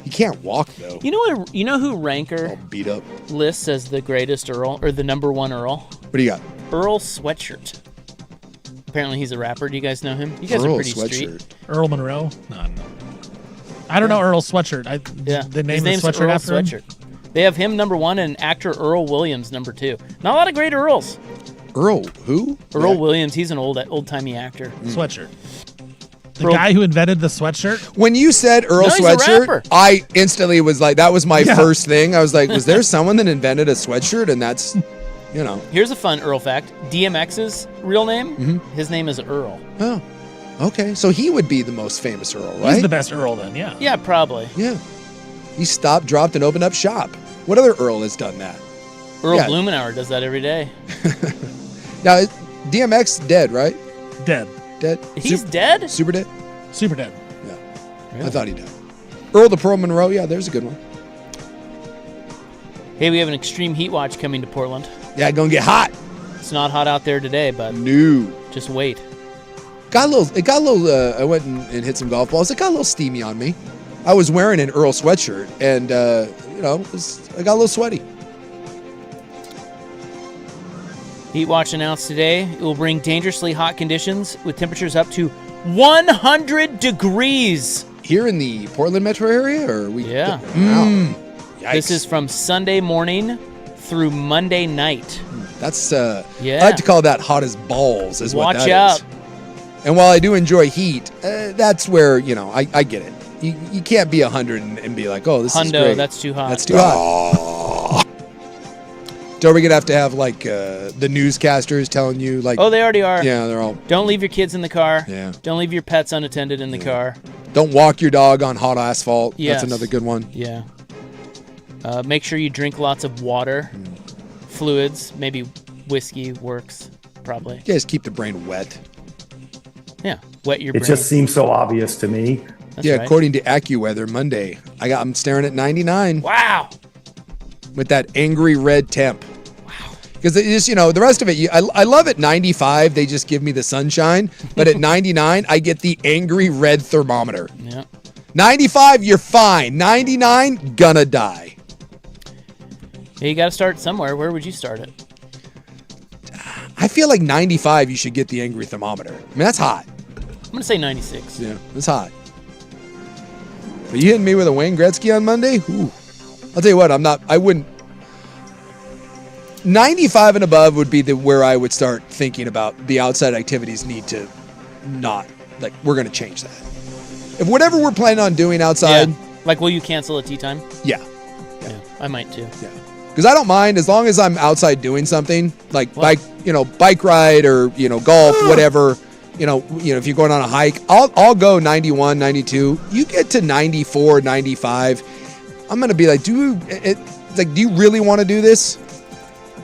He can't walk, though. You know who Ranker All beat up. lists as the greatest Earl, or the number one Earl? What do you got? Earl Sweatshirt. Apparently he's a rapper. Do you guys know him? You guys Earl are pretty Sweatshirt. street. Earl Monroe? No. I don't know Earl Sweatshirt. They His named the name's sweatshirt Earl after him? Sweatshirt. They have him number one and actor Earl Williams number two. Not a lot of great Earls. Earl who? Earl Williams, he's an old-timey actor. Sweatshirt. The guy who invented the sweatshirt? When you said Earl No, he's a Sweatshirt, rapper. I instantly was like, that was my first thing. I was like, was there someone that invented a sweatshirt? And that's, Here's a fun Earl fact. DMX's real name, his name is Earl. Oh, okay. So he would be the most famous Earl, right? He's the best Earl then, yeah. Yeah, probably. Yeah. He stopped, dropped, and opened up shop. What other Earl has done that? Earl Yeah. Blumenauer does that every day. Now, DMX dead, right? Dead. Dead? He's dead? Super dead? Super dead. Yeah. Really? I thought he died. Earl the Pearl Monroe, yeah, there's a good one. Hey, we have an extreme heat watch coming to Portland. Yeah, gonna get hot. It's not hot out there today, but No. just wait. It got a little, I went and hit some golf balls. It got a little steamy on me. I was wearing an Earl sweatshirt, and, I got a little sweaty. Heat watch announced today. It will bring dangerously hot conditions with temperatures up to 100 degrees. Here in the Portland metro area, or we? Yeah. Wow. Yikes. This is from Sunday morning through Monday night. That's Yeah. I like to call that hot as balls. Is what Watch that out. is. And while I do enjoy heat, that's where I get it. You can't be 100 and be like, oh, this is Hundo, great. that's too hot. That's too hot. So are we gonna have to have like the newscasters telling you like? Oh, they already are. Yeah, they're all. Don't leave your kids in the car. Yeah. Don't leave your pets unattended in the car. Don't walk your dog on hot asphalt. Yes. That's another good one. Yeah. Make sure you drink lots of water, fluids. Maybe whiskey works. Probably. You guys keep the brain wet. Yeah. Wet your It brain. just seems so obvious to me. That's yeah, right. according to AccuWeather, Monday, I'm staring at 99 Wow. with that angry red temp. Wow. Because it just, the rest of it, I love at 95, they just give me the sunshine. But at 99, I get the angry red thermometer. Yeah. 95, you're fine. 99, gonna die. Yeah, you got to start somewhere. Where would you start it? I feel like 95, you should get the angry thermometer. I mean, that's hot. I'm gonna say 96. Yeah, that's hot. But you hitting me with a Wayne Gretzky on Monday? Ooh. I'll tell you what, I wouldn't. 95 and above would be where I would start thinking about the outside activities need to not, we're going to change that. If whatever we're planning on doing outside. Yeah. Like, will you cancel a tea time? Yeah. Yeah. I might too. Yeah. Because I don't mind as long as I'm outside doing something like What? bike ride or, golf, whatever. If you're going on a hike, I'll go 91, 92. You get to 94, 95. I'm going to be like, do you really want to do this?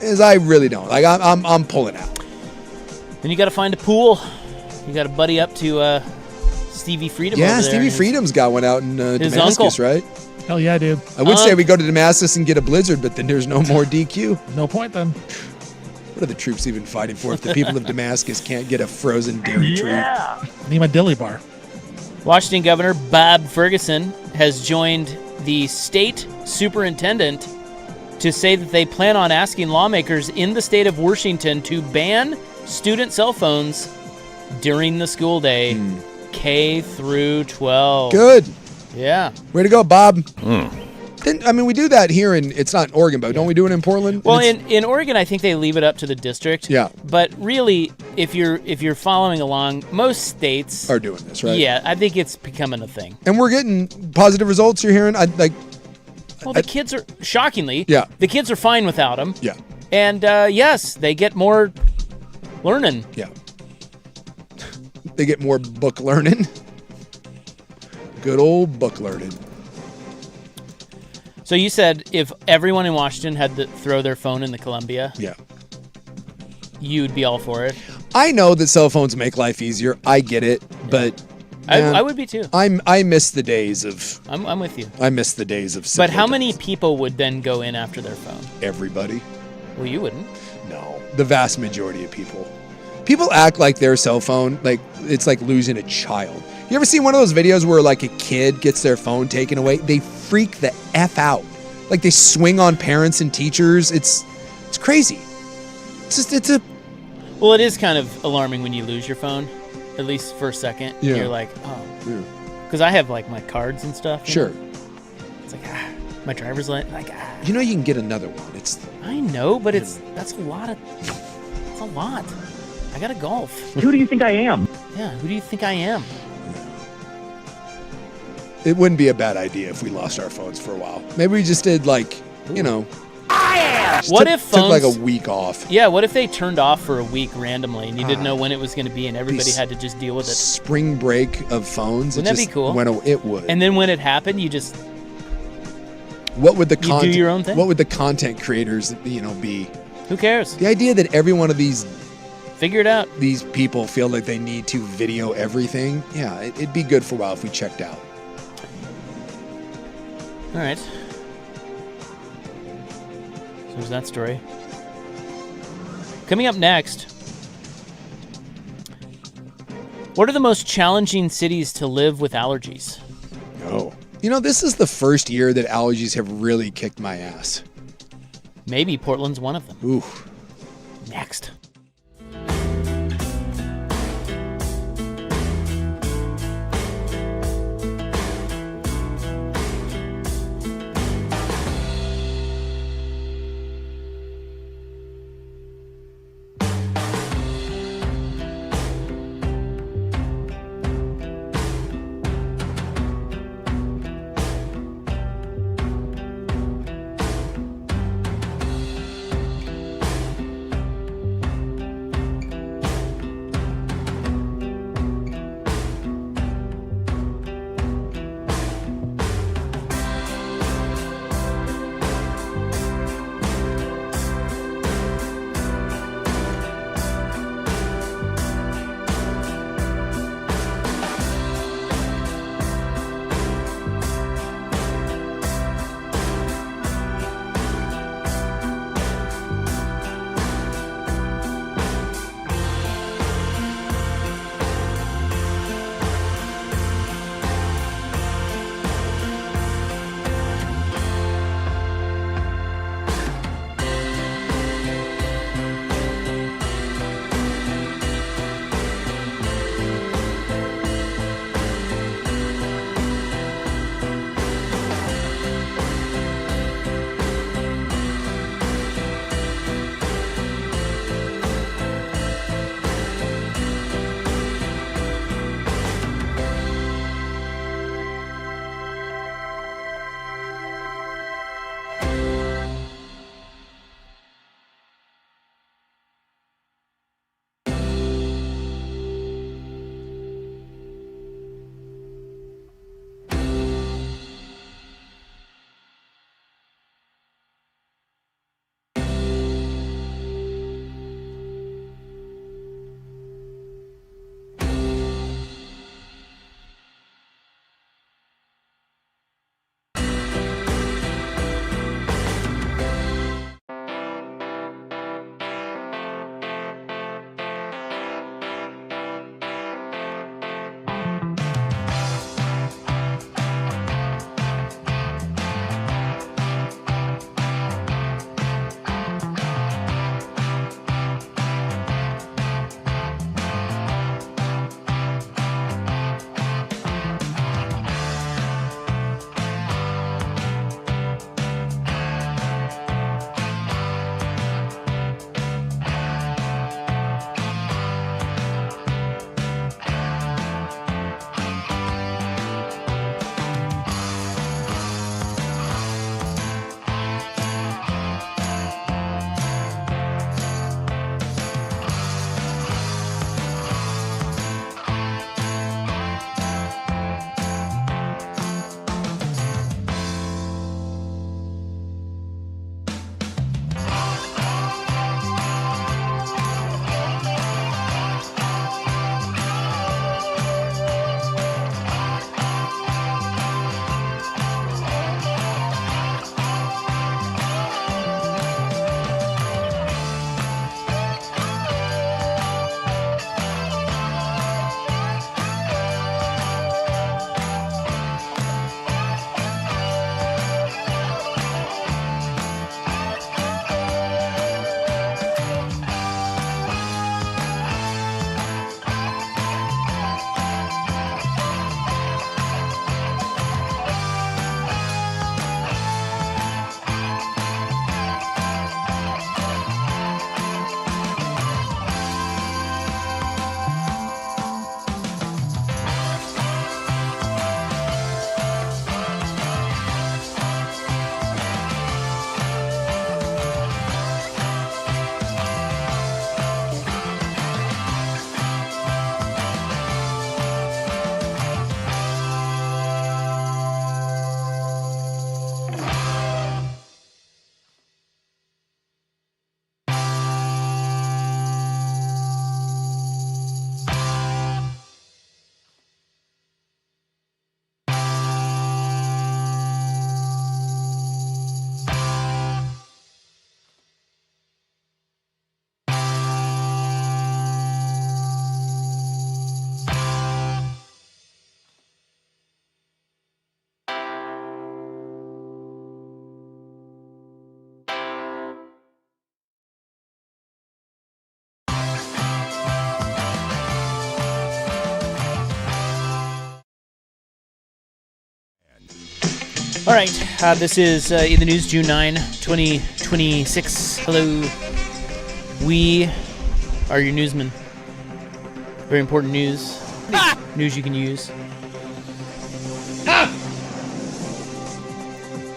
As I really don't. Like I'm pulling out. Then you got to find a pool. You got to buddy up to Stevie Freedom. Yeah, over there. Stevie Freedom's got one out in Damascus, uncle. right? Hell yeah, dude. I would say we go to Damascus and get a blizzard, but then there's no more DQ. No point then. What are the troops even fighting for if the people of Damascus can't get a frozen dairy treat? Need my dilly bar. Washington Governor Bob Ferguson has joined the state superintendent to say that they plan on asking lawmakers in the state of Washington to ban student cell phones during the school day, K through 12. Good. Yeah. Way to go, Bob. We do that here it's not in Oregon, but don't we do it in Portland? Well, in Oregon, I think they leave it up to the district. Yeah. But really, if you're following along, most states are doing this, right? Yeah, I think it's becoming a thing. And we're getting positive results. You're hearing, Well, the kids are shockingly. Yeah. The kids are fine without them. Yeah. And yes, they get more learning. Yeah. They get more book learning. Good old book learning. So you said if everyone in Washington had to throw their phone in the Columbia, Yeah. you'd be all for it. I know that cell phones make life easier. I get it, but man, I would be too. I miss the days of. I'm with you. I miss the days of. But how simpler many days. people would then go in after their phone? Everybody. Well, you wouldn't. No, the vast majority of people. People act like their cell phone, like it's like losing a child. You ever seen one of those videos where like a kid gets their phone taken away? They freak the F out. Like they swing on parents and teachers. It's crazy. Well, it is kind of alarming when you lose your phone, at least for a second. Yeah. You're like, oh. Because I have like my cards and stuff. you Sure. know? It's like, my driver's license. You know you can get another one. I know, but that's a lot. It's a lot. I got to golf. Who do you think I am? Yeah, who do you think I am? It wouldn't be a bad idea if we lost our phones for a while. Maybe we just did like, What if phones took like a week off? Yeah, what if they turned off for a week randomly and you didn't know when it was going to be and everybody had to just deal with it? Spring break of phones. Wouldn't that be cool? It would. And then when it happened, you just what would the you do your own thing? What would the content creators, be? Who cares? The idea that every one of these Figure it out. these people feel like they need to video everything. Yeah, it'd be good for a while if we checked out. All right. So there's that story. Coming up next, what are the most challenging cities to live with allergies? Oh. You know, this is the first year that allergies have really kicked my ass. Maybe Portland's one of them. Ooh. Next. All right, this is in the news, June 9, 2026. Hello. We are your newsmen. Very important news. News you can use.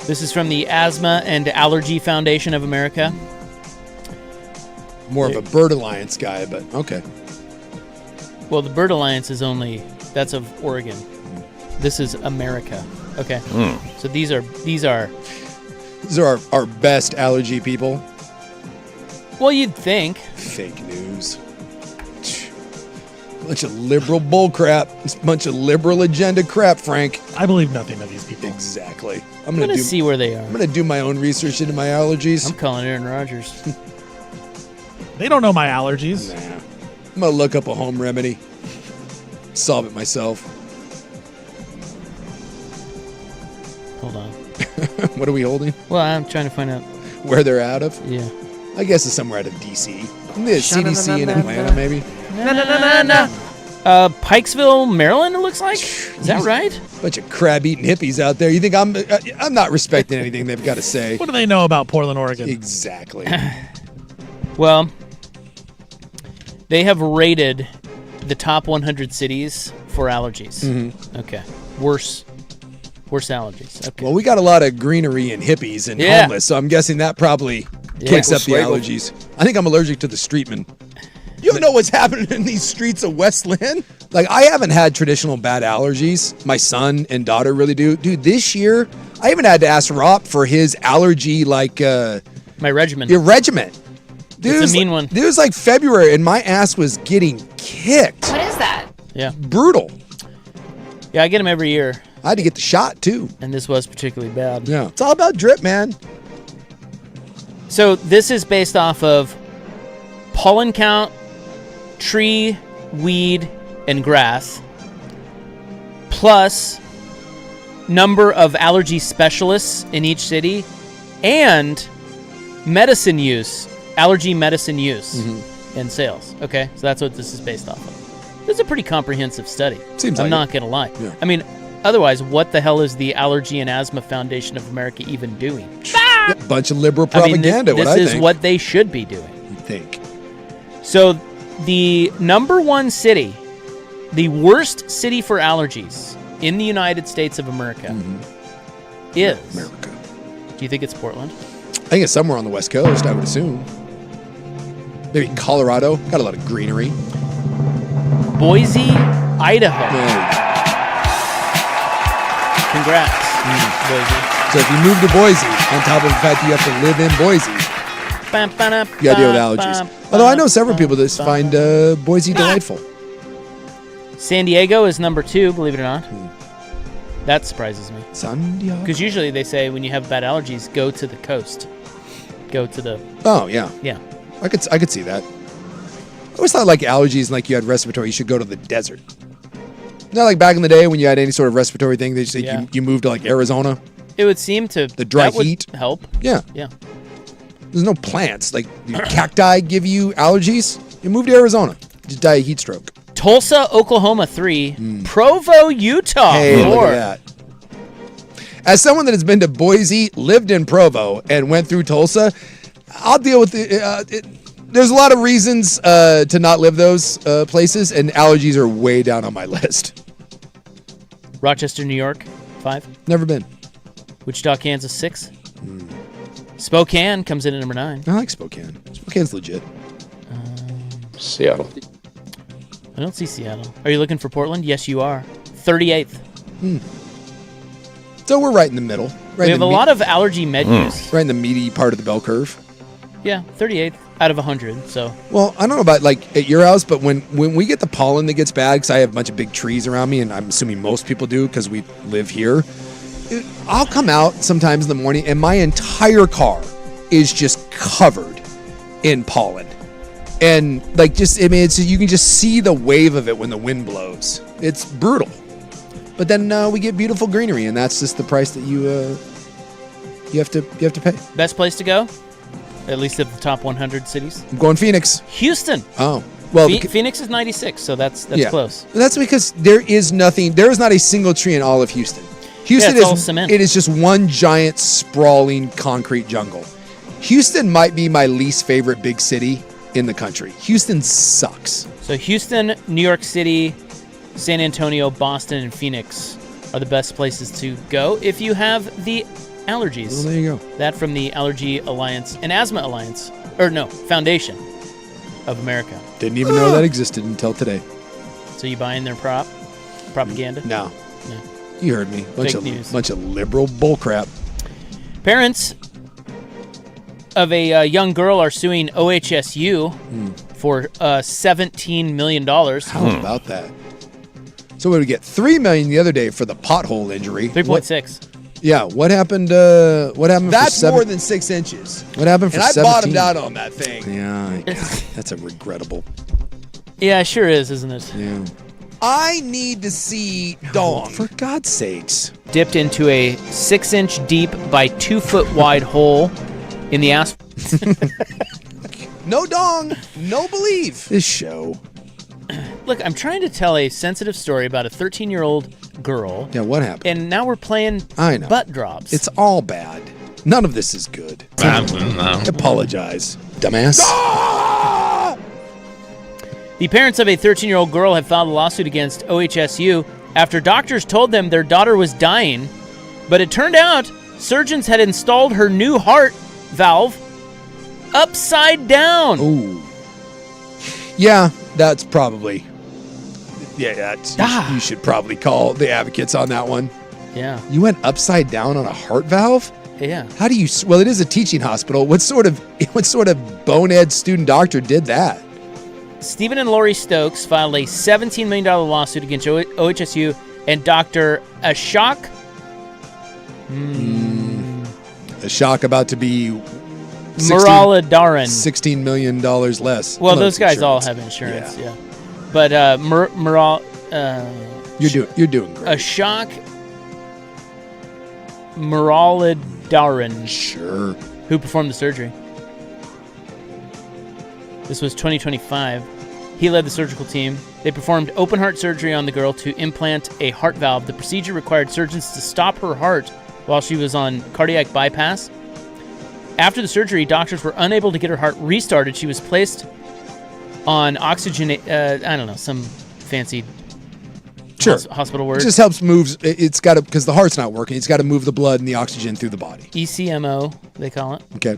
This is from the Asthma and Allergy Foundation of America. More of a Bird Alliance guy, but okay. Well, the Bird Alliance is that's of Oregon. This is America. Okay. So these are our best allergy people. Well, you'd think. Fake news. Bunch of liberal bull crap. Bunch of liberal agenda crap, Frank. I believe nothing of these people. Exactly. I'm gonna see where they are. I'm gonna do my own research into my allergies. I'm calling Aaron Rodgers. They don't know my allergies. Nah. I'm gonna look up a home remedy. Solve it myself. Hold on. What are we holding? Well, I'm trying to find out where they're out of. Yeah. I guess it's somewhere out of D.C. The CDC in Atlanta, maybe. No. Pikesville, Maryland. It looks like. Is that right? Bunch of crab-eating hippies out there. You think I'm not respecting anything they've got to say? What do they know about Portland, Oregon? Exactly. Well, they have rated the top 100 cities for allergies. Mm-hmm. Okay. Worse allergies. Okay. Well, we got a lot of greenery and hippies and homeless, so I'm guessing that probably kicks up the allergies. I think I'm allergic to the streetman. You don't know what's happening in these streets of West Lynn? Like, I haven't had traditional bad allergies. My son and daughter really do. Dude, this year, I even had to ask Rob for his allergy, my regimen. Your regimen. Dude, it's a mean one. Dude, it was like February, and my ass was getting kicked. What is that? Yeah. Brutal. Yeah, I get them every year. I had to get the shot, too. And this was particularly bad. Yeah. It's all about drip, man. So this is based off of pollen count, tree, weed, and grass, plus number of allergy specialists in each city, and medicine use, allergy medicine use and sales. Okay, so that's what this is based off of. This is a pretty comprehensive study. Seems I'm like not going to lie. Yeah. I mean, otherwise, what the hell is the Allergy and Asthma Foundation of America even doing? A bunch of liberal propaganda, this is what they should be doing. You think. So the number one city, the worst city for allergies in the United States of America is... America. Do you think it's Portland? I think it's somewhere on the West Coast, I would assume. Maybe Colorado. Got a lot of greenery. Boise, Idaho. Yeah. Congrats, Boise. So if you move to Boise, on top of the fact that you have to live in Boise, you got to deal with allergies. Although I know several people that find Boise delightful. San Diego is number 2, believe it or not. That surprises me. San Diego. Because usually they say when you have bad allergies, go to the coast. Go to the... Oh, yeah. Yeah. I could see that. I always thought like allergies, like you had respiratory, you should go to the desert. Not like back in the day when you had any sort of respiratory thing, they just say you moved to like Arizona. It would seem to... The dry that would heat. help. Yeah. Yeah. There's no plants. Like, cacti give you allergies. You move to Arizona. Just die of heat stroke. Tulsa, Oklahoma 3. Provo, Utah 4. Hey, look at that. As someone that has been to Boise, lived in Provo, and went through Tulsa, I'll deal with it. There's a lot of reasons to not live those places, and allergies are way down on my list. Rochester, New York 5. Never been. Wichita, Kansas 6. Spokane comes in at number 9. I like Spokane. Spokane's legit. Seattle. I don't see Seattle. Are you looking for Portland? Yes, you are. 38th. So we're right in the middle. Right We have a lot of allergy med use. Right in the meaty part of the bell curve. Yeah, 38th out of 100. So Well, I don't know about like at your house, but when we get the pollen that gets bad, because I have a bunch of big trees around me, and I'm assuming most people do because we live here, I'll come out sometimes in the morning, and my entire car is just covered in pollen. And like it's you can just see the wave of it when the wind blows. It's brutal. But then we get beautiful greenery, and that's just the price that you have to pay. best place to go, at least of the top 100 cities. I'm going Phoenix. Houston. Oh well, Phoenix is 96, so that's yeah. close. That's because there is not a single tree in all of Houston. Houston it's all is cement. it is just one giant sprawling concrete jungle. Houston might be my least favorite big city in the country. Houston sucks. So Houston, New York City, San Antonio, Boston, and Phoenix are the best places to go if you have the allergies. Well, there you go. That from the Allergy Alliance and Asthma Alliance, Foundation of America. Didn't even know that existed until today. So you buying their propaganda? No. No. You heard me. Bunch of liberal bullcrap. Parents of a young girl are suing OHSU for $17 million. How about that? So what did we get? $3 million the other day for the pothole injury. 3.6. Yeah, what happened? What happened? That's for more than 6 inches. What happened for And I 17? bottomed out on that thing. Yeah, God, that's a regrettable. Yeah, it sure is, isn't it? Yeah. I need to see Dong. For God's sakes. Dipped into a 6-inch deep by 2-foot wide hole in the asphalt. No Dong, no believe. This show. Look, I'm trying to tell a sensitive story about a 13-year-old girl. Yeah, what happened? And now we're playing I know. butt drops. It's all bad. None of this is good. Apologize, dumbass. The parents of a 13-year-old girl have filed a lawsuit against OHSU after doctors told them their daughter was dying, but it turned out surgeons had installed her new heart valve upside down. Ooh. Yeah, that's probably. Yeah, that's. You should probably call the advocates on that one. Yeah. You went upside down on a heart valve? Yeah. How do you? Well, it is a teaching hospital. What sort of bonehead student doctor did that? Stephen and Lori Stokes filed a $17 million lawsuit against OHSU and Dr. Ashok. Ashok about to be Muralidharan. $16 million less. Well, No, those guys all insurance. have insurance, Yeah. yeah. But You're doing great. Ashok Muralidharan, Sure. who performed the surgery. This was 2025. He led the surgical team. They performed open heart surgery on the girl to implant a heart valve. The procedure required surgeons to stop her heart while she was on cardiac bypass. After the surgery, doctors were unable to get her heart restarted. She was placed on oxygen. I don't know, some fancy hospital word. It just helps move. It's got to, because the heart's not working. It's got to move the blood and the oxygen through the body. ECMO, they call it. Okay.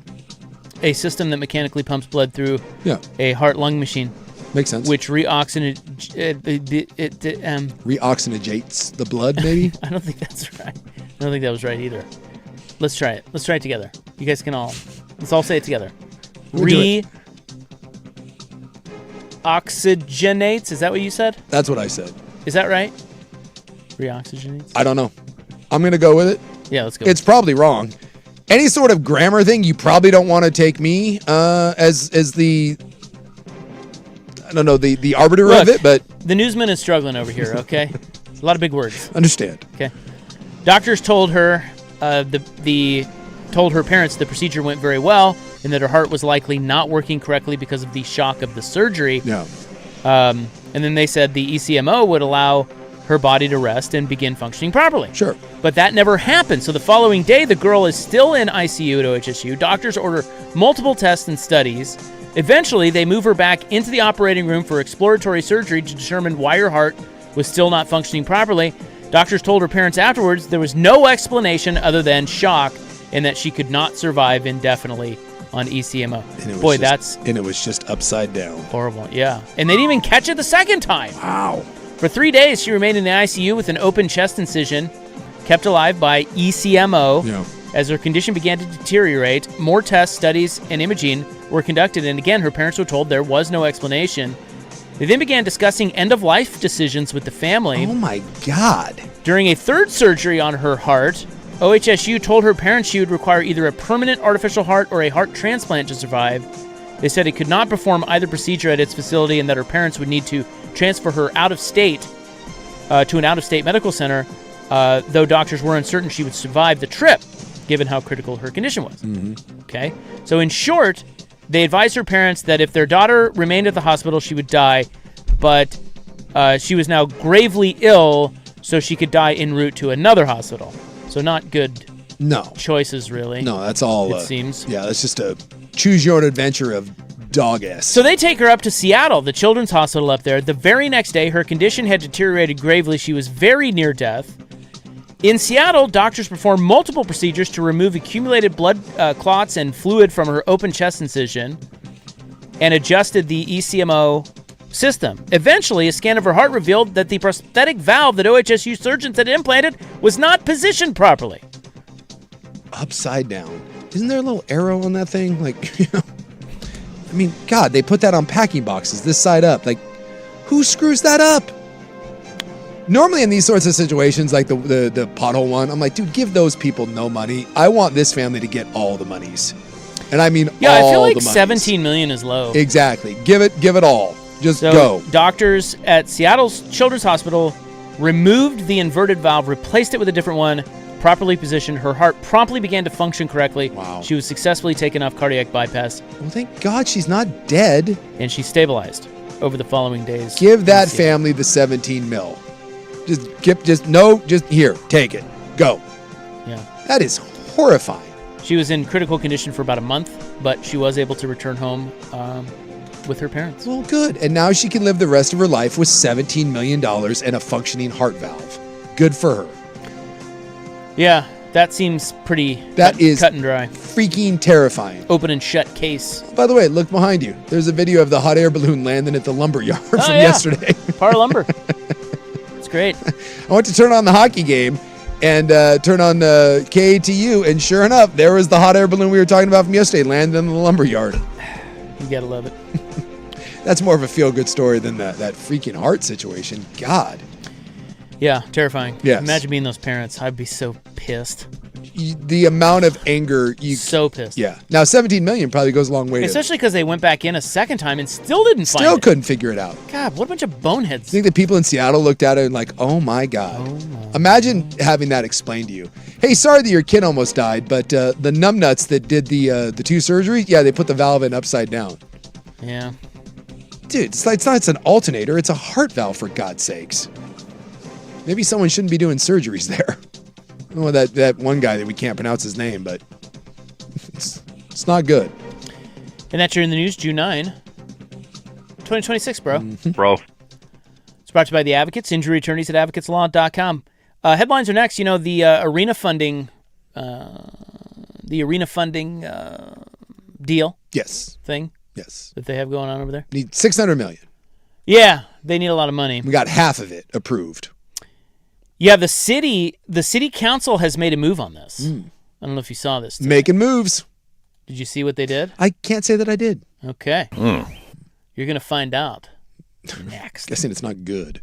A system that mechanically pumps blood through Yeah. a heart-lung machine, Makes sense. which reoxygenates. Reoxygenates the blood, maybe? I don't think that's right. I don't think that was right either. Let's try it. Let's try it together. You guys can let's all say it together. We'll do it. Reoxygenates. Is that what you said? That's what I said. Is that right? Reoxygenates? I don't know. I'm going to go with it. Yeah, let's go. It's probably wrong. Any sort of grammar thing, you probably don't want to take me as the, I don't know, the arbiter Look, of it, but the newsman is struggling over here, okay? A lot of big words. understand. Okay. Doctors told her told her parents the procedure went very well and that her heart was likely not working correctly because of the shock of the surgery. Yeah. And then they said the ECMO would allow her body to rest and begin functioning properly. Sure. But that never happened. So the following day, the girl is still in ICU at OHSU. Doctors order multiple tests and studies. Eventually, they move her back into the operating room for exploratory surgery to determine why her heart was still not functioning properly. Doctors told her parents afterwards there was no explanation other than shock and that she could not survive indefinitely on ECMO. And it was just upside down. Horrible. Yeah. And they didn't even catch it the second time. Wow. For 3 days, she remained in the ICU with an open chest incision, kept alive by ECMO. Yeah. As her condition began to deteriorate, more tests, studies, and imaging were conducted, and again, her parents were told there was no explanation. They then began discussing end-of-life decisions with the family. Oh, my God. During a third surgery on her heart, OHSU told her parents she would require either a permanent artificial heart or a heart transplant to survive. They said it could not perform either procedure at its facility and that her parents would need to transfer her out of state to an out-of-state medical center, though doctors were uncertain she would survive the trip, given how critical her condition was. Mm-hmm. Okay? So in short, they advised her parents that if their daughter remained at the hospital, she would die, but she was now gravely ill, so she could die en route to another hospital. So not good No. choices, really. No, that's all. It seems. Yeah, that's just a choose your own adventure of dog-esque. So they take her up to Seattle, the children's hospital up there. The very next day, her condition had deteriorated gravely. She was very near death. In Seattle, doctors performed multiple procedures to remove accumulated blood clots and fluid from her open chest incision and adjusted the ECMO system. Eventually, a scan of her heart revealed that the prosthetic valve that OHSU surgeons had implanted was not positioned properly. Upside down. Isn't there a little arrow on that thing? Like, I mean, God, they put that on packing boxes this side up. Like, who screws that up? Normally in these sorts of situations, like the pothole one, I'm like, dude, give those people no money. I want this family to get all the monies. And I mean all the monies. I feel like 17 million is low. Exactly. Give it all. Just go. Doctors at Seattle's Children's Hospital removed the inverted valve, replaced it with a different one, properly positioned. Her heart promptly began to function correctly. Wow. She was successfully taken off cardiac bypass. Well, thank God she's not dead. And she stabilized over the following days. Give that family the 17 mil. Just here, take it. Go. Yeah. That is horrifying. She was in critical condition for about a month, but she was able to return home with her parents. Well, good. And now she can live the rest of her life with $17 million and a functioning heart valve. Good for her. Yeah, that seems pretty That is cut and dry. Freaking terrifying. Open and shut case. By the way, look behind you. There's a video of the hot air balloon landing at the lumber yard from yesterday. Par lumber. It's great. I went to turn on the hockey game and turn on KATU, and sure enough, there was the hot air balloon we were talking about from yesterday landing in the lumber yard. You gotta love it. That's more of a feel-good story than that freaking heart situation. God. Yeah, terrifying. Yes. Imagine being those parents. I'd be so pissed. The amount of anger so pissed. Yeah. Now 17 million probably goes a long way. Especially because they went back in a second time and still didn't find it. Still couldn't figure it out. God, what a bunch of boneheads. I think the people in Seattle looked at it and like, oh my God. Imagine having that explained to you. Hey, sorry that your kid almost died, but the numbnuts that did the two surgeries, yeah, they put the valve in upside down. Yeah. Dude, it's not an alternator. It's a heart valve, for God's sakes. Maybe someone shouldn't be doing surgeries there. I don't know that one guy that we can't pronounce his name, but it's not good. And that's your in the news, June 9, 2026, bro. Mm-hmm. Bro. It's brought to you by the Advocates, injury attorneys at advocateslaw.com. Headlines are next. You know, the arena funding deal. Yes. Thing. Yes. That they have going on over there. Need $600 million. Yeah, they need a lot of money. We got half of it approved. Yeah, the city council has made a move on this. I don't know if you saw this today. Making moves. Did you see what they did? I can't say that I did. Okay. You're going to find out next. Guessing it's not good.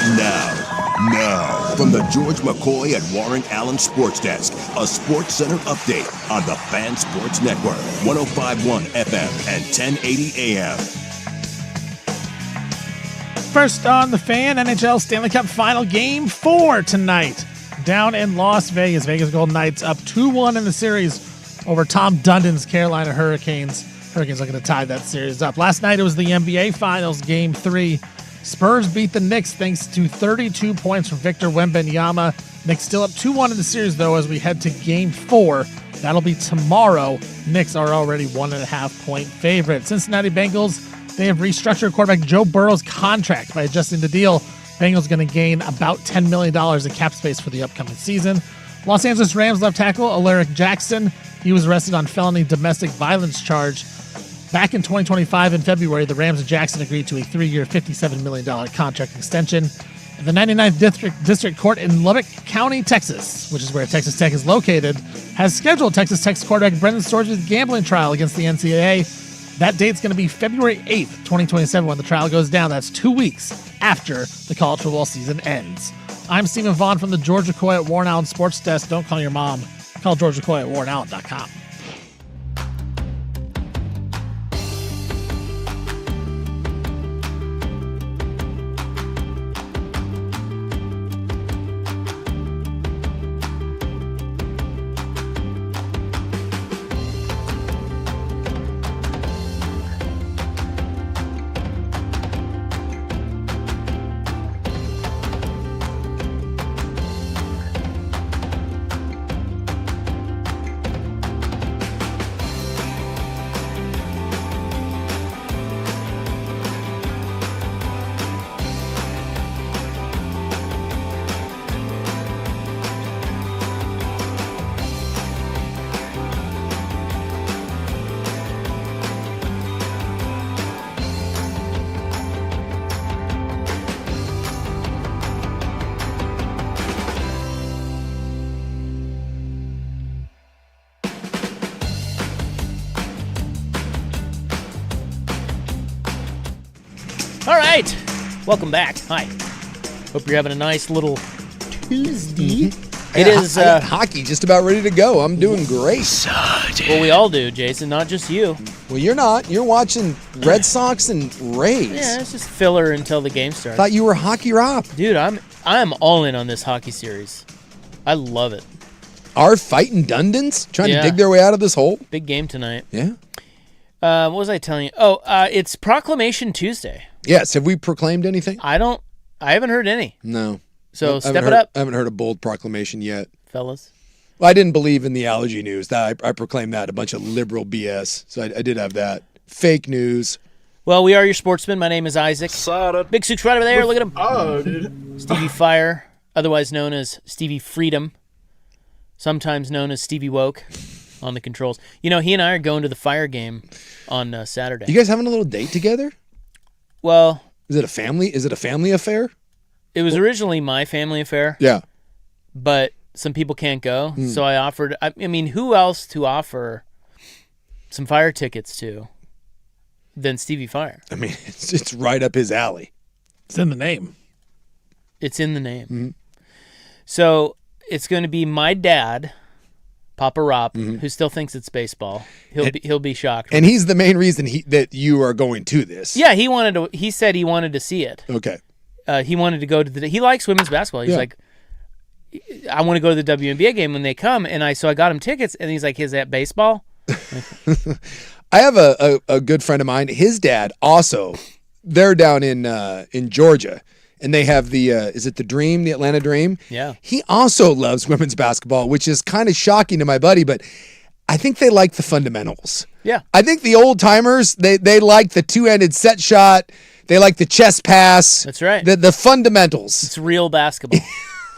Now, from the George McCoy and Warren Allen Sports Desk, a Sports Center update on the Fan Sports Network, 105.1 FM and 1080 AM. First on the Fan, NHL Stanley Cup Final Game 4 tonight. Down in Las Vegas. Vegas Golden Knights up 2-1 in the series over Tom Dundon's Carolina Hurricanes. Hurricanes looking to tie that series up. Last night it was the NBA Finals, Game 3. Spurs beat the Knicks thanks to 32 points from Victor Wembanyama. Knicks still up 2-1 in the series, though, as we head to Game 4. That'll be tomorrow. Knicks are already 1.5-point favorite. Cincinnati Bengals, they have restructured quarterback Joe Burrow's contract by adjusting the deal. Bengals going to gain about $10 million in cap space for the upcoming season. Los Angeles Rams left tackle Alaric Jackson. He was arrested on felony domestic violence charge. Back in 2025 in February, the Rams and Jackson agreed to a 3-year, $57 million contract extension. And the 99th District Court in Lubbock County, Texas, which is where Texas Tech is located, has scheduled Texas Tech's quarterback Brendan Storges' gambling trial against the NCAA. That date's going to be February 8th, 2027, when the trial goes down. That's 2 weeks after the college football season ends. I'm Stephen Vaughn from the George McCoy at Warren Allen Sports Desk. Don't call your mom. Call George McCoy at warrenallen.com. All right, welcome back. Hi. Hope you're having a nice little Tuesday. It is hockey just about ready to go. I'm doing great. Well, we all do, Jason, not just you. Well, you're not. You're watching Red Sox and Rays. Yeah, it's just filler until the game starts. Thought you were hockey Rob. Dude, I'm all in on this hockey series. I love it. Are fighting Dundons trying to dig their way out of this hole? Big game tonight. Yeah. What was I telling you? Oh, it's Proclamation Tuesday. Yes. Have we proclaimed anything? I haven't heard any. No. So step it up. I haven't heard a bold proclamation yet. Fellas. Well, I didn't believe in the allergy news. That I proclaimed that a bunch of liberal BS. So I did have that. Fake news. Well, we are your sportsmen. My name is Isaac. Big Sook's right over there. Look at him. Oh, dude. Stevie Fire, otherwise known as Stevie Freedom, sometimes known as Stevie Woke on the controls. You know, he and I are going to the Fire game on Saturday. You guys having a little date together? Well, Is it a family affair? it was originally my family affair, Yeah. but some people can't go. So I offered, I mean, who else to offer some Fire tickets to than Stevie Fire? I mean, it's right up his alley. It's in the name. It's in the name. So it's going to be my dad, Papa Rop, who still thinks it's baseball. He'll be shocked. And he's the main reason that you are going to this. Yeah, he said he wanted to see it. Okay. He wanted to go to he likes women's basketball. He's like, I want to go to the WNBA game when they come. And so I got him tickets, and he's like, is that baseball? I have a good friend of mine. His dad also, they're down in Georgia, and they have the is it the Dream, the Atlanta Dream? Yeah. He also loves women's basketball, which is kind of shocking to my buddy, but I think they like the fundamentals. Yeah. I think the old timers, they like the two-handed set shot. They like the chest pass. That's right. The fundamentals. It's real basketball.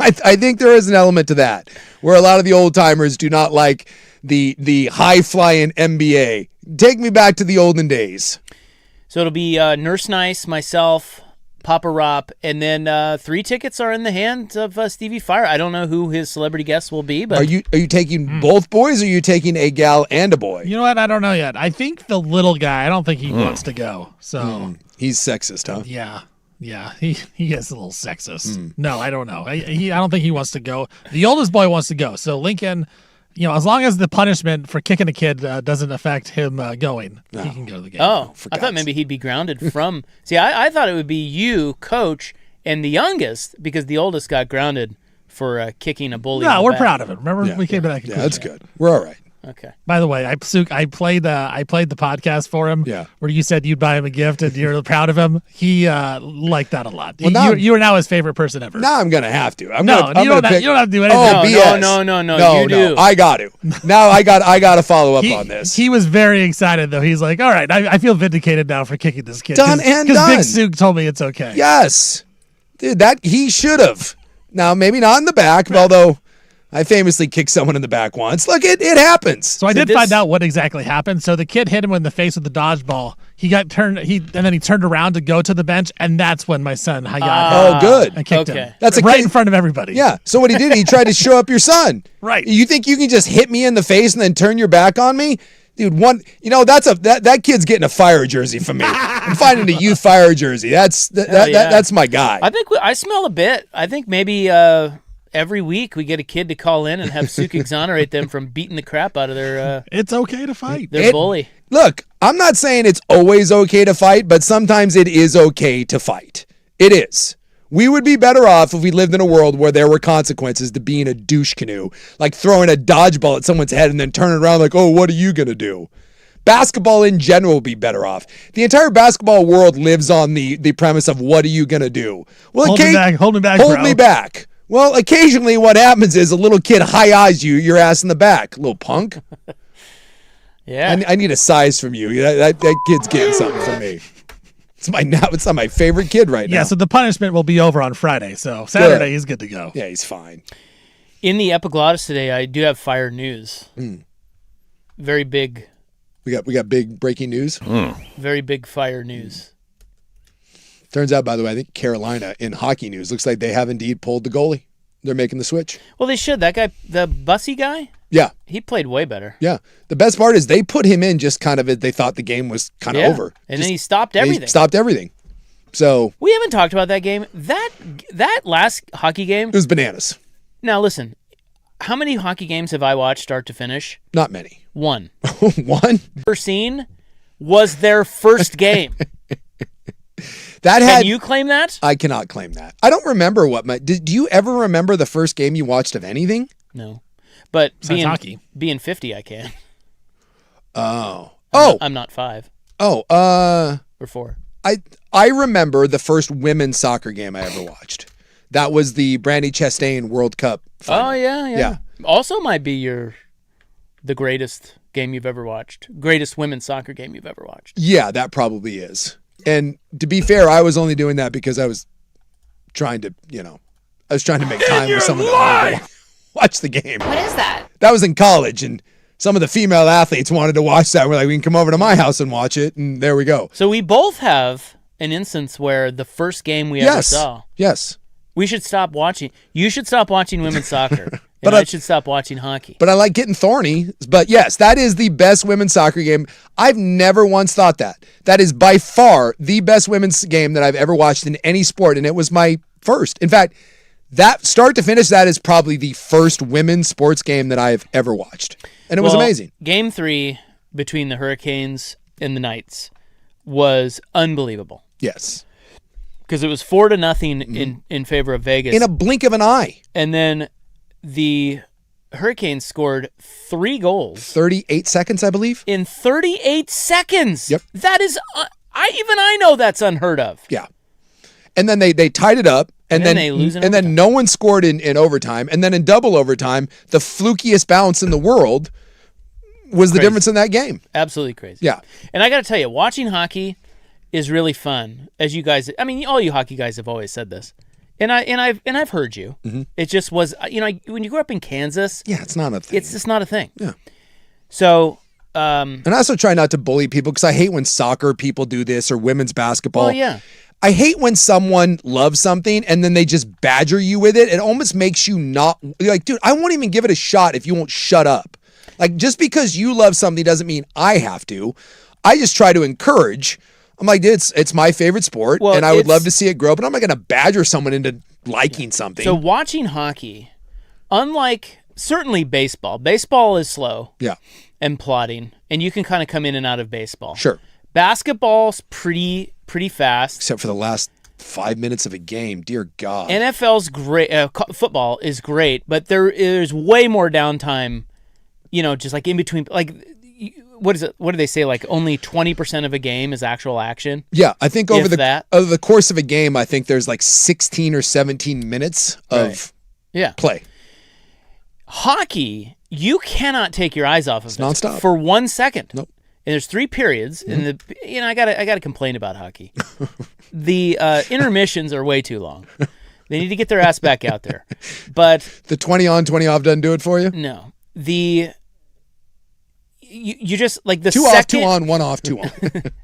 I think there is an element to that, where a lot of the old timers do not like the high flying NBA. Take me back to the olden days. So it'll be Nurse Nice, myself, Papa Rop, and then 3 tickets are in the hands of Stevie Fire. I don't know who his celebrity guests will be, but Are you taking both boys, or are you taking a gal and a boy? You know what? I don't know yet. I think the little guy, I don't think he wants to go. So, He's sexist, huh? yeah. Yeah, he gets a little sexist. No, I don't know. I don't think he wants to go. The oldest boy wants to go. So Lincoln, as long as the punishment for kicking a kid doesn't affect him going, he can go to the game. Oh, I thought maybe he'd be grounded from. See, I thought it would be you, coach, and the youngest, because the oldest got grounded for kicking a bully. No, in the we're back. proud of it. Remember, we came to that conclusion. Yeah, that's good. We're all right. Okay. By the way, I played the podcast for him. Yeah. Where you said you'd buy him a gift and you're proud of him. He liked that a lot. Well, now- you are now his favorite person ever. Now I'm gonna have to. You don't have to do anything. Oh, BS. No, you do. I got to. Now I got to follow up on this. He was very excited though. He's like, all right, I feel vindicated now for kicking this kid. Done and Because done. Big Sue told me it's okay. Yes, dude, that he should have. Now maybe not in the back, although I famously kicked someone in the back once. Look, it happens. So I did find out what exactly happened. So the kid hit him in the face with the dodgeball. He got turned. And then he turned around to go to the bench, and that's when my son got Oh, good. and kicked Okay. him. That's a right kid- in front of everybody. Yeah. So what he did, he tried to show up your son. Right. You think you can just hit me in the face and then turn your back on me? Dude, that kid's getting a Fire jersey from me. I'm finding a youth Fire jersey. That's that's my guy. I think I smell a bit. I think maybe every week we get a kid to call in and have Suk exonerate them from beating the crap out of their It's okay to fight. bully. Look, I'm not saying it's always okay to fight, but sometimes it is okay to fight. It is. We would be better off if we lived in a world where there were consequences to being a douche canoe, like throwing a dodgeball at someone's head and then turning around like, oh, what are you going to do? Basketball in general would be better off. The entire basketball world lives on the premise of what are you going to do? Well, Hold me back, hold bro. me back. Well, occasionally what happens is a little kid high-eyes you, your ass in the back. Little punk. Yeah. I need a size from you. That kid's getting something from me. It's not my favorite kid right now. Yeah, so the punishment will be over on Friday. So Saturday he's good to go. Yeah, he's fine. In the epiglottis today, I do have fire news. Very big. We got big breaking news. Very big fire news. Turns out, by the way, I think Carolina in hockey news looks like they have indeed pulled the goalie. They're making the switch. Well, they should. That guy, the Bussy guy, Yeah, he played way better. yeah. The best part is they put him in just kind of as they thought the game was kind of over. And then he stopped everything. He stopped everything. So We haven't talked about that game. That last hockey game. it was bananas. Now listen, how many hockey games have I watched start to finish? Not many. One. One? First scene was their first game. That had. Can you claim that? I cannot claim that. I don't remember do you ever remember the first game you watched of anything? No. But Besides hockey. being 50, I can. Oh. I'm not 5 Oh. or 4. I remember the first women's soccer game I ever watched. That was the Brandy Chastain World Cup final. Oh yeah. Yeah. Also might be the greatest game you've ever watched. Greatest women's soccer game you've ever watched. Yeah, that probably is. And to be fair, I was only doing that because I was trying to make time with someone to watch the game. What is that? That was in college, and some of the female athletes wanted to watch that. We're like, we can come over to my house and watch it, and there we go. So we both have an instance where the first game we ever saw. Yes. We should stop watching. You should stop watching women's soccer. But I should stop watching hockey. But I like getting thorny. But yes, that is the best women's soccer game. I've never once thought that. That is by far the best women's game that I've ever watched in any sport, and it was my first. In fact, that start to finish, that is probably the first women's sports game that I've ever watched. And it was amazing. Game 3 between the Hurricanes and the Knights was unbelievable. Yes. Because it was 4-0 in favor of Vegas. In a blink of an eye. And then the Hurricanes scored 3 goals. 38 seconds, I believe. In 38 seconds. Yep. That is, I know that's unheard of. Yeah. And then they tied it up. And then they lose in and then overtime. no one scored in overtime. And then in double overtime, the flukiest bounce in the world was the Crazy. difference in that game. Absolutely crazy. Yeah. And I got to tell you, watching hockey is really fun. As you guys, I mean, all you hockey guys have always said this. And I've heard you. Mm-hmm. It just was, when you grew up in Kansas, Yeah, it's not a thing. it's just not a thing. Yeah. So, And I also try not to bully people because I hate when soccer people do this or women's basketball. well, yeah. I hate when someone loves something and then they just badger you with it. It almost makes you not you're like, dude, I won't even give it a shot if you won't shut up. Like, just because you love something doesn't mean I have to. I just try to encourage. I'm like, dude, it's my favorite sport, Well, and I would it's- love to see it grow, but I'm not going to badger someone into liking something. So watching hockey, unlike certainly baseball is slow yeah, and plodding, and you can kind of come in and out of baseball. sure. Basketball's pretty fast. Except for the last 5 minutes of a game. Dear God. NFL's great. Football is great, but there is way more downtime. Just like in between. Like, what is it? What do they say? Like only 20% of a game is actual action. Yeah, I think over If that. over the course of a game, I think there's like 16 or 17 minutes of Yeah. play. Hockey, you cannot take your eyes off of it nonstop. for 1 second. Nope. And there's 3 periods, and I gotta complain about hockey. The intermissions are way too long. They need to get their ass back out there. But The 20 on, 20 off doesn't do it for you? no, you just like the 2 second. off, 2 on, 1 off, 2 on.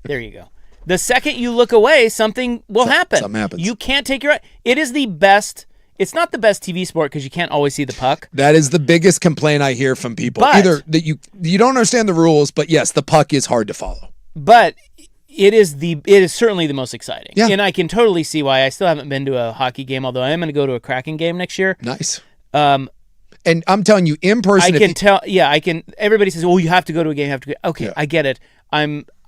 There you go. The second you look away, something will happen. something happens. You can't take your. It is the best. It's not the best TV sport because you can't always see the puck. That is the biggest complaint I hear from people. But- Either that you don't understand the rules, but yes, the puck is hard to follow. But it is certainly the most exciting. Yeah. And I can totally see why. I still haven't been to a hockey game, although I am going to go to a Kraken game next year. Nice. Um, And I'm telling you, in person, I can tell. Yeah, I can. Everybody says, "Oh, you have to go to a game. You have to go." Okay, Yeah. I get it.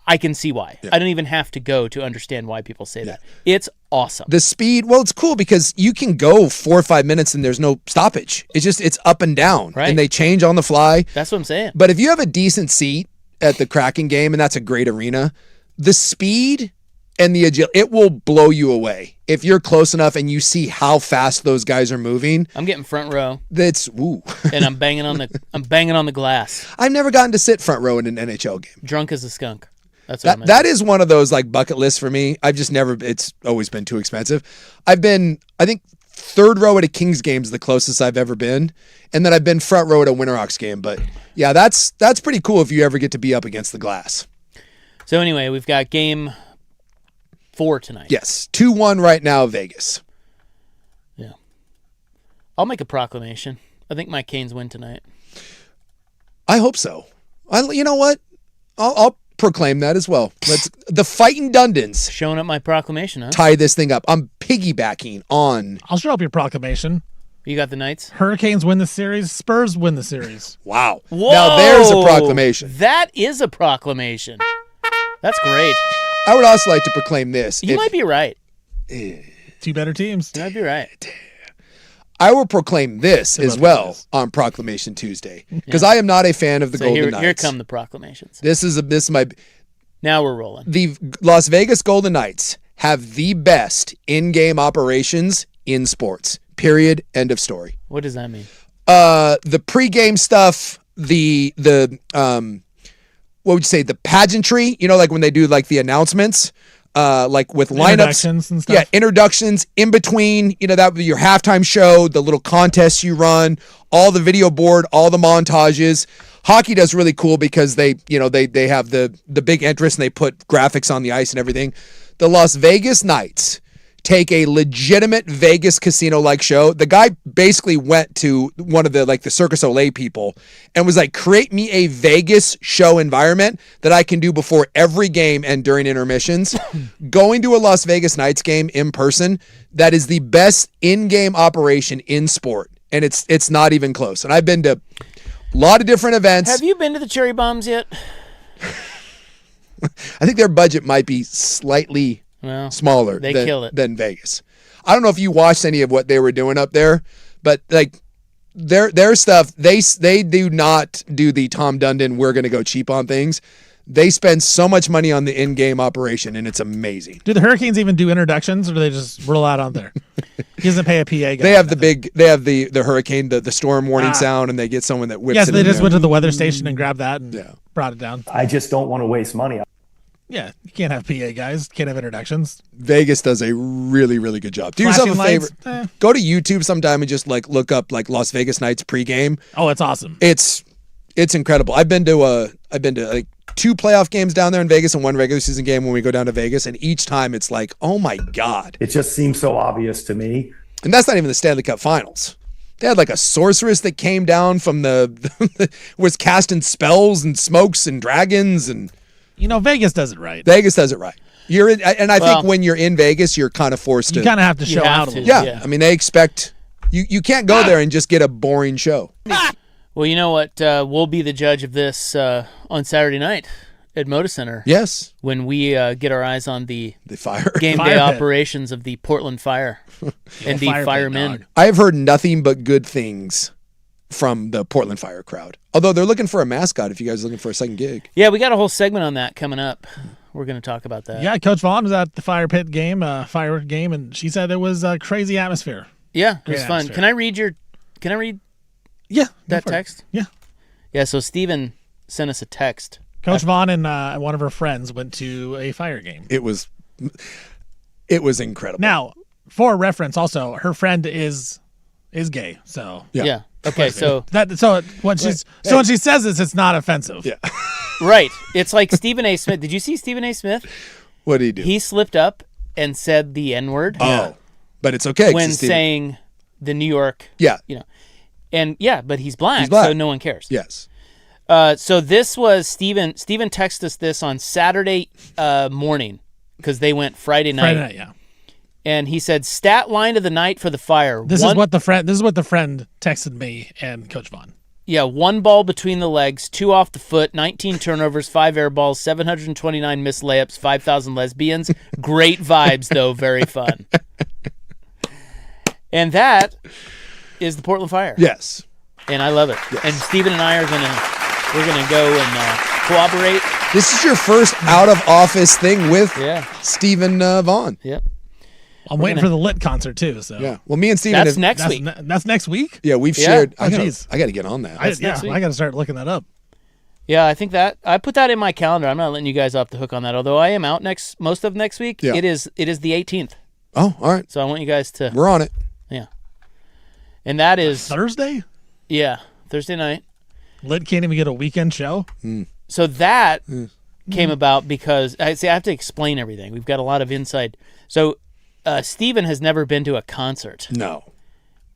I can see why. I don't even have to go to understand why people say that. It's awesome. the speed, well, it's cool because you can go 4 or 5 minutes and there's no stoppage. it's up and down, Right. and they change on the fly. That's what I'm saying. But if you have a decent seat at the Kraken game, and that's a great arena, the speed and the agility, it will blow you away. If you're close enough and you see how fast those guys are moving, I'm getting front row, that's woo. and I'm banging on the glass, I've never gotten to sit front row in an NHL game. drunk as a skunk. That's what I'm gonna That is one of those like bucket lists for me. I've just never, it's always been too expensive. I've been, I think, third row at a Kings game is the closest I've ever been. And then I've been front row at a Winterhawks game. But yeah, that's pretty cool if you ever get to be up against the glass. So anyway, we've got game 4 tonight. Yes. 2-1 right now, Vegas. Yeah. I'll make a proclamation. I think my Canes win tonight. I hope so. You know what? I'll proclaim that as well. The Fightin' Dundons Showing up my proclamation, huh? tie this thing up. I'm piggybacking on. I'll show up your proclamation. You got the Knights? Hurricanes win the series. Spurs win the series. Wow. Whoa! Now there's a proclamation. That is a proclamation. That's great. I would also like to proclaim this. You might be right. 2 better teams. You might be right. I will proclaim this as love well this. on Proclamation Tuesday because I am not a fan of the So Golden here Knights. come the proclamations. This is my Now we're rolling. the Las Vegas Golden Knights have the best in-game operations in sports. Period. End of story. What does that mean? The pregame stuff, the what would you say, the pageantry? You know, like when they do like the announcements, like with lineups, Introductions and stuff. Yeah, introductions in between. You know, that would be your halftime show, the little contests you run, all the video board, all the montages. Hockey does really cool because they have the big entrance and they put graphics on the ice and everything. The Las Vegas Knights take a legitimate Vegas casino-like show. The guy basically went to one of the Circus Olay people and was like, create me a Vegas show environment that I can do before every game and during intermissions. Going to a Las Vegas Knights game in person, that is the best in-game operation in sport. And it's not even close. And I've been to a lot of different events. Have you been to the Cherry Bombs yet? I think their budget might be slightly Well, smaller they than, kill it. than Vegas. I don't know if you watched any of what they were doing up there, but like their stuff, they do not do the Tom Dundon, we're going to go cheap on things. They spend so much money on the in-game operation, and it's amazing. Do the Hurricanes even do introductions, or do they just roll out on there? He doesn't pay a PA guy. They have the hurricane, the storm warning sound, and they get someone that whips Yes, it they in just there. went to the weather station and grabbed that and Yeah. brought it down. I just don't want to waste money. Yeah, you can't have PA guys. Can't have introductions. Vegas does a really, really good job. Do yourself a Flashing favor. lights? Go to YouTube sometime and just like look up like Las Vegas Knights pregame. Oh, it's awesome. It's incredible. I've been to like 2 playoff games down there in Vegas and 1 regular season game when we go down to Vegas, and each time it's like, oh my God. It just seems so obvious to me. And that's not even the Stanley Cup Finals. They had like a sorceress that came down from was casting spells and smokes and dragons, and You know, Vegas does it right. Vegas does it right. You're in, and I Well- think when you're in Vegas, you're kind of forced You to. kind of have to You show have out a to. little. Yeah. bit. Yeah. I mean, they expect you can't go there and just get a boring show. Well, you know what? We'll be the judge of this on Saturday night at Moda Center Yes, when we get our eyes on the the fire. game Fire day pit. operations of the Portland Fire and the fire pit, firemen. dog. I have heard nothing but good things from the Portland Fire crowd. Although they're looking for a mascot if you guys are looking for a second gig. Yeah, we got a whole segment on that coming up. We're going to talk about that. Yeah, Coach Vaughn was at the fire pit game, fire game, and she said it was a crazy atmosphere. Yeah, it Great was fun. atmosphere. Can I read Yeah, that text? Yeah. Yeah, so Steven sent us a text. Coach Vaughn and one of her friends went to a fire game. It was incredible. Now, for reference, also her friend is gay, so Yeah. Okay, so when she says this, it's not offensive. Yeah. right. It's like Stephen A. Smith. Did you see Stephen A. Smith? What did he do? He slipped up and said the N-word Oh, but it's okay 'cause when it's Steven. saying the New York, Yeah. and yeah, but he's black, He's black. so no one cares. Yes. So this was Steven texted us this on Saturday morning because they went Friday night. Friday night, yeah. And he said, stat line of the night for the Fire. This is what the friend texted me and Coach Vaughn. Yeah, 1 ball between the legs, 2 off the foot, 19 turnovers, 5 air balls, 729 missed layups, 5,000 lesbians. Great vibes, though. Very fun. And that is the Portland Fire. Yes. And I love it. Yes. And Steven and I we're gonna go and cooperate. This is your first out of office thing with Yeah. Stephen Vaughn. Yep. I'm waiting for the Lit concert too. So Yeah. Well, me and Stephen That's have, next week. That's next week. Yeah, we've Yeah. shared. Oh, I geez. got to get on that. I next week. got to start looking that up. Yeah, I think that I put that in my calendar. I'm not letting you guys off the hook on that. Although I am out most of next week. Yeah. It is the 18th. Oh, all right. So I want you guys to We're on it. and that is Thursday. Thursday night. Lit can't even get a weekend show. So that came about because I have to explain everything. We've got a lot of inside. So Steven has never been to a concert. No.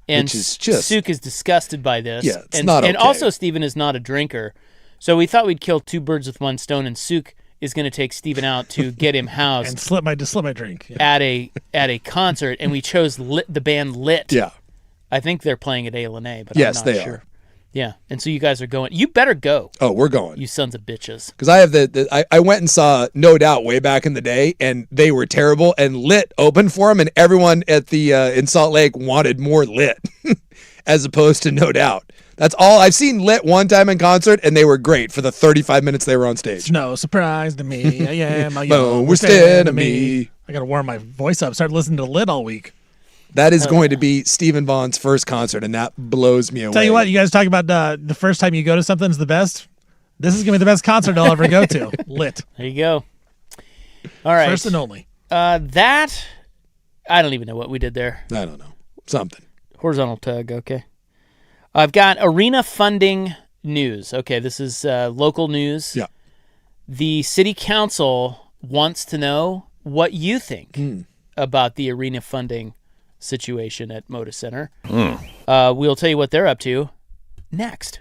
And Which is just- Suk is disgusted by this. Yeah, it's and, not And okay. also Steven is not a drinker. So we thought we'd kill 2 birds with 1 stone, and Suk is going to take Steven out to get him And housed slip my drink. Yeah. at a concert, and we chose the band Lit. Yeah. I think they're playing at A&A, but Yes, I'm not they sure. are. Yeah, and so you guys are going. You better go, Oh, we're going. you sons of bitches. Because I have I went and saw No Doubt way back in the day, and they were terrible. And Lit opened for them, and everyone at the in Salt Lake wanted more Lit, as opposed to No Doubt. That's all I've seen Lit one time in concert, and they were great for the 35 minutes they were on It's stage. no surprise to me. I am a Boom, young we're enemy. I got to warm my voice up. Started listening to Lit all week. That is going to be Stephen Vaughn's first concert, and that blows me away. Tell you what, you guys talk about the first time you go to something is the best. This is gonna be the best concert I'll ever go to. Lit, There you go. All right. first and only. That I don't even know what we did there. I don't know. Something. Horizontal tug. Okay. I've got arena funding news. Okay, this is local news. Yeah. The city council wants to know what you think about the arena funding situation at Moda Center. We'll tell you what they're up to next.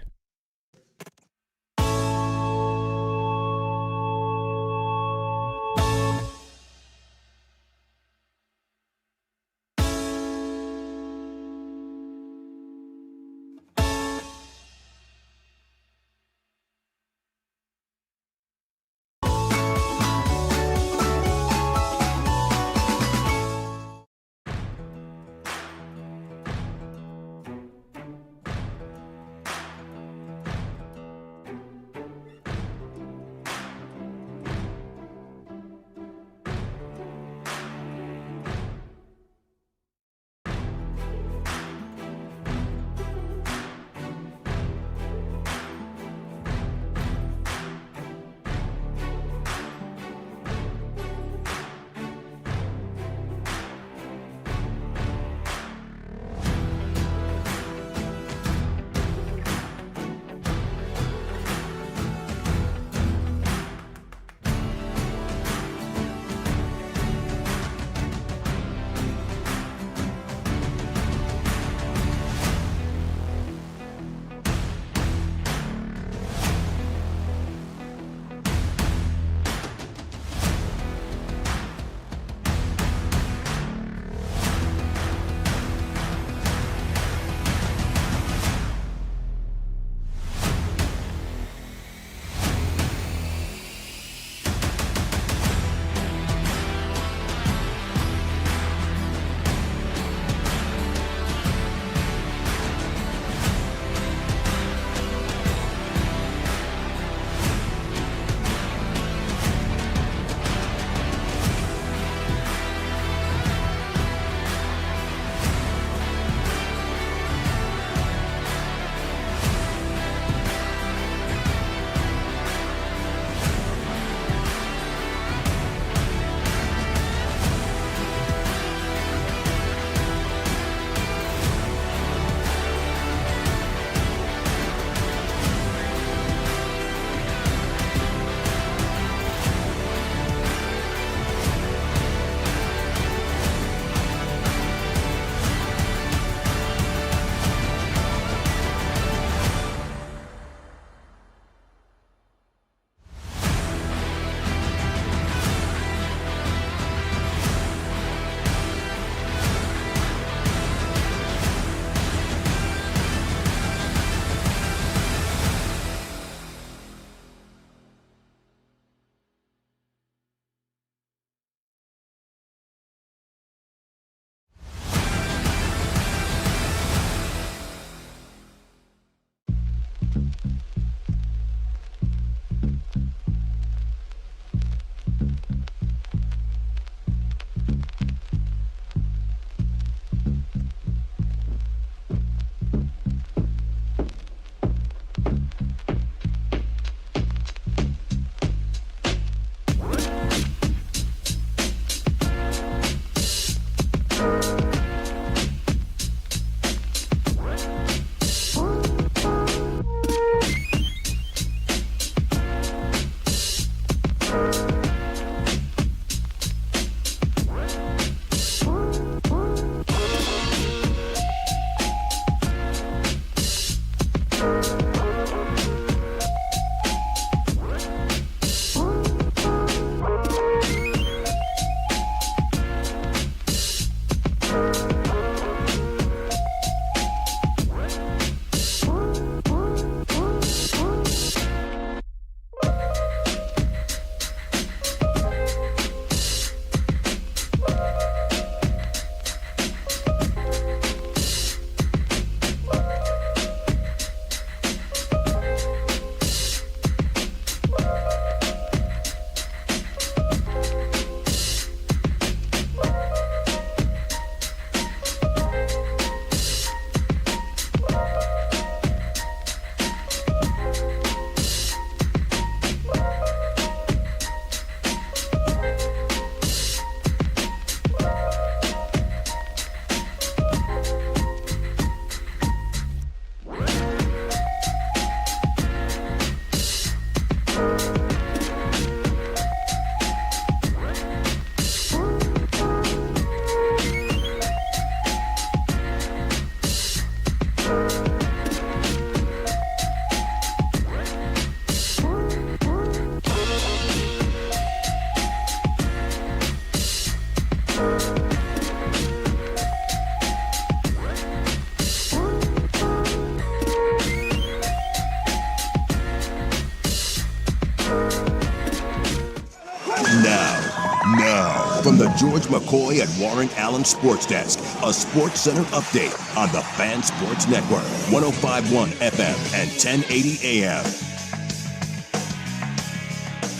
George McCoy and Warren Allen Sports Desk, a Sports Center update on the Fan Sports Network, 105.1 FM and 1080 AM.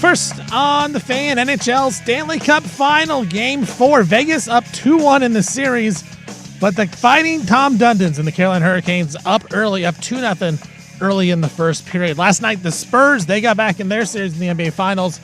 First on the Fan, NHL Stanley Cup Final, Game 4. Vegas up 2-1 in the series, but the Fighting Tom Dundons and the Carolina Hurricanes up early, up 2-0 early in the first period. Last night, the Spurs, they got back in their series in the NBA Finals,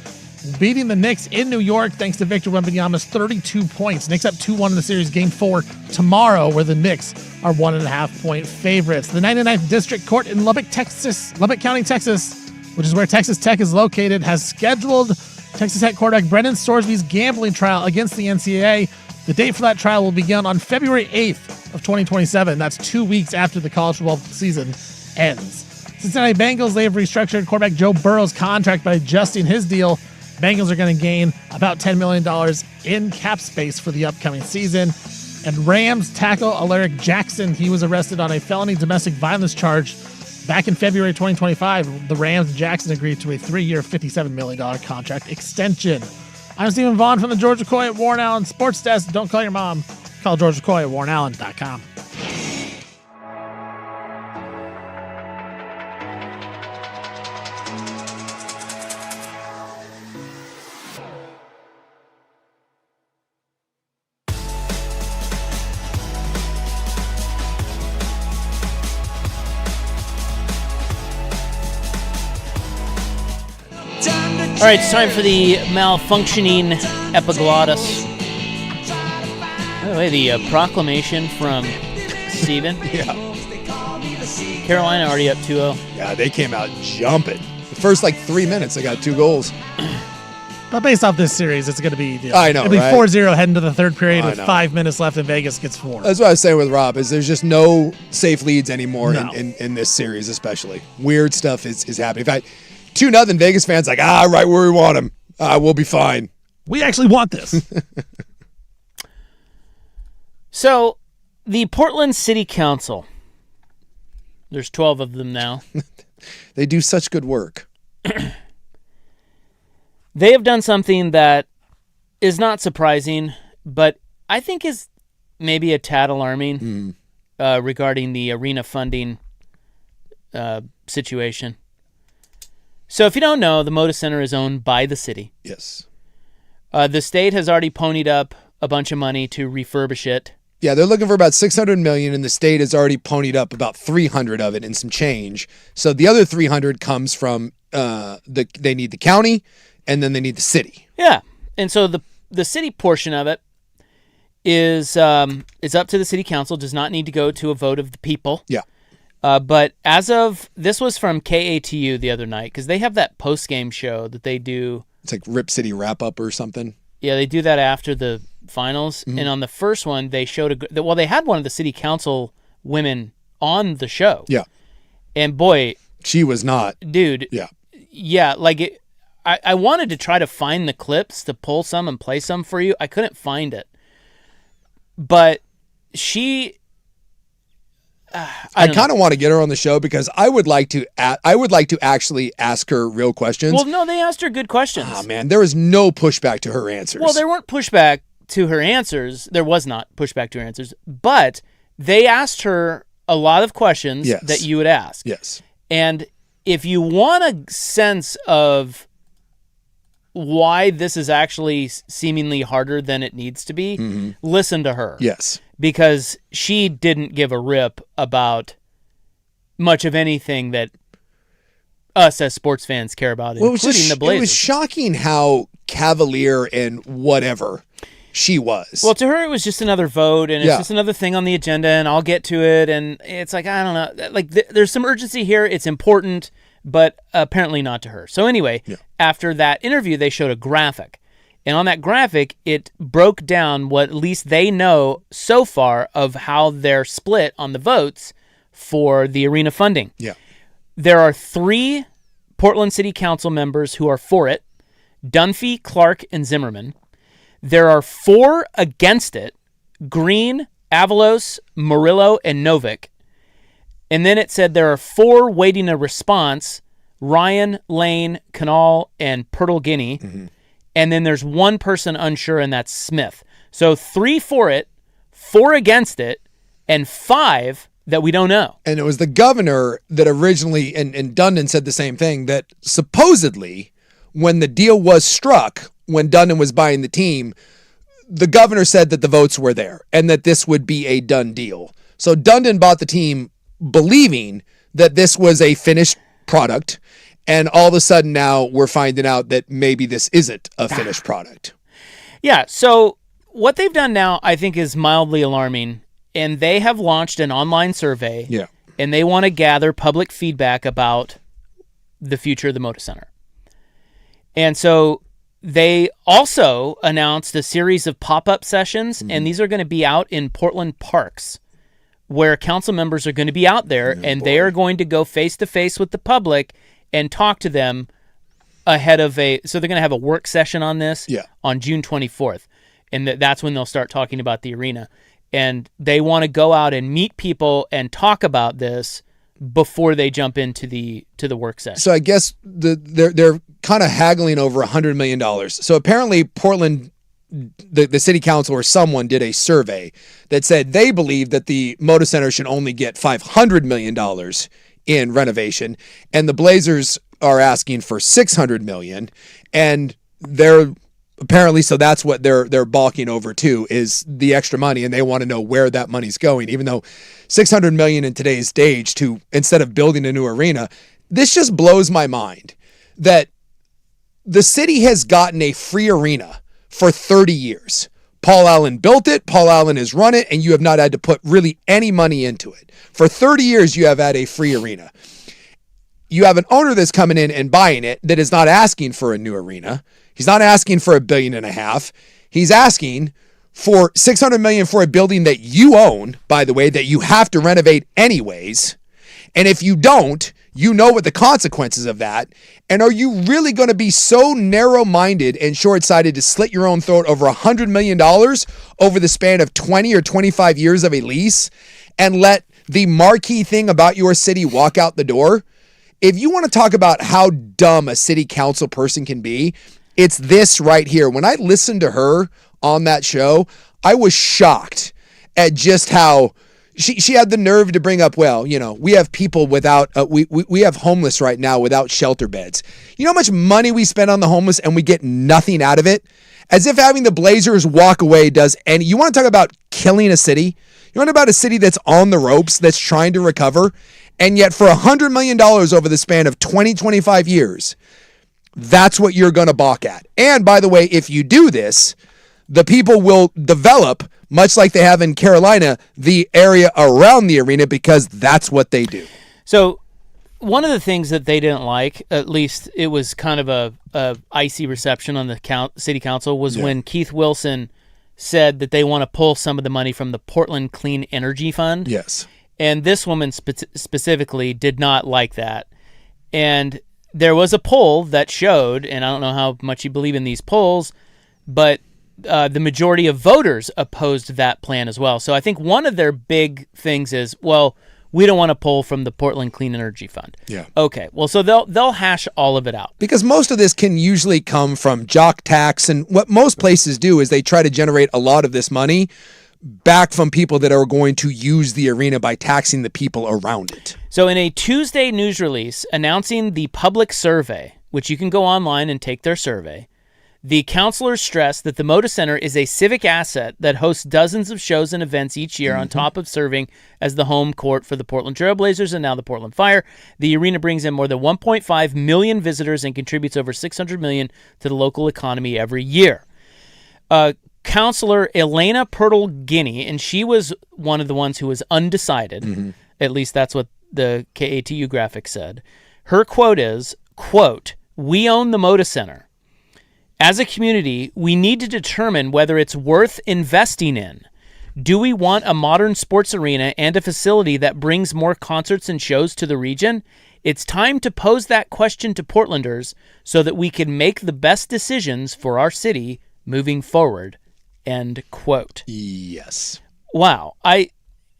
beating the Knicks in New York thanks to Victor Wembanyama's 32 points. Knicks up 2-1 in the series, Game 4 tomorrow, where the Knicks are 1.5-point favorites. The 99th District Court in Lubbock County, Texas, which is where Texas Tech is located, has scheduled Texas Tech quarterback Brendan Storsby's gambling trial against the NCAA. The date for that trial will begin on February 8th of 2027. That's 2 weeks after the college football season ends. Cincinnati Bengals, they have restructured quarterback Joe Burrow's contract by adjusting his deal. Bengals are going to gain about $10 million in cap space for the upcoming season. And Rams tackle Alaric Jackson, he was arrested on a felony domestic violence charge back in February 2025. The Rams and Jackson agreed to a 3-year, $57 million contract extension. I'm Stephen Vaughn from the George McCoy at Warren Allen Sports Desk. Don't call your mom. Call George McCoy at warrenallen.com. All right, it's time for the malfunctioning epiglottis. By the way, the proclamation from Steven. Yeah. Carolina already up 2-0. Yeah, they came out jumping. The first 3 minutes, they got 2 goals. But based off this series, it's going to be, I know, it'll be right? 4-0 heading to the third period with know. 5 minutes left, and Vegas gets 4. That's what I was saying with Rob, is there's just no safe leads anymore No. in this series, especially. Weird stuff is happening. In fact, 2-0 Vegas fans right where we want them. We'll be fine. We actually want this. So, the Portland City Council, there's 12 of them now. They do such good work. They have done something that is not surprising, but I think is maybe a tad alarming regarding the arena funding situation. So if you don't know, the Moda Center is owned by the city. Yes. The state has already ponied up a bunch of money to refurbish it. Yeah, they're looking for about $600 million, and the state has already ponied up about $300 of it and some change. So the other $300 comes from they need the county, and then they need the city. Yeah, and so the city portion of it is up to the city council. Does not need to go to a vote of the people. Yeah. But as of, this was from KATU the other night, because they have that post-game show that they do. It's like Rip City Wrap-Up or something. Yeah, they do that after the finals. Mm-hmm. And on the first one, they showed, they had one of the city council women on the show. Yeah. And boy. She was not. Dude. Yeah. Yeah, I wanted to try to find the clips to pull some and play some for you. I couldn't find it. But she... I kind of want to get her on the show because I would like to actually ask her real questions. Well, no, they asked her good questions. Oh, man, there was no pushback to her answers. Well, there weren't pushback to her answers. There was not pushback to her answers, but they asked her a lot of questions that you would ask. Yes. And if you want a sense of why this is actually seemingly harder than it needs to be, listen to her. Yes. Because she didn't give a rip about much of anything that us as sports fans care about, including the Blazers. It was shocking how cavalier and whatever she was. Well, to her, it was just another vote, and it's just another thing on the agenda, and I'll get to it. And it's like, I don't know. There's some urgency here. It's important, but apparently not to her. So anyway, after that interview, they showed a graphic. And on that graphic, it broke down what at least they know so far of how they're split on the votes for the arena funding. Yeah. There are 3 Portland City Council members who are for it: Dunphy, Clark, and Zimmerman. There are 4 against it: Green, Avalos, Murillo, and Novick. And then it said there are 4 waiting a response: Ryan, Lane, Canal, and Pirtle Guinea. and then there's one person unsure, and that's Smith. So 3 for it, 4 against it, and 5 that we don't know. And it was the governor that originally, and Dundon said the same thing, that supposedly when the deal was struck, when Dundon was buying the team, the governor said that the votes were there and that this would be a done deal. So Dundon bought the team believing that this was a finished product. And all of a sudden now we're finding out that maybe this isn't a finished product. Yeah. So what they've done now, I think, is mildly alarming. And they have launched an online survey. Yeah. And they want to gather public feedback about the future of the Moda Center. And so they also announced a series of pop-up sessions, and these are going to be out in Portland parks, where council members are going to be out there, they are going to go face-to-face with the public and talk to them ahead of so they're going to have a work session on this on June 24th, and that's when they'll start talking about the arena. And they want to go out and meet people and talk about this before they jump into the work session. So I guess they're kind of haggling over $100 million. So apparently Portland, the city council or someone did a survey that said they believe that the Moda Center should only get $500 million in renovation, and the Blazers are asking for $600 million, and they're apparently, so that's what they're balking over too, is the extra money, and they want to know where that money's going, even though $600 million in today's stage to, instead of building a new arena, this just blows my mind that the city has gotten a free arena for 30 years. Paul Allen built it, Paul Allen has run it, and you have not had to put really any money into it. For 30 years, you have had a free arena. You have an owner that's coming in and buying it that is not asking for a new arena. He's not asking for $1.5 billion. He's asking for $600 million for a building that you own, by the way, that you have to renovate anyways. And if you don't, you know what the consequences of that. And are you really going to be so narrow-minded and short-sighted to slit your own throat over $100 million over the span of 20 or 25 years of a lease and let the marquee thing about your city walk out the door? If you want to talk about how dumb a city council person can be, it's this right here. When I listened to her on that show, I was shocked at just how she had the nerve to bring up, well, you know, we have people without, we have homeless right now without shelter beds. You know how much money we spend on the homeless and we get nothing out of it? As if having the Blazers walk away does any. You want to talk about killing a city? You want to talk about a city that's on the ropes, that's trying to recover? And yet for $100 million over the span of 20, 25 years, that's what you're going to balk at. And by the way, if you do this, the people will develop, much like they have in Carolina, the area around the arena because that's what they do. So one of the things that they didn't like, at least it was kind of a icy reception on the city council, was when Keith Wilson said that they want to pull some of the money from the Portland Clean Energy Fund. Yes. And this woman specifically did not like that. And there was a poll that showed, and I don't know how much you believe in these polls, but the majority of voters opposed that plan as well. So I think one of their big things is, well, we don't want to pull from the Portland Clean Energy Fund. Yeah. Okay. Well, so they'll hash all of it out. Because most of this can usually come from jock tax, and what most places do is they try to generate a lot of this money back from people that are going to use the arena by taxing the people around it. So in a Tuesday news release announcing the public survey, which you can go online and take their survey, the counselors stressed that the Moda Center is a civic asset that hosts dozens of shows and events each year on top of serving as the home court for the Portland Trail Blazers and now the Portland Fire. The arena brings in more than 1.5 million visitors and contributes over $600 million to the local economy every year. Counselor Elena Pirtle-Guinea, and she was one of the ones who was undecided, at least that's what the KATU graphic said. Her quote is, quote, "We own the Moda Center. As a community, we need to determine whether it's worth investing in. Do we want a modern sports arena and a facility that brings more concerts and shows to the region? It's time to pose that question to Portlanders so that we can make the best decisions for our city moving forward." End quote. Yes. Wow. I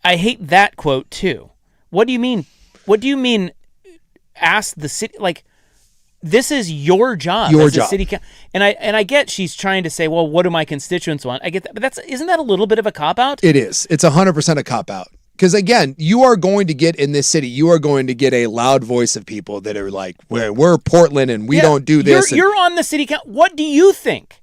hate that quote too. What do you mean? What do you mean ask the city? Like, this is your job Your as a job. city council. And I get she's trying to say, well, what do my constituents want? I get that, but isn't that a little bit of a cop out? It is. It's 100% a cop out. Because again, you are going to get in this city, you are going to get a loud voice of people that are like, we're Portland and we don't do this. You're on the city council. What do you think?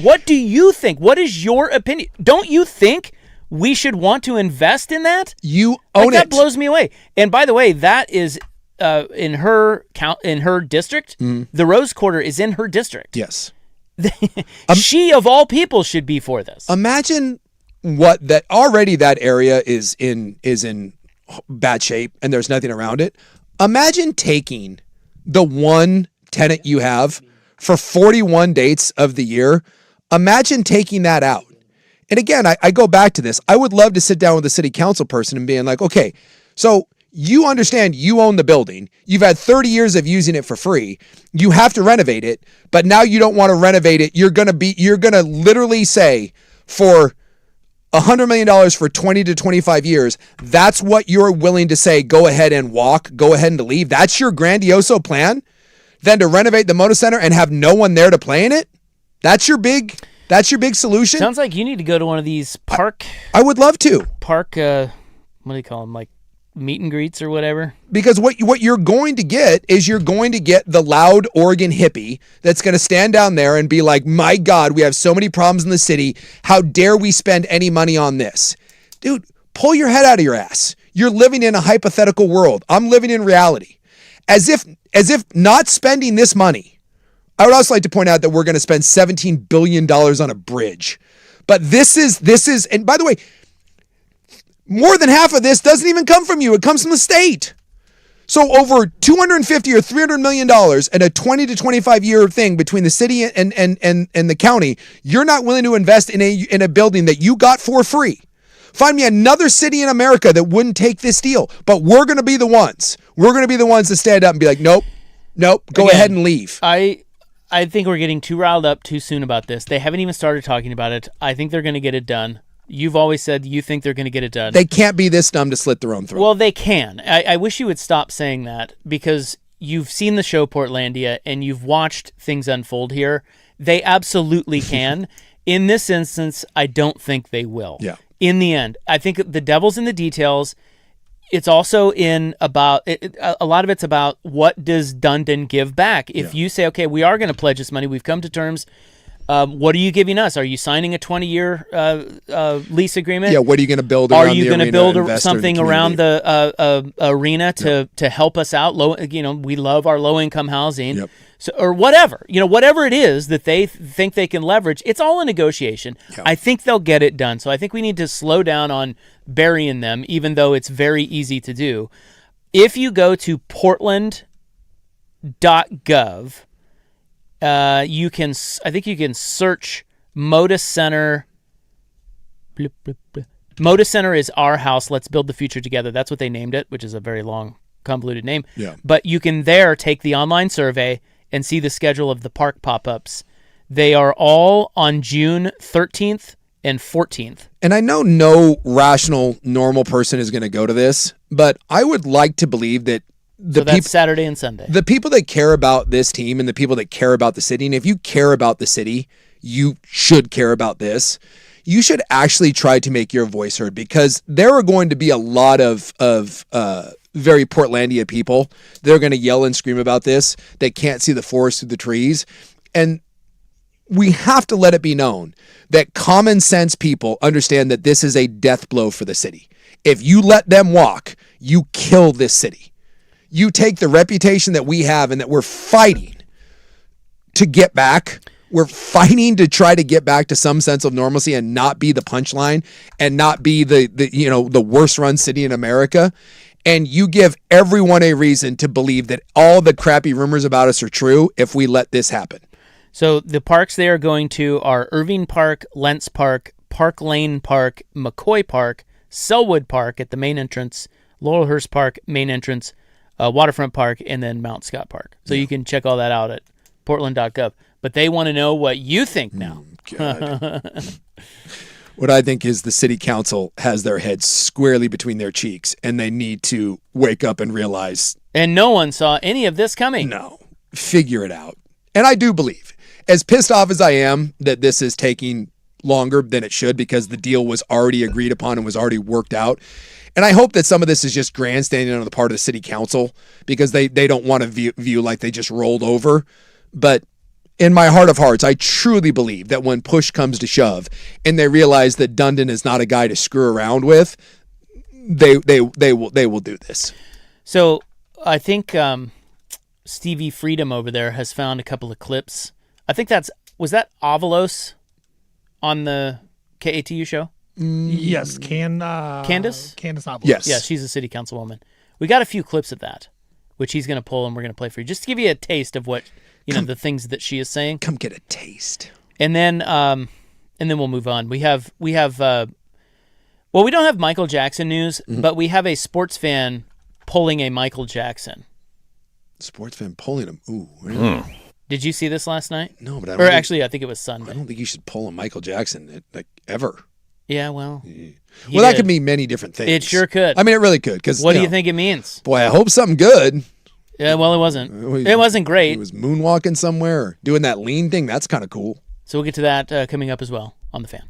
What do you think? What is your opinion? Don't you think we should want to invest in that? You own it. That blows me away. And by the way, that is in her district. The Rose Quarter is in her district. Yes. She of all people should be for this. Imagine what that already that area is in bad shape and there's nothing around it. Imagine taking the one tenant you have for 41 dates of the year. Imagine taking that out. And again, I go back to this. I would love to sit down with a city council person and being like, okay, so you understand you own the building. You've had 30 years of using it for free. You have to renovate it, but now you don't want to renovate it. You're going to literally say for $100 million for 20 to 25 years, that's what you're willing to say, go ahead and walk, go ahead and leave. That's your grandioso plan? Then to renovate the Moda Center and have no one there to play in it? That's your big solution? Sounds like you need to go to one of these park, I would love to. what do you call them? Like meet and greets or whatever? Because what you're going to get is you're going to get the loud Oregon hippie that's going to stand down there and be like, my God, we have so many problems in the city. How dare we spend any money on this? Dude, pull your head out of your ass. You're living in a hypothetical world. I'm living in reality. As if not spending this money. I would also like to point out that we're going to spend $17 billion on a bridge. But this is, and by the way, more than half of this doesn't even come from you. It comes from the state. So over $250 or $300 million and a 20 to 25 year thing between the city and the county, you're not willing to invest in a building that you got for free. Find me another city in America that wouldn't take this deal. But we're going to be the ones. We're going to be the ones to stand up and be like, nope, go ahead and leave. I think we're getting too riled up too soon about this. They haven't even started talking about it. I think they're going to get it done. You've always said you think they're going to get it done. They can't be this dumb to slit their own throat. Well, they can. I wish you would stop saying that because you've seen the show Portlandia and you've watched things unfold here. They absolutely can. In this instance, I don't think they will. Yeah. In the end, I think the devil's in the details. It's also a lot of it's about what does Dundon give back. If you say, okay, we are going to pledge this money, we've come to terms. What are you giving us? Are you signing a 20-year lease agreement? Yeah, what are you going to build around around the arena? Are you going to build something around the arena to help us out? We love our low-income housing. Yep. So, or whatever. Whatever it is that they think they can leverage, it's all a negotiation. Yep. I think they'll get it done. So I think we need to slow down on burying them, even though it's very easy to do. If you go to portland.gov, you can search Moda Center. Moda Center is our house. Let's build the future together. That's what they named it, which is a very long, convoluted name. Yeah. But you can there take the online survey and see the schedule of the park pop-ups. They are all on June 13th and 14th. And I know no rational, normal person is going to go to this, but I would like to believe that that's Saturday and Sunday. The people that care about this team and the people that care about the city, and if you care about the city, you should care about this. You should actually try to make your voice heard because there are going to be a lot of very Portlandia people that are going to yell and scream about this. They can't see the forest through the trees. And we have to let it be known that common sense people understand that this is a death blow for the city. If you let them walk, you kill this city. You take the reputation that we have and that we're fighting to get back. We're fighting to try to get back to some sense of normalcy and not be the punchline and not be the worst run city in America. And you give everyone a reason to believe that all the crappy rumors about us are true if we let this happen. So the parks they are going to are Irving Park, Lentz Park, Park Lane Park, McCoy Park, Selwood Park at the main entrance, Laurelhurst Park, main entrance, Waterfront Park, and then Mount Scott Park. So you can check all that out at portland.gov. But they want to know what you think now. What I think is the city council has their heads squarely between their cheeks, and they need to wake up and realize. And no one saw any of this coming. No. figure it out. And I do believe, as pissed off as I am that this is taking longer than it should because the deal was already agreed upon and was already worked out. And I hope that some of this is just grandstanding on the part of the city council because they don't want to view like they just rolled over. But in my heart of hearts, I truly believe that when push comes to shove and they realize that Dundon is not a guy to screw around with, they will do this. So I think Stevie Freedom over there has found a couple of clips. I think was that Avalos on the KATU show? Yes, Candace? Candace Avalos. Yes. Yeah, she's a city councilwoman. We got a few clips of that, which he's going to pull and we're going to play for you, just to give you a taste of what the things that she is saying. Come get a taste. And then we'll move on. We have we don't have Michael Jackson news, but we have a sports fan pulling a Michael Jackson. Sports fan pulling him. Ooh. Really? Did you see this last night? No, but I think it was Sunday. I don't think you should pull a Michael Jackson like ever. Yeah, well. Well, that could mean many different things. It sure could. I mean, it really could. What do you think it means? Boy, I hope something good. Yeah, well, it wasn't. It wasn't great. He was moonwalking somewhere, or doing that lean thing. That's kind of cool. So we'll get to that coming up as well on The Fan.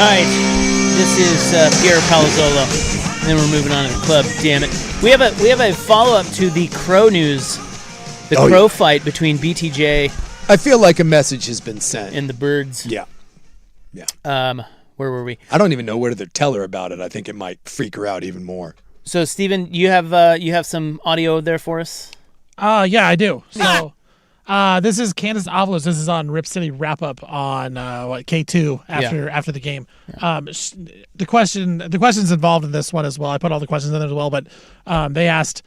right, this is Pierre Palazzolo, and then we're moving on to the club. Damn it, we have a follow up to the Crow news, the Crow fight between BTJ. I feel like a message has been sent. And the Birds. Yeah. Where were we? I don't even know where to tell her about it. I think it might freak her out even more. So, Steven, you have some audio there for us? Yeah, I do. So, this is Candace Avalos. This is on Rip City Wrap Up on K2 after the game. The questions involved in this one as well. I put all the questions in there as well, but they asked,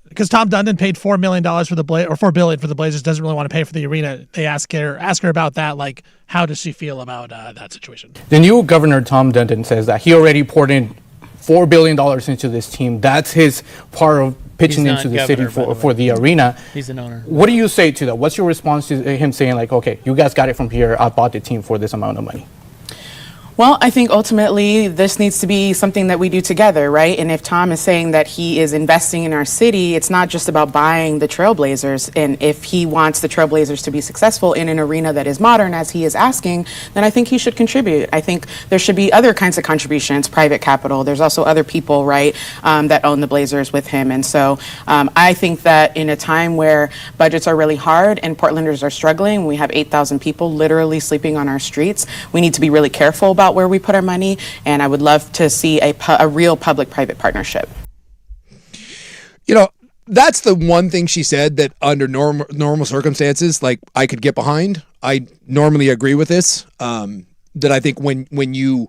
because Tom Dundon paid $4 million for the or $4 billion for the Blazers, doesn't really want to pay for the arena. They ask her about that. Like, how does she feel about that situation? The new governor, Tom Dundon, says that he already poured in $4 billion into this team. That's his part of pitching into the city for the arena. He's an owner. What do you say to that? What's your response to him saying, like, okay, you guys got it from here. I bought the team for this amount of money? Well, I think ultimately this needs to be something that we do together, right? And if Tom is saying that he is investing in our city, it's not just about buying the Trailblazers. And if he wants the Trailblazers to be successful in an arena that is modern, as he is asking, then I think he should contribute. I think there should be other kinds of contributions, private capital. There's also other people, right, that own the Blazers with him. And so I think that in a time where budgets are really hard and Portlanders are struggling, we have 8,000 people literally sleeping on our streets, we need to be really careful about where we put our money, and I would love to see a real public-private partnership. You know, that's the one thing she said that under normal circumstances, like, I could get behind. I normally agree with this. That I think when you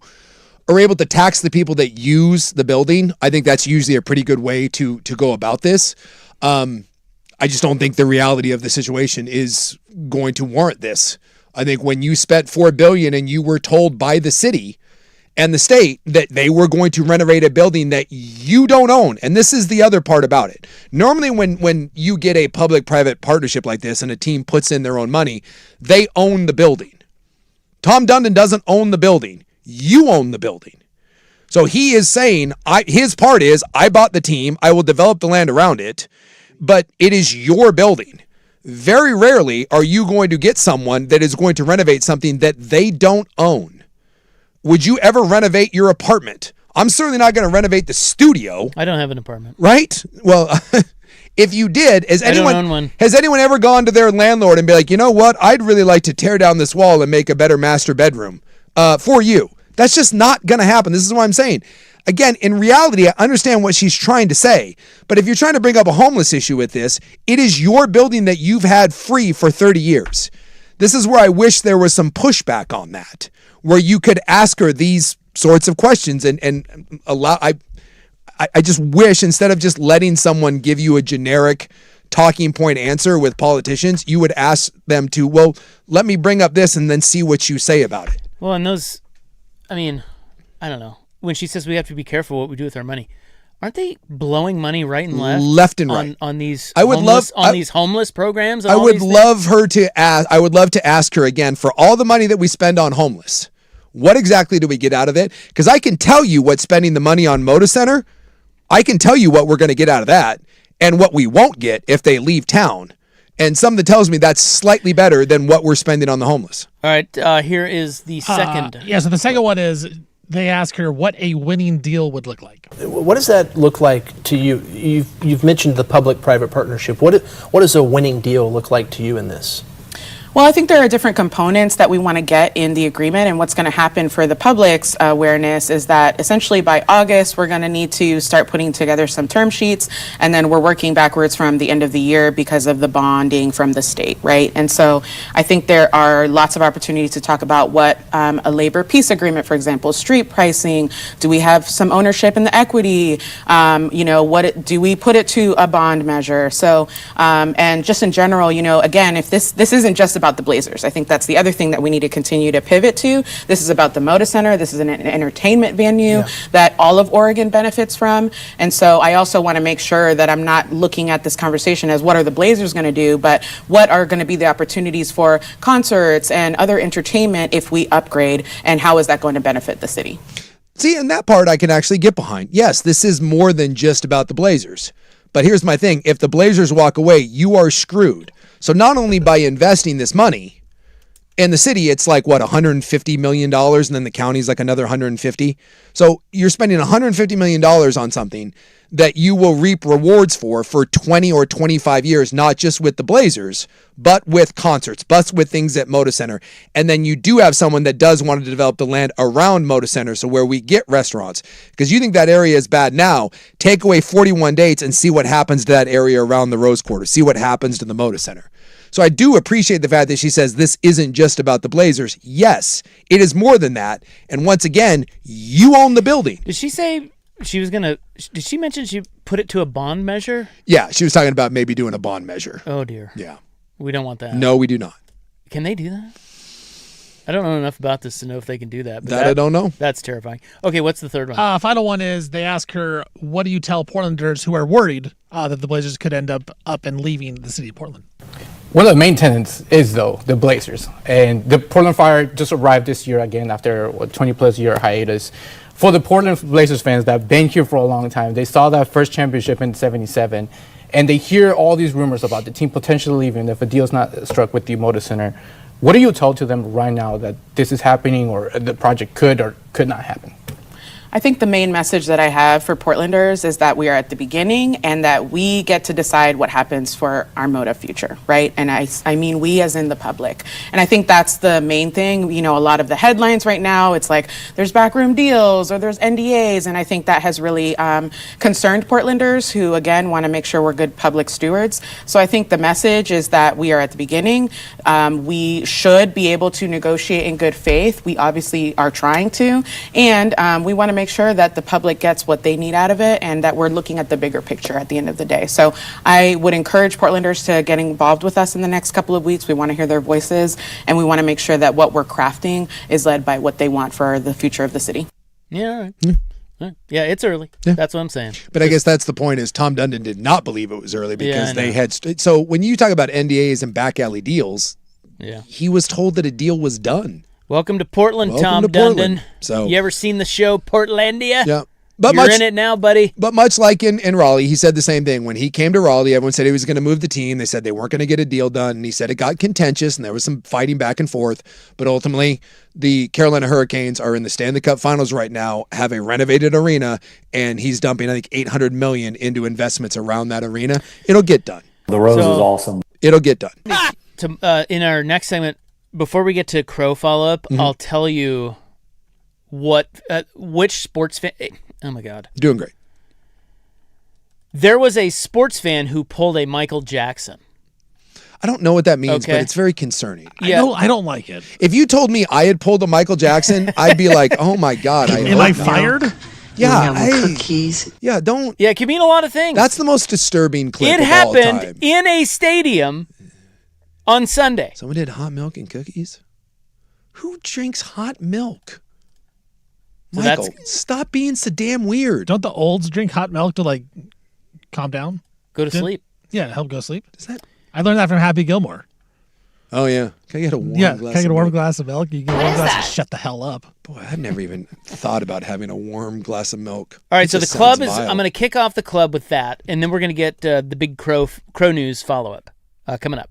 are able to tax the people that use the building, I think that's usually a pretty good way to go about this. I just don't think the reality of the situation is going to warrant this. I think when you spent $4 billion and you were told by the city and the state that they were going to renovate a building that you don't own, and this is the other part about it. Normally when you get a public-private partnership like this and a team puts in their own money, they own the building. Tom Dundon doesn't own the building. You own the building. So he is saying, his part is, I bought the team, I will develop the land around it, but it is your building. Very rarely are you going to get someone that is going to renovate something that they don't own. Would you ever renovate your apartment? I'm certainly not going to renovate the studio. I don't have an apartment. Right? Well, if you did, has anyone ever gone to their landlord and be like, you know what? I'd really like to tear down this wall and make a better master bedroom for you. That's just not going to happen. This is what I'm saying. Again, in reality, I understand what she's trying to say, but if you're trying to bring up a homeless issue with this, it is your building that you've had free for 30 years. This is where I wish there was some pushback on that, where you could ask her these sorts of questions and allow. I just wish, instead of just letting someone give you a generic talking point answer with politicians, you would ask them to, well, let me bring up this and then see what you say about it. Well, and those, I mean, I don't know. When she says we have to be careful what we do with our money, aren't they blowing money right and left and right on these? These homeless programs. I would love to ask her again, for all the money that we spend on homeless, what exactly do we get out of it? Because I can tell you what spending the money on Moda Center, I can tell you what we're going to get out of that, and what we won't get if they leave town. And something tells me that's slightly better than what we're spending on the homeless. All right, here is the second. So the second one is, they ask her what a winning deal would look like. What does that look like to you? You've mentioned the public-private partnership. What does a winning deal look like to you in this? Well, I think there are different components that we want to get in the agreement, and what's going to happen for the public's awareness is that essentially by August, we're going to need to start putting together some term sheets, and then we're working backwards from the end of the year because of the bonding from the state, right? And so I think there are lots of opportunities to talk about what a labor peace agreement, for example, street pricing, do we have some ownership in the equity, do we put it to a bond measure? So, and just in general, again, if this isn't just about the Blazers. I think that's the other thing that we need to continue to pivot to. This is about the Moda Center. This is an entertainment venue that all of Oregon benefits from. And so I also want to make sure that I'm not looking at this conversation as what are the Blazers going to do, but what are going to be the opportunities for concerts and other entertainment if we upgrade, and how is that going to benefit the city? See, and that part I can actually get behind. Yes, this is more than just about the Blazers. But here's my thing. If the Blazers walk away, you are screwed. So not only by investing this money And the city, it's like what, $150 million, and then the county's like another 150. So you're spending $150 million on something that you will reap rewards for 20 or 25 years, not just with the Blazers, but with concerts, but with things at Moda Center. And then you do have someone that does want to develop the land around Moda Center, so where we get restaurants. Because you think that area is bad now, take away 41 dates and see what happens to that area around the Rose Quarter. See what happens to the Moda Center. So I do appreciate the fact that she says this isn't just about the Blazers. Yes, it is more than that. And once again, you own the building. Did she say she was going to... Did she mention she put it to a bond measure? Yeah, she was talking about maybe doing a bond measure. Oh, dear. Yeah. We don't want that. No, we do not. Can they do that? I don't know enough about this to know if they can do that. But that I don't know. That's terrifying. Okay, what's the third one? Final one is they ask her, what do you tell Portlanders who are worried that the Blazers could end up and leaving the city of Portland? One of the main tenants is, though, the Blazers. And the Portland Fire just arrived this year again after a 20-plus year hiatus. For the Portland Blazers fans that have been here for a long time, they saw that first championship in '77, and they hear all these rumors about the team potentially leaving if a deal's not struck with the Moda Center. What do you tell to them right now that this is happening or the project could or could not happen? I think the main message that I have for Portlanders is that we are at the beginning and that we get to decide what happens for our Moda future, right? And I mean we as in the public. And I think that's the main thing. You know, a lot of the headlines right now, it's like there's backroom deals or there's NDAs. And I think that has really concerned Portlanders who, again, want to make sure we're good public stewards. So I think the message is that we are at the beginning. We should be able to negotiate in good faith. We obviously are trying to. And we want to make sure that the public gets what they need out of it and that we're looking at the bigger picture at the end of the day. So I would encourage Portlanders to get involved with us in the next couple of weeks. We want to hear their voices and we want to make sure that what we're crafting is led by what they want for the future of the city. Yeah, all right. Yeah, it's early. Yeah. That's what I'm saying. But I guess that's the point is Tom Dundon did not believe it was early because they had... So when you talk about NDAs and back alley deals, he was told that a deal was done. Welcome to Portland, Tom Dundon. So, you ever seen the show Portlandia? Yeah. But You're in it now, buddy. But much like in Raleigh, he said the same thing. When he came to Raleigh, everyone said he was going to move the team. They said they weren't going to get a deal done. And he said it got contentious and there was some fighting back and forth. But ultimately, the Carolina Hurricanes are in the Stanley Cup Finals right now, have a renovated arena, and he's dumping, I think, $800 million into investments around that arena. It'll get done. The Rose is awesome. It'll get done. In our next segment, before we get to Crow follow-up, I'll tell you which sports fan... Oh, my God. Doing great. There was a sports fan who pulled a Michael Jackson. I don't know what that means, but it's very concerning. Yeah. I don't like it. If you told me I had pulled a Michael Jackson, I'd be like, oh, my God. Am I fired? Yeah. Cookies. Yeah, don't... Yeah, it can mean a lot of things. That's the most disturbing clip of all time. It happened in a stadium on Sunday. Someone did hot milk and cookies? Who drinks hot milk? So Michael, stop being so damn weird. Don't the olds drink hot milk to, like, calm down? Go to sleep. Yeah, help go to sleep. Is that... I learned that from Happy Gilmore. Oh, yeah. Can I get a warm glass of milk? Can I get a warm glass of milk? You get a warm glass and shut the hell up. Boy, I've never even thought about having a warm glass of milk. All right, so the club is... I'm going to kick off the club with that, and then we're going to get the big Crow News follow-up coming up.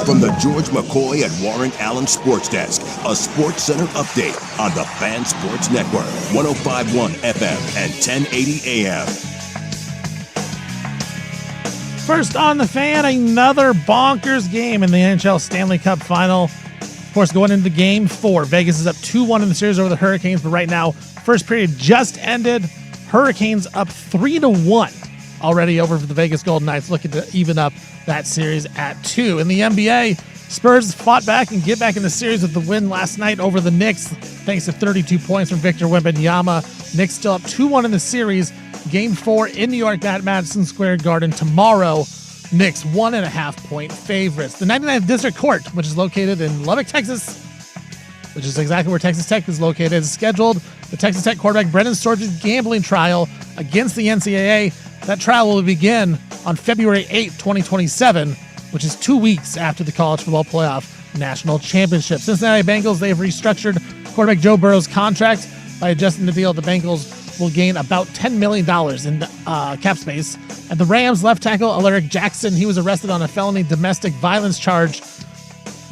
From the George McCoy and Warren Allen Sports Desk, a Sports Center update on the Fan Sports Network, 105.1 FM and 1080 AM. First on the Fan, another bonkers game in the NHL Stanley Cup Final. Of course, going into Game 4, Vegas is up 2-1 in the series over the Hurricanes, but right now, first period just ended. Hurricanes up 3-1 already over for the Vegas Golden Knights, looking to even up that series at 2. In the NBA, Spurs fought back and get back in the series with the win last night over the Knicks, thanks to 32 points from Victor Wembanyama. Knicks still up 2-1 in the series. Game 4 in New York at Madison Square Garden tomorrow. Knicks 1.5-point favorites. The 99th District Court, which is located in Lubbock, Texas, which is exactly where Texas Tech is located, has scheduled the Texas Tech quarterback Brendan Storch's gambling trial against the NCAA. That trial will begin on February 8, 2027, which is 2 weeks after the College Football Playoff National Championship. Cincinnati Bengals, they've restructured quarterback Joe Burrow's contract by adjusting the deal. The Bengals will gain about $10 million in cap space. And the Rams left tackle Alaric Jackson, he was arrested on a felony domestic violence charge.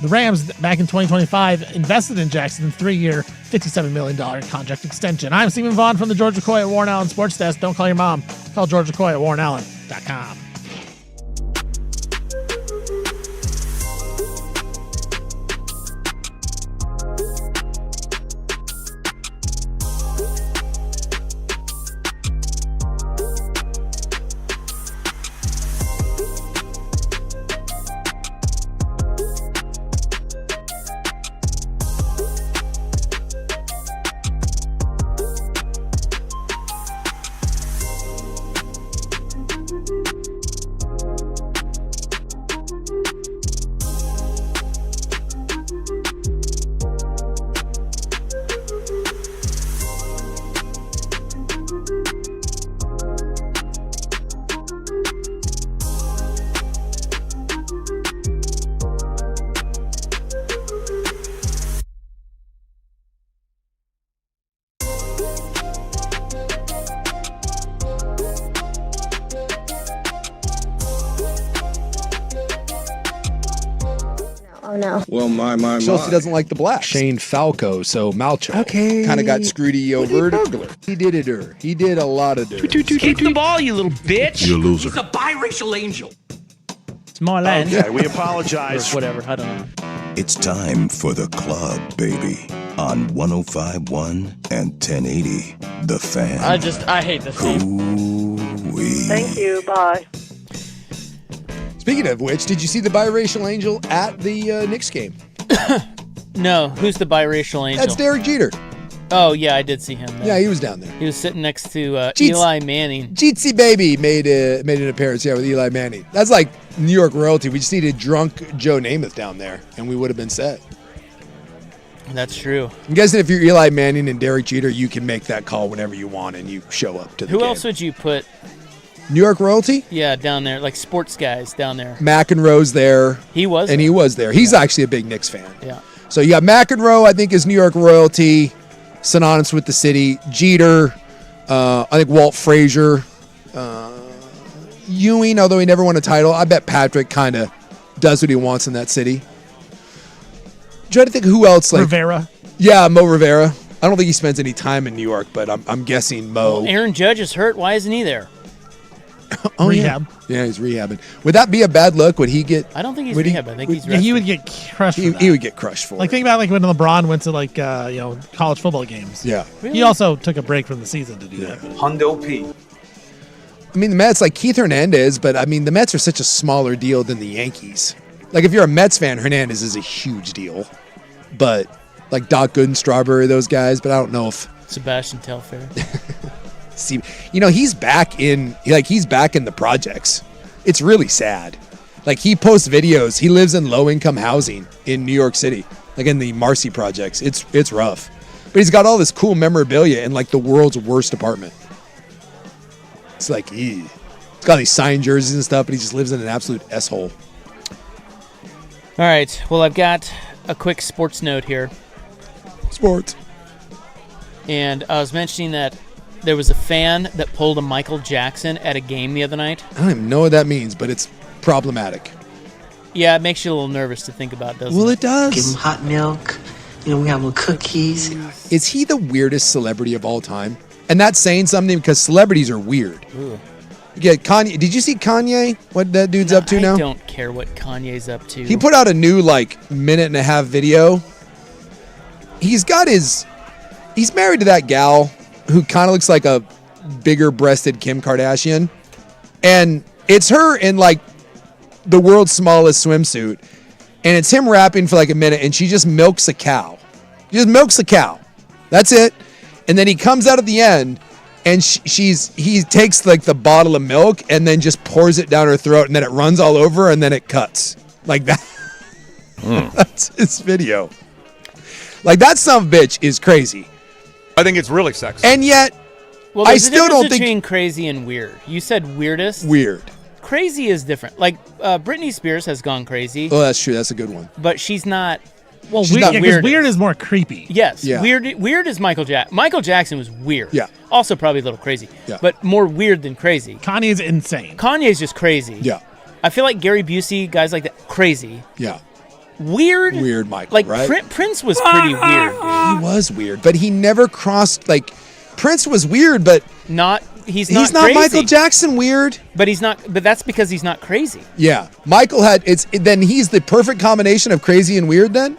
The Rams, back in 2025, invested in Jackson in a 3-year, $57 million contract extension. I'm Stephen Vaughn from the George McCoy at Warren Allen Sports Desk. Don't call your mom. Call George McCoy at warrenallen.com. Oh, no. Well, my. Chelsea doesn't like the blacks. Shane Falco, so Malcho. Okay. Kind of got screwdy over. He did it, He did a lot of dirt. Kick the ball, you little bitch. You loser. He's a biracial angel. It's my land. Okay, we apologize. Or whatever, I don't know. It's time for the club, baby. On 105.1 and 1080, The Fan. I hate this thing. Ooh-wee. Thank you. Bye. Speaking of which, did you see the biracial angel at the Knicks game? No, who's the biracial angel? That's Derek Jeter. Oh, yeah, I did see him there. Yeah, he was down there. He was sitting next to Jeets. Eli Manning. Jeetsy Baby made an appearance, with Eli Manning. That's like New York royalty. We just needed drunk Joe Namath down there, and we would have been set. That's true. I'm guessing if you're Eli Manning and Derek Jeter, you can make that call whenever you want, and you show up to the game. Who else would you put? New York royalty? Yeah, down there, like sports guys down there. McEnroe's there. He was and there. he was there. He's actually a big Knicks fan. Yeah. So you got McEnroe, I think, is New York royalty, synonymous with the city. Jeter, I think Walt Frazier, Ewing, although he never won a title. I bet Patrick kind of does what he wants in that city. Trying to think who else. Rivera. Yeah, Mo Rivera. I don't think he spends any time in New York, but I'm guessing Mo. Well, Aaron Judge is hurt. Why isn't he there? Oh, rehab. Yeah, he's rehabbing. Would that be a bad look? Would he get? I don't think he's rehabbing. I think he's Yeah, he would get crushed. He would get crushed for Like, it. think about when LeBron went to college football games. Yeah. He also took a break from the season to do that. Hundo P. I mean, the Mets, like Keith Hernandez, but I mean, the Mets are such a smaller deal than the Yankees. Like, if you're a Mets fan, Hernandez is a huge deal. But, like Doc Gooden, Strawberry, those guys, but I don't know if. Sebastian Telfair. See, he's back in the projects. It's really sad. Like, he posts videos. He lives in low-income housing in New York City, like in the Marcy projects. It's rough. But he's got all this cool memorabilia in, like, the world's worst apartment. It's like, he's got these signed jerseys and stuff, but he just lives in an absolute S-hole. All right. Well, I've got a quick sports note here. Sports. And I was mentioning that there was a fan that pulled a Michael Jackson at a game the other night. I don't even know what that means, but it's problematic. Yeah, it makes you a little nervous to think about, doesn't Well, it? it does. Give him hot milk. You know, we have little cookies. Is he the weirdest celebrity of all time? And that's saying something because celebrities are weird. Ooh. Yeah, Kanye. Did you see Kanye? What that dude's up to now? I don't care what Kanye's up to. He put out a new minute and a half video. He's married to that gal who kind of looks like a bigger breasted Kim Kardashian. And it's her in the world's smallest swimsuit. And it's him rapping for a minute and she just milks a cow. She just milks a cow. That's it. And then he comes out at the end and he takes the bottle of milk and then just pours it down her throat and then it runs all over and then it cuts. Like that. That's his video. That son of a bitch is crazy. I think it's really sexy. And yet, well, I still don't think between crazy and weird. You said weirdest. Weird. Crazy is different. Britney Spears has gone crazy. Oh, that's true. That's a good one. But she's not. Well, She's not because weird is more creepy. Yes. Yeah. Weird is Michael Jackson. Michael Jackson was weird. Yeah. Also probably a little crazy. Yeah. But more weird than crazy. Kanye's insane. Kanye's just crazy. Yeah. I feel like Gary Busey, guys like that, crazy. Yeah. Weird Michael, right? Prince was pretty weird. Dude. He was weird, but he never crossed Prince was weird, but he's not crazy. Michael Jackson weird. But he's not. But that's because he's not crazy. Yeah, Michael then he's the perfect combination of crazy and weird. Then.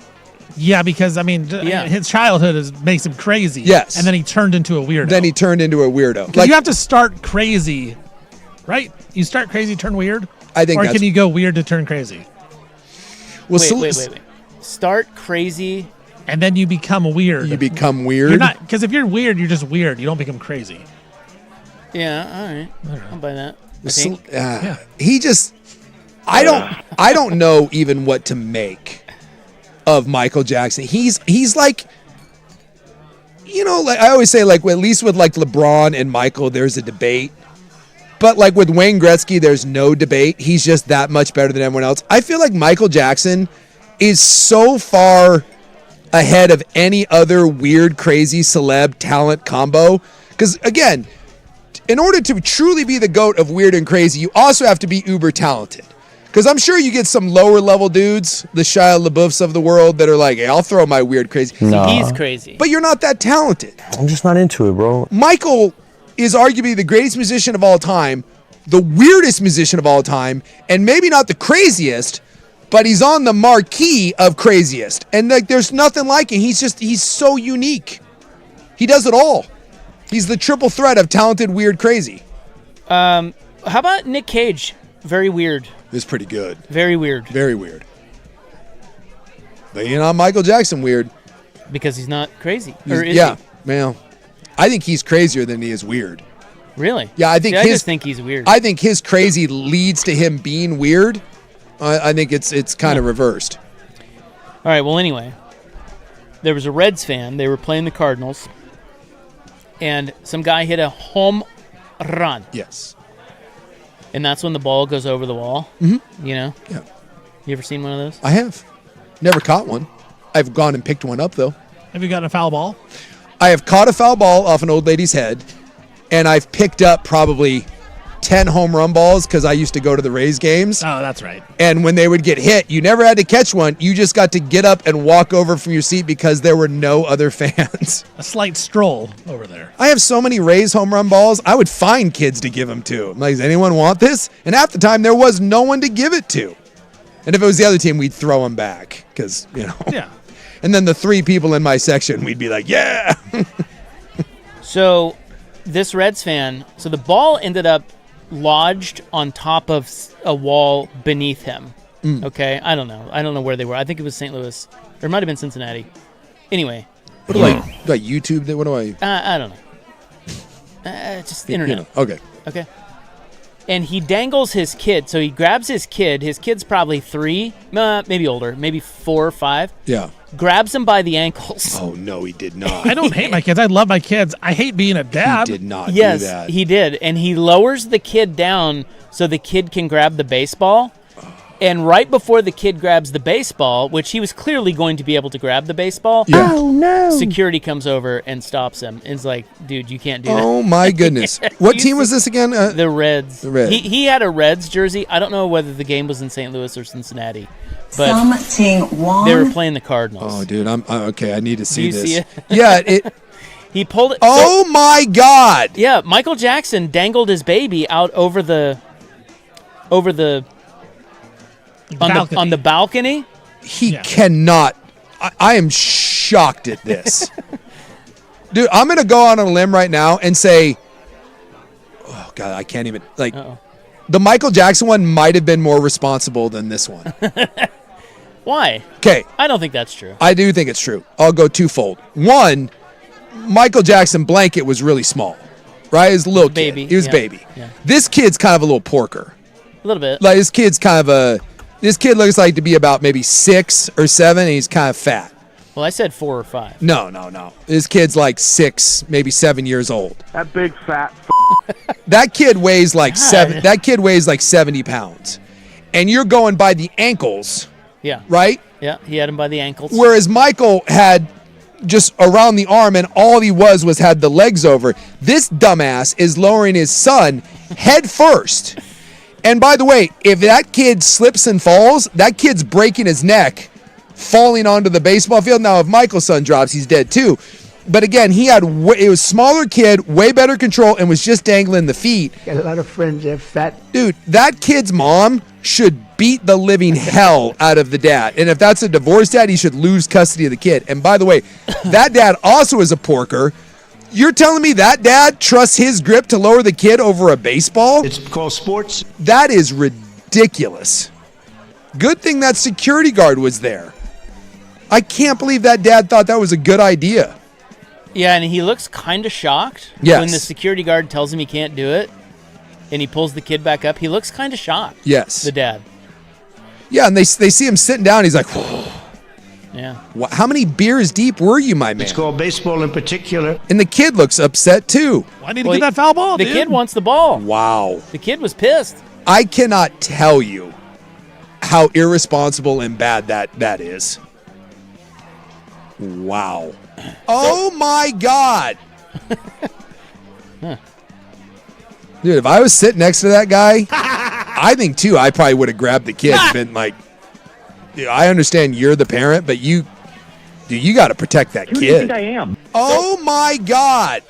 Yeah, because his childhood makes him crazy. Yes, and then he turned into a weirdo. Then he turned into a weirdo. You have to start crazy, right? You start crazy, turn weird. I think. Or can you go weird to turn crazy? Well, wait. Start crazy, and then you become weird. You become weird. You're not, because if you're weird, you're just weird. You don't become crazy. Yeah, all right. I'll buy that. I think. He just. I don't know even what to make of Michael Jackson. He's I always say at least with LeBron and Michael, there's a debate. But with Wayne Gretzky, there's no debate. He's just that much better than everyone else. I feel like Michael Jackson is so far ahead of any other weird, crazy celeb talent combo. Because again, in order to truly be the GOAT of weird and crazy, you also have to be uber talented. Because I'm sure you get some lower level dudes, the Shia LaBeoufs of the world, that are hey, I'll throw my weird crazy. No. He's crazy. But you're not that talented. I'm just not into it, bro. Michael is arguably the greatest musician of all time, the weirdest musician of all time, and maybe not the craziest, but he's on the marquee of craziest. And there's nothing like him. He's so unique. He does it all. He's the triple threat of talented, weird, crazy. How about Nick Cage? Very weird. It's pretty good. Very weird. Very weird. But you're not Michael Jackson weird. Because he's not crazy. Or is yeah. he? Well, I think he's crazier than he is weird. Really? Yeah, I think I just think he's weird. I think his crazy leads to him being weird. I think it's kind of reversed. All right, well, anyway. There was a Reds fan. They were playing the Cardinals. And some guy hit a home run. Yes. And that's when the ball goes over the wall. Mm-hmm. You know? Yeah. You ever seen one of those? I have. Never caught one. I've gone and picked one up, though. Have you gotten a foul ball? I have caught a foul ball off an old lady's head, and I've picked up probably 10 home run balls because I used to go to the Rays games. Oh, that's right. And when they would get hit, you never had to catch one. You just got to get up and walk over from your seat because there were no other fans. A slight stroll over there. I have so many Rays home run balls, I would find kids to give them to. I'm like, does anyone want this? And half the time, there was no one to give it to. And if it was the other team, we'd throw them back because, Yeah. And then the 3 people in my section, we'd be like, yeah. So this Reds fan, so the ball ended up lodged on top of a wall beneath him. Okay? I don't know where they were. I think it was St. Louis. Or it might have been Cincinnati. Anyway. What do I YouTube? What do I? I don't know. Just the internet. Okay. Okay. And he dangles his kid. So he grabs his kid. His kid's probably 3, maybe older, maybe 4 or 5. Yeah. Grabs him by the ankles. Oh, no, he did not. I don't hate my kids. I love my kids. I hate being a dad. He did not do Yes, that. he did. And he lowers the kid down so the kid can grab the baseball. And right before the kid grabs the baseball, which he was clearly going to be able to grab the baseball, Oh, no! Security comes over and stops him. And is like, dude, you can't do that. Oh, my goodness. What team was this again? The Reds. The Reds. He had a Reds jersey. I don't know whether the game was in St. Louis or Cincinnati. But they were playing the Cardinals. Oh, dude, I'm okay. I need to see Do you this. see it? Yeah, he pulled it. Oh my God! Yeah, Michael Jackson dangled his baby out over the on the balcony. He cannot. I am shocked at this, dude. I'm gonna go on a limb right now and say, oh God, I can't even like. Uh-oh. The Michael Jackson one might have been more responsible than this one. Why? Okay. I don't think that's true. I do think it's true. I'll go twofold. One, Michael Jackson blanket was really small, right? He was a little baby. kid. He was Yeah. baby. Yeah. This kid's kind of a little porker. A little bit. Like this kid's kind of a. This kid looks like to be about maybe 6 or 7, and he's kind of fat. Well, I said 4 or 5. No. This kid's like 6, maybe 7 years old. That big fat. That kid weighs like That kid weighs like 70 pounds, and you're going by the ankles. Yeah. Right. Yeah. He had him by the ankles. Whereas Michael had just around the arm, and all he was had the legs over. This dumbass is lowering his son head first. And by the way, if that kid slips and falls, that kid's breaking his neck, falling onto the baseball field. Now, if Michael's son drops, he's dead too. But again, it was smaller kid, way better control, and was just dangling the feet. Got a lot of friends that fat. Dude, that kid's mom should beat the living hell out of the dad. And if that's a divorced dad, he should lose custody of the kid. And by the way, that dad also is a porker. You're telling me that dad trusts his grip to lower the kid over a baseball? It's called sports. That is ridiculous. Good thing that security guard was there. I can't believe that dad thought that was a good idea. Yeah, and he looks kind of shocked Yes. when the security guard tells him he can't do it, and he pulls the kid back up. He looks kind of shocked. Yes. The dad. Yeah, and they see him sitting down. He's like, whoa. Yeah. How many beers deep were you, my man? It's called baseball in particular. And the kid looks upset too. Why did he get that foul ball, The dude? kid wants the ball. Wow. The kid was pissed. I cannot tell you how irresponsible and bad that is. Wow. Oh my God. Dude, if I was sitting next to that guy, I think too, I probably would have grabbed the kid and been like, dude, I understand you're the parent, but you got to protect that Who do you think kid. I am? Oh my God.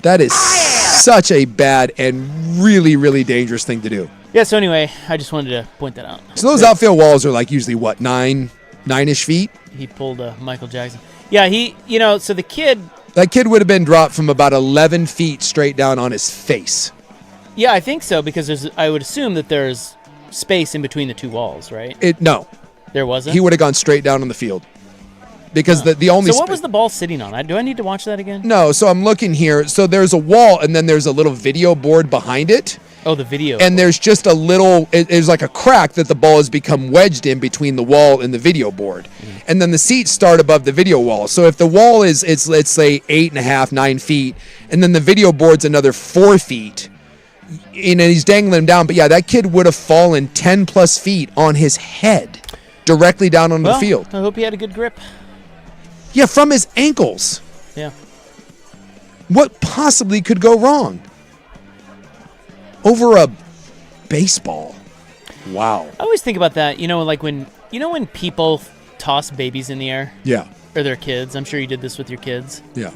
That is such a bad and really, really dangerous thing to do. Yeah, so anyway, I just wanted to point that out. So those outfield walls are like usually what, 9-ish feet? He pulled Michael Jackson. Yeah, so the kid... That kid would have been dropped from about 11 feet straight down on his face. Yeah, I think so, because I would assume that there's space in between the two walls, right? No. There wasn't? He would have gone straight down on the field. Because the only... So what was the ball sitting on? Do I need to watch that again? No, so I'm looking here. So there's a wall, and then there's a little video board behind it. Oh, the video. And there's just a little... There's like a crack that the ball has become wedged in between the wall and the video board. And then the seats start above the video wall. So if the wall is, let's say, 8.5, 9 feet, and then the video board's another 4 feet, and he's dangling him down. But yeah, that kid would have fallen 10 plus feet on his head directly down on the field. I hope he had a good grip. Yeah, from his ankles. Yeah. What possibly could go wrong? Over a baseball. Wow. I always think about that, like when people toss babies in the air? Yeah. Or their kids. I'm sure you did this with your kids. Yeah.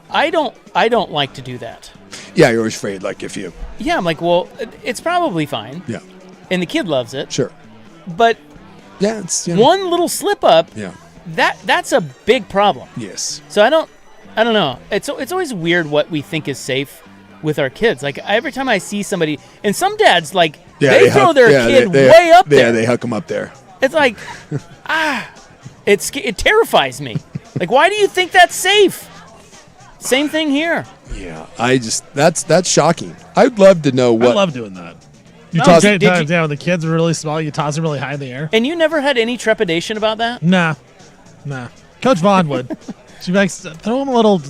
I don't like to do that. Yeah, you're always afraid, like if you... Yeah, I'm like, well, it's probably fine. Yeah. And the kid loves it. Sure. But yeah, it's one little slip up. Yeah. That's a big problem. Yes. So I don't know. It's always weird what we think is safe with our kids. Like every time I see somebody, and some dads they throw their kid way up there. Yeah, they huck them up there. It's like, it terrifies me. Like, why do you think that's safe? Same thing here. Yeah, that's shocking. I'd love to know what. I love doing that. You No, toss did you- when the kids are really small, you toss them really high in the air. And you never had any trepidation about that? Nah. Coach Vaughn would. She'd be like, throw him a little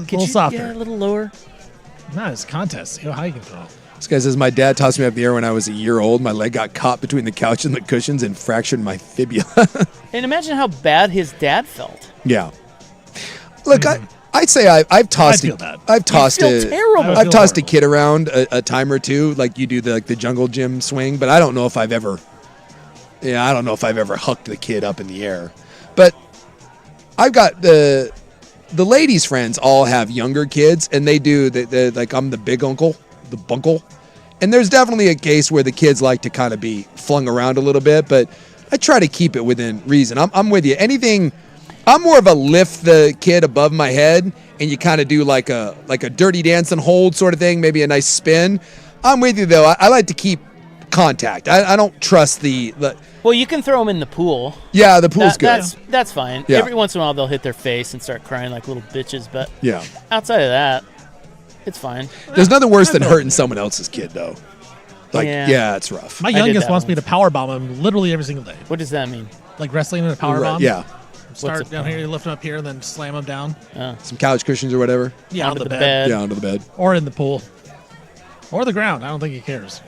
you, softer. Yeah, a little lower. Nah, it's a contest. See how high you can throw. This guy says, my dad tossed me up the air when I was a year old. My leg got caught between the couch and the cushions and fractured my fibula. And imagine how bad his dad felt. Yeah. Look, I'd say I've tossed I've tossed a kid around a time or two, like you do the jungle gym swing, but I don't know if I've ever hucked the kid up in the air. But I've got the ladies' friends all have younger kids, and they do like I'm the big uncle, the bunkle, and there's definitely a case where the kids like to kind of be flung around a little bit, but I try to keep it within reason. I'm with you. Anything. I'm more of a lift the kid above my head, and you kind of do like a dirty dancing hold sort of thing, maybe a nice spin. I'm with you though. I like to keep contact. I don't trust the. Well, you can throw them in the pool. Yeah, the pool's good. That's fine. Yeah. Every once in a while, they'll hit their face and start crying like little bitches. But yeah, outside of that, it's fine. There's nothing worse than hurting someone else's kid, though. Like, yeah it's rough. My youngest wants me to powerbomb him literally every single day. What does that mean? Like wrestling in a powerbomb? Yeah. Start down here, you lift him up here, and then slam him down. Some couch cushions or whatever. Yeah, onto the bed. Yeah, onto the bed. Or in the pool. Or the ground. I don't think he cares.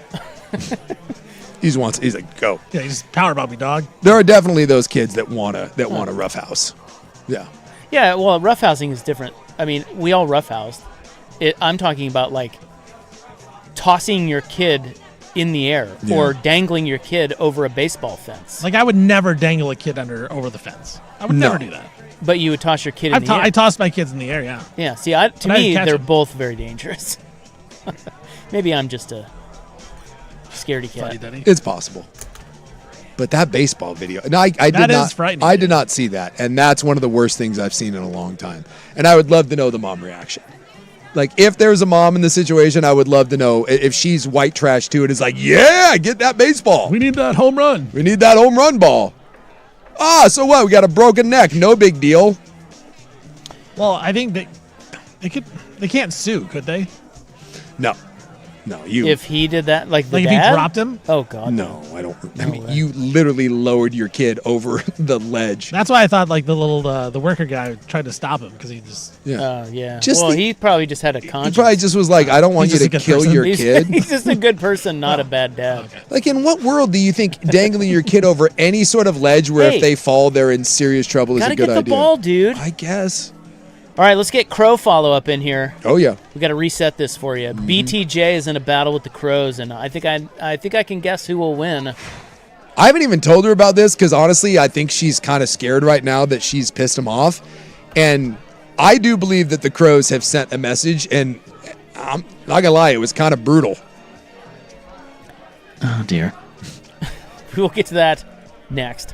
He's like, go. Yeah, you just powerbomb me, dog. There are definitely those kids that want a roughhouse. Yeah. Yeah, well, roughhousing is different. I mean, we all roughhoused. I'm talking about like tossing your kid in the air or dangling your kid over a baseball fence. Like I would never dangle a kid over the fence. I would never do that. But you would toss your kid in the air. I toss my kids in the air, yeah. Yeah, see, to me, they're both very dangerous. Maybe I'm just a scaredy cat. It's possible. But that baseball video, no, I did not see that, and that's one of the worst things I've seen in a long time. And I would love to know the mom reaction. Like, if there's a mom in the situation, I would love to know if she's white trash too. And it's like, yeah, get that baseball. We need that home run. We need that home run ball. So what? We got a broken neck. No big deal. Well, I think they can't sue, could they? No, if he did that, like if dad? he dropped him? Oh God, no, I don't. I mean, you literally lowered your kid over the ledge. That's why I thought like the little the worker guy tried to stop him because he just yeah. He probably just had a conscience. He probably just was like, I don't want you to kill your kid. He's just a good person, not a bad dad. Okay. Like, in what world do you think dangling your kid over any sort of ledge where if they fall, they're in serious trouble is a good idea? Gotta get the ball, dude. I guess. All right, let's get Crow follow-up in here. Oh, yeah. We got to reset this for you. BTJ is in a battle with the Crows, and I think I can guess who will win. I haven't even told her about this because, honestly, I think she's kind of scared right now that she's pissed him off. And I do believe that the Crows have sent a message, and I'm not going to lie, it was kind of brutal. Oh, dear. We'll get to that next.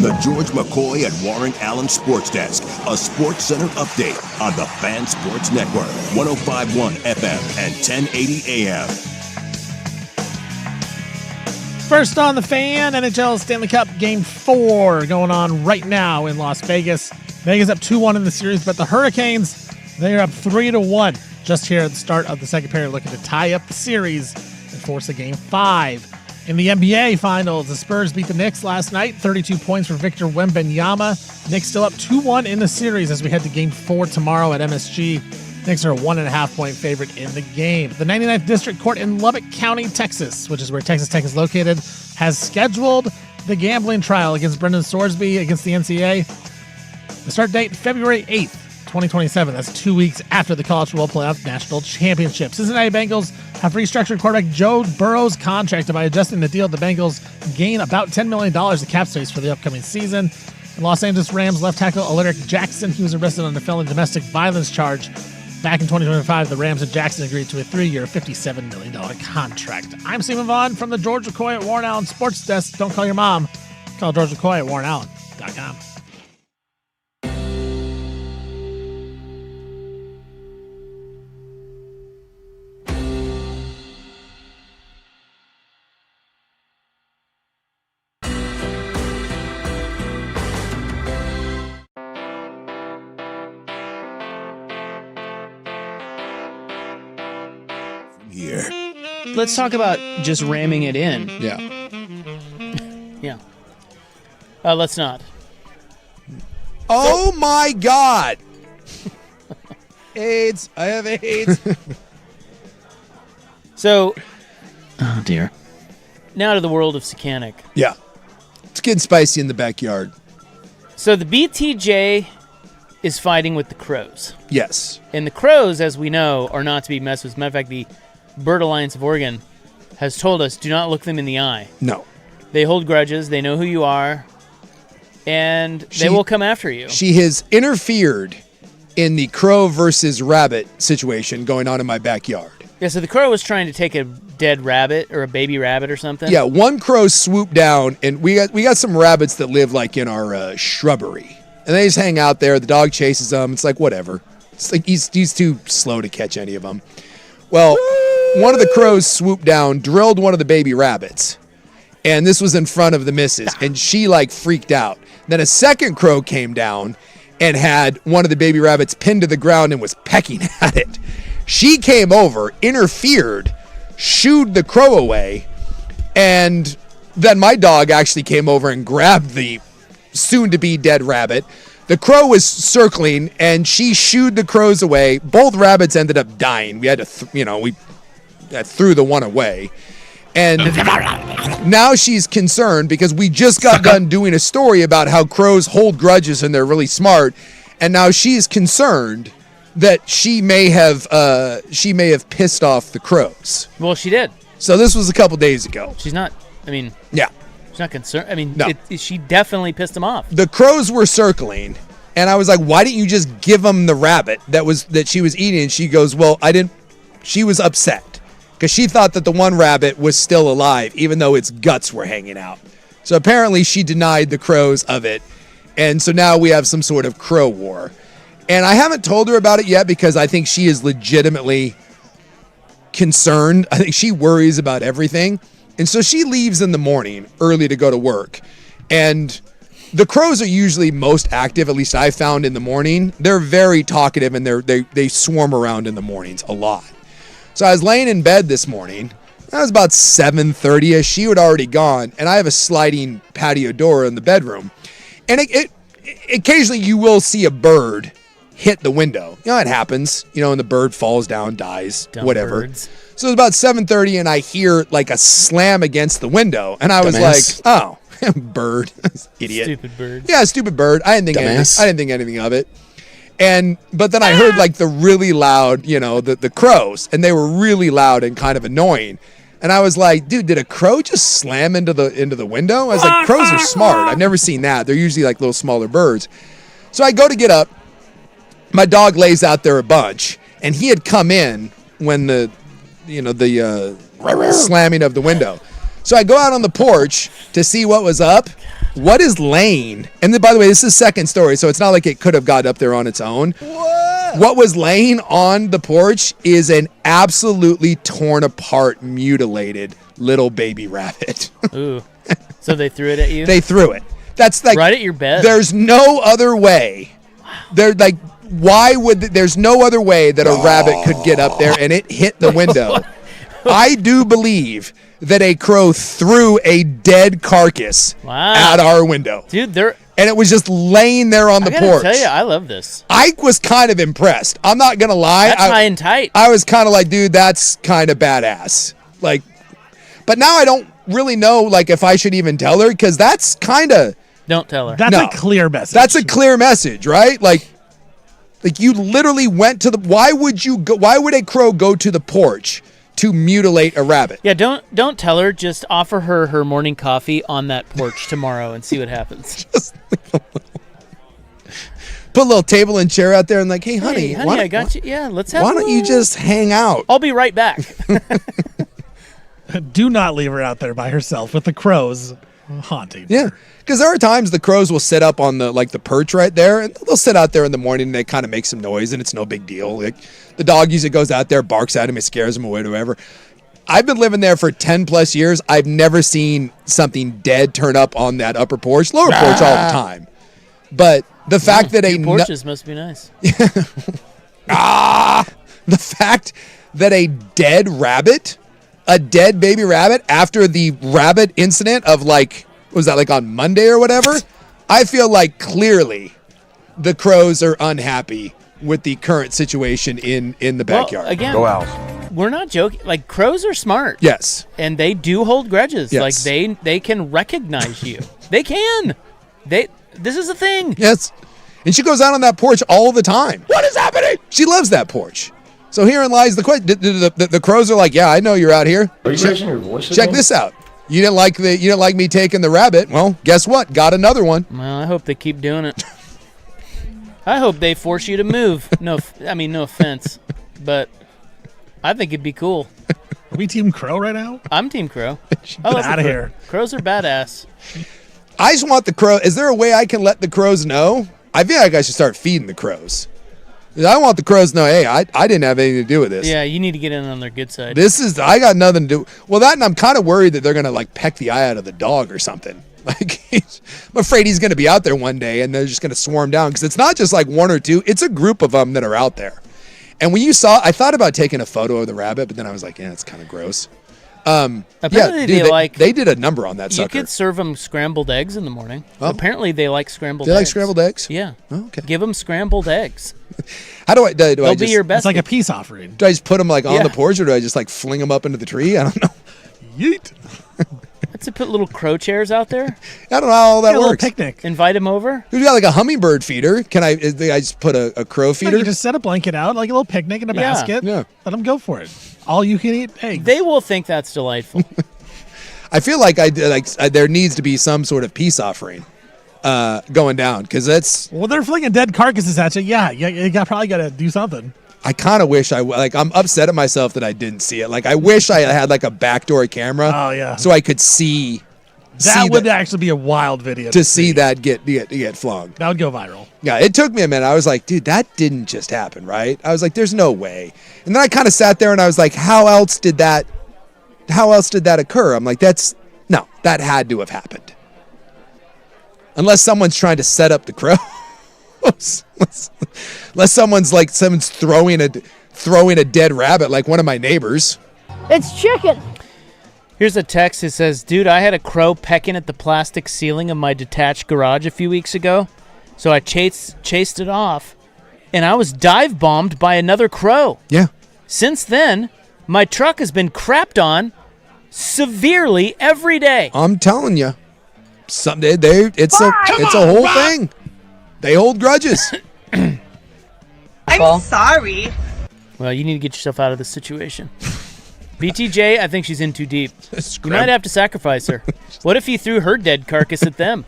From the George McCoy and Warren Allen Sports Desk, a Sports Center update on the Fan Sports Network, 105.1 FM and 1080 AM. First on the Fan, NHL Stanley Cup Game 4 going on right now in Las Vegas. Vegas up 2-1 in the series, but the Hurricanes, they are up 3-1 just here at the start of the second period, looking to tie up the series and force a Game 5. In the NBA Finals, the Spurs beat the Knicks last night, 32 points for Victor Wembanyama. Knicks still up 2-1 in the series as we head to Game 4 tomorrow at MSG. Knicks are a 1.5-point favorite in the game. The 99th District Court in Lubbock County, Texas, which is where Texas Tech is located, has scheduled the gambling trial against Brendan Sorsby against the NCAA. The start date, February 8th, 2027. That's 2 weeks after the College Football Playoff National Championship. Cincinnati Bengals have restructured quarterback Joe Burrow's contract. By adjusting the deal, the Bengals gain about $10 million of cap space for the upcoming season. And Los Angeles Rams left tackle Alaric Jackson, he was arrested on a felony domestic violence charge. Back in 2025, the Rams and Jackson agreed to a 3-year, $57 million contract. I'm Stephen Vaughn from the George McCoy at Warren Allen Sports Desk. Don't call your mom. Call George McCoy at warrenallen.com. Here. Let's talk about just ramming it in. Yeah. Yeah. Let's not. Oh my God. AIDS. I have AIDS. So, oh dear. Now to the world of Secanic. Yeah. It's getting spicy in the backyard. So the BTJ is fighting with the Crows. Yes. And the Crows, as we know, are not to be messed with. As a matter of fact, the Bird Alliance of Oregon has told us, do not look them in the eye. No. They hold grudges. They know who you are. And they will come after you. She has interfered in the crow versus rabbit situation going on in my backyard. Yeah, so the crow was trying to take a dead rabbit or a baby rabbit or something. Yeah, one crow swooped down, and we got some rabbits that live like in our shrubbery. And they just hang out there. The dog chases them. It's like, whatever. It's like he's too slow to catch any of them. Well, one of the crows swooped down, drilled one of the baby rabbits. And this was in front of the missus. And she, like, freaked out. Then a second crow came down and had one of the baby rabbits pinned to the ground and was pecking at it. She came over, interfered, shooed the crow away. And then my dog actually came over and grabbed the soon-to-be dead rabbit. The crow was circling, and she shooed the crows away. Both rabbits ended up dying. We had to, we threw the one away. And now she's concerned because we just got done doing a story about how crows hold grudges and they're really smart. And now she's concerned that she may have pissed off the crows. Well, she did. So this was a couple days ago. She's not, yeah. She's not concerned. No. She definitely pissed them off. The crows were circling, and I was like, why didn't you just give them the rabbit that she was eating? And she goes, well, I didn't. She was upset because she thought that the one rabbit was still alive, even though its guts were hanging out. So apparently she denied the crows of it. And so now we have some sort of crow war. And I haven't told her about it yet because I think she is legitimately concerned. I think she worries about everything. And so she leaves in the morning early to go to work. And the crows are usually most active, at least I found in the morning. They're very talkative and they swarm around in the mornings a lot. So I was laying in bed this morning. That was about 7:30ish. She had already gone, and I have a sliding patio door in the bedroom. And it occasionally you will see a bird hit the window. It happens. And the bird falls down, dies, Dumb whatever. birds. So it's about 7:30, and I hear like a slam against the window, and I was like, "Oh, bird, idiot, Stupid bird." Yeah, stupid bird. I didn't think anything of it. But then I heard like the really loud, the crows, and they were really loud and kind of annoying. And I was like, dude, did a crow just slam into the window? I was like, crows are smart. I've never seen that. They're usually like little smaller birds. So I go to get up. My dog lays out there a bunch, and he had come in when the slamming of the window. So I go out on the porch to see what was up, What is laying? And then, by the way, this is second story, so it's not like it could have got up there on its own. What was laying on the porch is an absolutely torn apart, mutilated little baby rabbit. Ooh. So they threw it at you? They threw it. That's like right at your bed. There's no other way. They're like, why would there's no other way that a rabbit could get up there and it hit the window. I do believe that a crow threw a dead carcass at our window. Dude, and it was just laying there on the I gotta porch. tell you, I love this. I was kind of impressed. I'm not going to lie. That's high and tight. I was kind of like, dude, that's kind of badass. Like, but now I don't really know, like, if I should even tell her, because that's kind of... Don't tell her. That's a clear message. That's a clear message, right? Like you literally went to the... Why would a crow go to the porch to mutilate a rabbit? Yeah, don't tell her. Just offer her morning coffee on that porch tomorrow and see what happens. Put a little table and chair out there and like, hey, honey, I got you. Yeah, let's have. Why don't you just hang out? I'll be right back. Do not leave her out there by herself with the crows haunting. Yeah, because there are times the crows will sit up on the perch right there, and they'll sit out there in the morning and they kind of make some noise, and it's no big deal. Like the dog usually goes out there, barks at him, it scares him away, whatever. I've been living there for 10 plus years. I've never seen something dead turn up on that upper porch, lower porch all the time. But the fact that porches must be nice. The fact that a dead baby rabbit after the rabbit incident of was that like on Monday or whatever? I feel like clearly the crows are unhappy with the current situation in the backyard. Well, again, we're not joking. Like, crows are smart. Yes. And they do hold grudges. Yes. Like they can recognize you. They can. This is a thing. Yes. And she goes out on that porch all the time. What is happening? She loves that porch. So herein lies the question. The crows are like, yeah, I know you're out here. Are you raising your voice Check again? this out. You didn't like me taking the rabbit. Well, guess what? Got another one. Well, I hope they keep doing it. I hope they force you to move. No offense, but I think it'd be cool. Are we Team Crow right now? I'm Team Crow. Get out of here. Crows are badass. I just want the crow. Is there a way I can let the crows know? I feel like I should start feeding the crows. I want the crows to know, hey, I didn't have anything to do with this. Yeah, you need to get in on their good side. I got nothing to do. Well, that, and I'm kind of worried that they're going to like peck the eye out of the dog or something. Like, I'm afraid he's going to be out there one day and they're just going to swarm down, because it's not just like one or two. It's a group of them that are out there. And when I thought about taking a photo of the rabbit, but then I was like, yeah, it's kind of gross. Apparently they did a number on that sucker. You could serve them scrambled eggs in the morning. Oh. Apparently they like scrambled eggs. They like scrambled eggs? Yeah. Oh, okay. Give them scrambled eggs. How do I do? They'll be your best. It's like a peace offering. Do I just put them like on the porch, or do I just like fling them up into the tree? I don't know. Yeet. Let's put little crow chairs out there. I don't know how all that A works. little picnic. Invite them over. We got like a hummingbird feeder. Can I just put a crow feeder? You just set a blanket out, like a little picnic in a basket. Yeah. Let them go for it. All you can eat eggs. They will think that's delightful. I feel like there needs to be some sort of peace offering going down, because that's. Well, they're flinging dead carcasses at you. Yeah, you probably got to do something. I kind of wish I'm upset at myself that I didn't see it. Like, I wish I had like a backdoor camera. Oh yeah. So I could see. That would actually be a wild video to see that get flung. That would go viral. Yeah, it took me a minute. I was like, dude, that didn't just happen, right? I was like, there's no way. And then I kind of sat there and I was like, how else did that occur? I'm like, that had to have happened. Unless someone's trying to set up the crows. Unless someone's throwing a dead rabbit like one of my neighbors. It's chicken. Here's a text that says, dude, I had a crow pecking at the plastic ceiling of my detached garage a few weeks ago. So I chased it off, and I was dive bombed by another crow. Yeah. Since then, my truck has been crapped on severely every day. I'm telling you. Someday it's a whole thing. They hold grudges. I'm sorry. Well, you need to get yourself out of this situation. BTJ, I think she's in too deep. You might have to sacrifice her. What if you threw her dead carcass at them?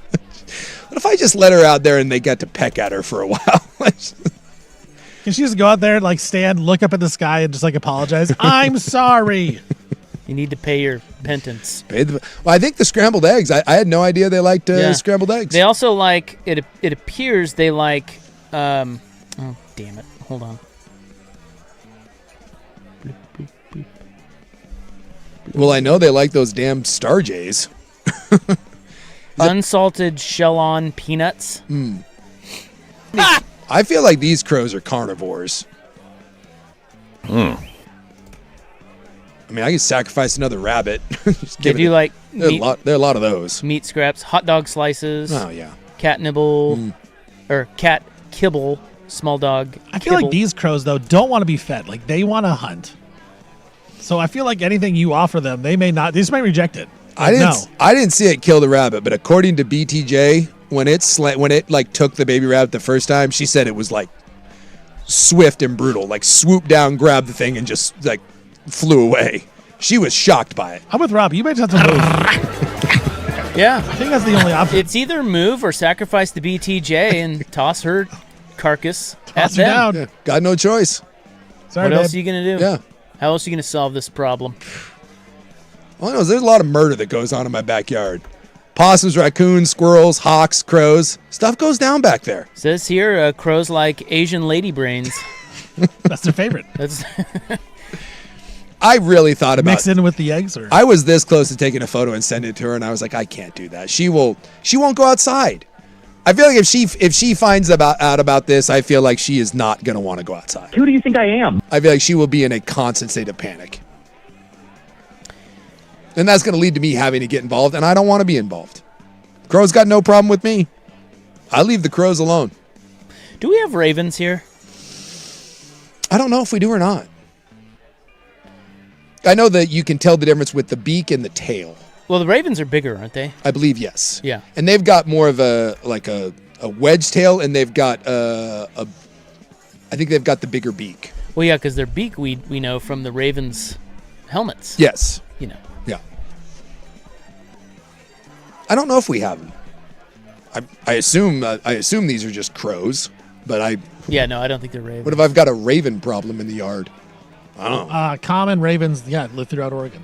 What if I just let her out there and they got to peck at her for a while? Can she just go out there and stand, look up at the sky, and just apologize? I'm sorry. You need to pay your penance. Well, I think the scrambled eggs. I had no idea they liked scrambled eggs. They also like it. It appears they like. Oh damn it! Hold on. Well, I know they like those damn Star Jays. Unsalted shell-on peanuts. I feel like these crows are carnivores. I mean, I could sacrifice another rabbit. They do like there are a lot of those. Meat scraps, hot dog slices. Oh yeah. Cat nibble or cat kibble, small dog. I feel like these crows though don't want to be fed. Like they want to hunt. So I feel like anything you offer them, they just may reject it. I didn't see it kill the rabbit, but according to BTJ, when it like took the baby rabbit the first time, she said it was like swift and brutal, like swooped down, grabbed the thing, and just like flew away. She was shocked by it. I'm with Rob. You might just have to move. Yeah, I think that's the only option. It's either move or sacrifice the BTJ and toss her carcass at Toss her them. down. Yeah, got no choice. Sorry, What else babe. are you gonna do? Yeah. How else are you gonna solve this problem? All I know is there's a lot of murder that goes on in my backyard. Possums, raccoons, squirrels, hawks, crows. Stuff goes down back there. Says here, crows like Asian lady brains. That's their favorite. That's I really thought about Mix in with the eggs, or I was this close to taking a photo and sending it to her, and I was like, I can't do that. She won't go outside. I feel like if she finds out about this, I feel like she is not going to want to go outside. Who do you think I am? I feel like she will be in a constant state of panic. And that's going to lead to me having to get involved, and I don't want to be involved. Crows got no problem with me. I leave the crows alone. Do we have ravens here? I don't know if we do or not. I know that you can tell the difference with the beak and the tail. Well, the ravens are bigger, aren't they? I believe yes. Yeah. And they've got more of a wedge tail, and they've got I think they've got the bigger beak. Well, yeah, because their beak we know from the ravens' helmets. Yes. You know. Yeah. I don't know if we have them. I assume these are just crows, but Yeah, no, I don't think they're ravens. what if I've got a raven problem in the yard? I don't know. common ravens, live throughout Oregon.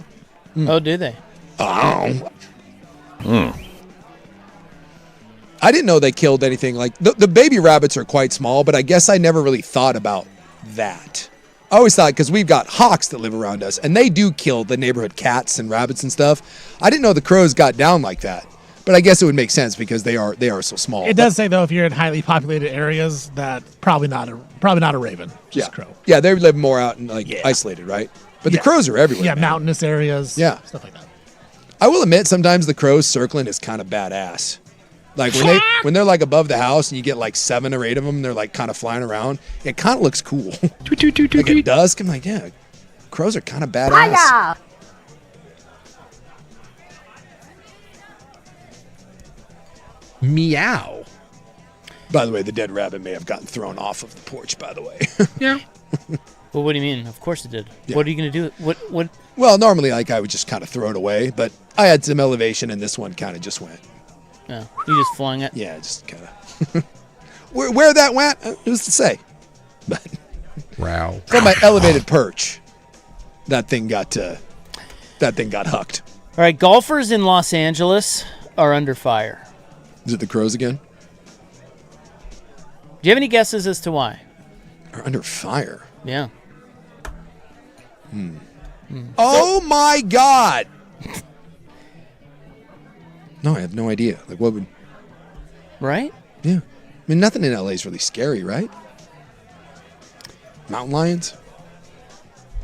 Oh, do they? I didn't know they killed anything like the baby rabbits are quite small, but I guess I never really thought about that. I always thought because we've got hawks that live around us and they do kill the neighborhood cats and rabbits and stuff. I didn't know the crows got down like that, but I guess it would make sense because they are so small. It does say though, if you're in highly populated areas, that probably not a raven, just crow. Yeah, they live more out and isolated, right? But the crows are everywhere. Yeah, man. mountainous areas. Yeah. Stuff like that. I will admit, sometimes the crows circling is kind of badass. Like when they're like above the house and you get like 7 or 8 of them, they're like kind of flying around. It kind of looks cool. Like at dusk, I'm like, yeah, crows are kind of badass. Hiya! Meow. By the way, the dead rabbit may have gotten thrown off of the porch. By the way. Yeah. Well, what do you mean? Of course it did. Yeah. What are you going to do? What? Well, normally like I would just kind of throw it away, but I had some elevation and this one kind of just went. Yeah, you just flung it. Yeah, just kind of. Where that went, who's to say? But wow. From my elevated perch, that thing got hucked. All right, golfers in Los Angeles are under fire. Is it the crows again? Do you have any guesses as to why? Are under fire. Yeah. Oh my God! No, I have no idea. Like, what would? Right? Yeah. I mean, nothing in LA is really scary, right? Mountain lions?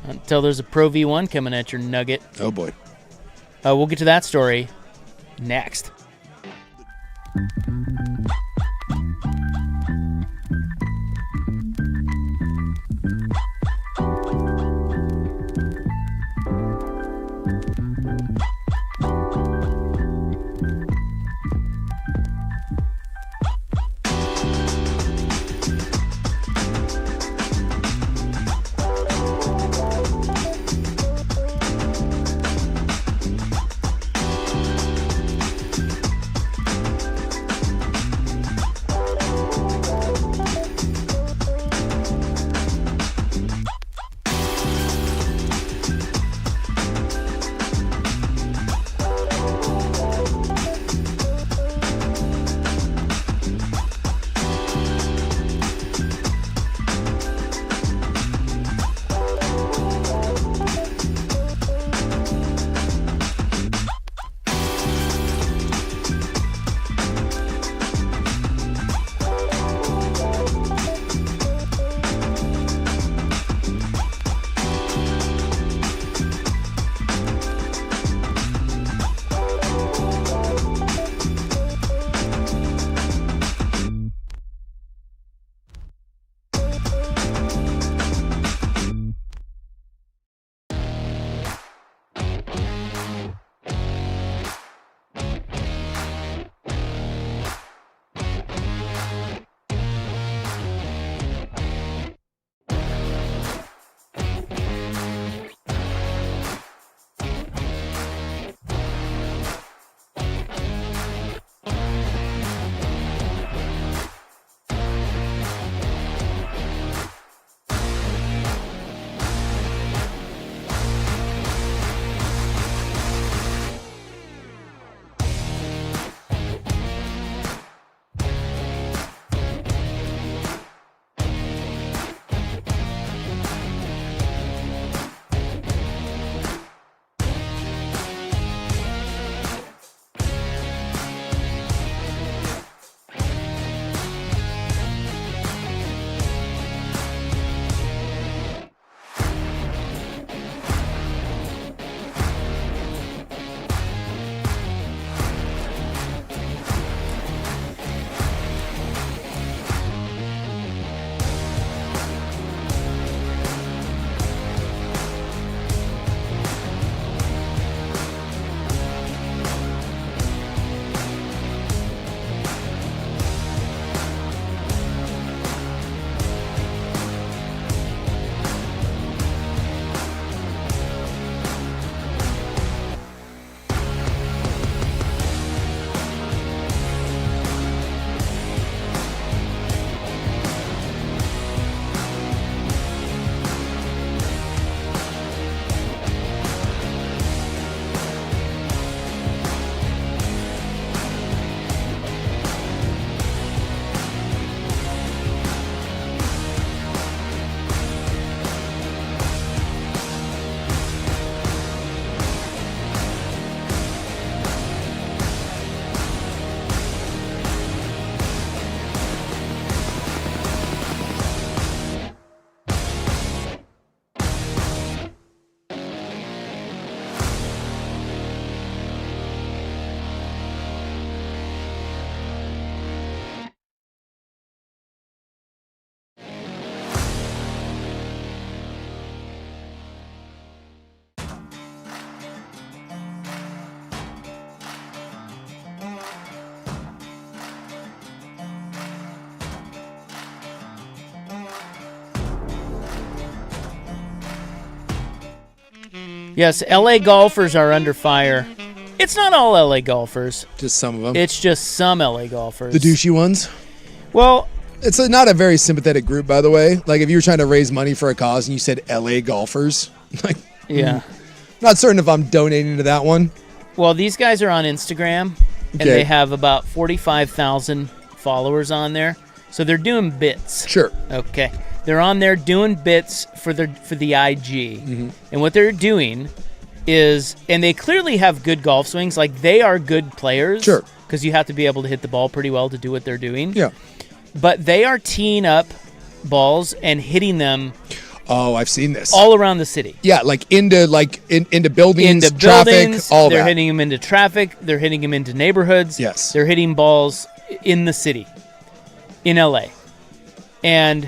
Until there's a Pro V1 coming at your nugget. Oh boy. We'll get to that story next. Yes, LA golfers are under fire. It's not all LA golfers. Just some of them. It's just some LA golfers. The douchey ones? Well, it's not a very sympathetic group, by the way. Like, if you were trying to raise money for a cause and you said LA golfers, like, yeah. Not certain if I'm donating to that one. Well, these guys are on Instagram, and they have about 45,000 followers on there. So they're doing bits. Sure. Okay. They're on there doing bits for the IG. Mm-hmm. And what they're doing is, and they clearly have good golf swings. Like, they are good players. Sure. Because you have to be able to hit the ball pretty well to do what they're doing. Yeah. But they are teeing up balls and hitting them. Oh, I've seen this. All around the city. Yeah, into buildings, traffic, all they're that. They're hitting them into traffic. They're hitting them into neighborhoods. Yes. They're hitting balls in the city, in LA. And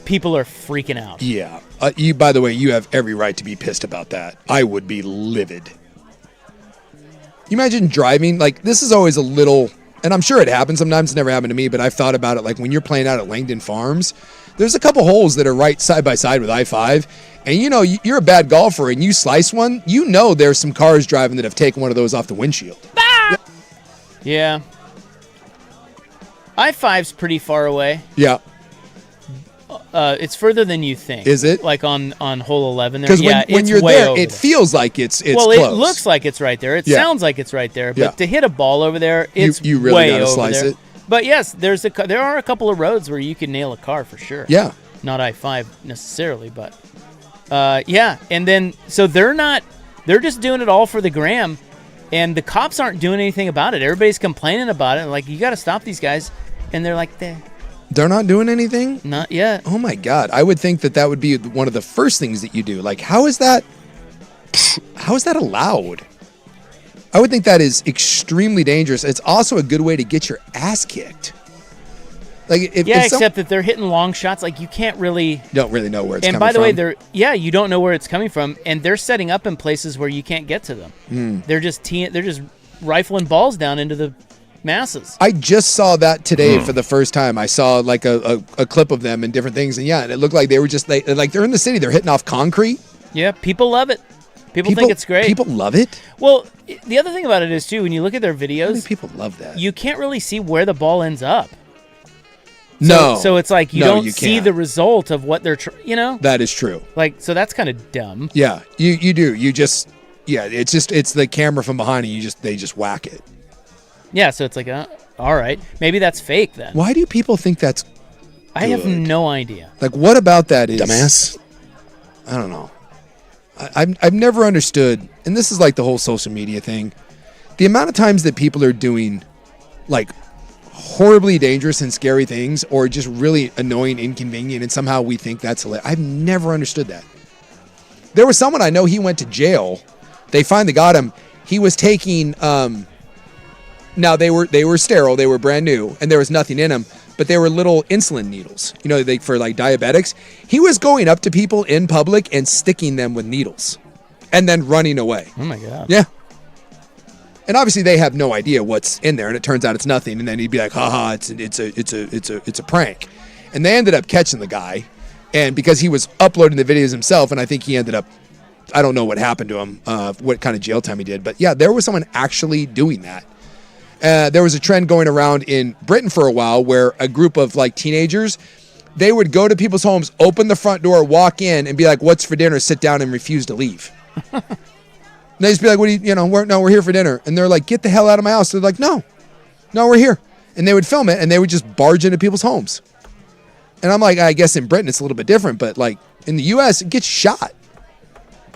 people are freaking out. Yeah. You, by the way, you have every right to be pissed about that. I would be livid. You imagine driving, like, this is always a little, and I'm sure it happens sometimes, it's never happened to me, but I've thought about it, like, when you're playing out at Langdon Farms, there's a couple holes that are right side by side with I-5, and you know, you're a bad golfer and you slice one, you know there's some cars driving that have taken one of those off the windshield. Yeah. I-5's pretty far away. Yeah. It's further than you think. Is it? Like on hole 11 there. Because yeah, when you're there, it feels like it's well, close. It looks like it's right there. It sounds like it's right there. But Yeah. to hit a ball over there, it's you really way gotta over slice there. it. But yes, there are a couple of roads where you can nail a car for sure. Yeah. Not I-5 necessarily, but yeah. And then so they're just doing it all for the gram, and the cops aren't doing anything about it. Everybody's complaining about it. Like, you got to stop these guys, and they're like, They're not doing anything? Not yet. Oh my God. I would think that would be one of the first things that you do. Like, how is that allowed? I would think that is extremely dangerous. It's also a good way to get your ass kicked. Like, except that they're hitting long shots. Like, you can't really don't really know where it's coming from. And by the from. way, you don't know where it's coming from, and they're setting up in places where you can't get to them. They're just rifling balls down into the masses. I just saw that today for the first time. I saw like a clip of them and different things, and yeah, and it looked like they were just like they're in the city. They're hitting off concrete. Yeah, people love it. People think it's great. People love it. Well, the other thing about it is too, when you look at their videos, How many people love that? You can't really see where the ball ends up. So it's like you don't see can't. the result of what they're, That is true. Like, so that's kind of dumb. Yeah, you do. You just it's the camera from behind and they just whack it. Yeah, so it's like, all right, maybe that's fake then. Why do people think that's good? I have no idea. Like, what about that is dumbass? I don't know. I've never understood, and this is like the whole social media thing. The amount of times that people are doing like horribly dangerous and scary things, or just really annoying, inconvenient, and somehow we think that's hilarious. I've never understood that. There was someone I know, he went to jail. They finally got him. He was taking now they were sterile, they were brand new, and there was nothing in them, but they were little insulin needles, for like diabetics. He was going up to people in public and sticking them with needles and then running away. Oh my God. Yeah. And obviously they have no idea what's in there, and it turns out it's nothing, and then he'd be like, haha, it's a prank. And they ended up catching the guy, and because he was uploading the videos himself, and I think he ended up, I don't know what happened to him, what kind of jail time he did, but yeah, there was someone actually doing that. There was a trend going around in Britain for a while where a group of like teenagers, they would go to people's homes, open the front door, walk in, and be like, "What's for dinner?" Sit down and refuse to leave. And they just be like, "What do you, we're here for dinner." And they're like, "Get the hell out of my house." They're like, "No, we're here." And they would film it, and they would just barge into people's homes. And I'm like, I guess in Britain it's a little bit different, but like in the U.S. it gets shot.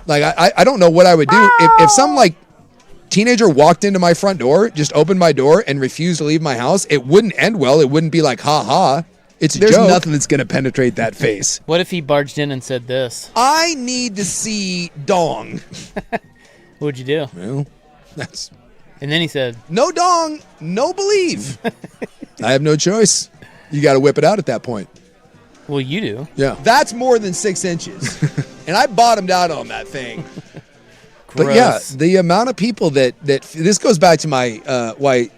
Like I don't know what I would do if some like teenager walked into my front door, just opened my door and refused to leave my house. It wouldn't end well. It wouldn't be like, ha ha. There's nothing that's going to penetrate that face. What if he barged in and said this? I need to see dong. What'd you do? Well, and then he said, no dong, no believe. I have no choice. You got to whip it out at that point. Well, you do. Yeah. That's more than 6 inches. And I bottomed out on that thing. But yeah, the amount of people that this goes back to my why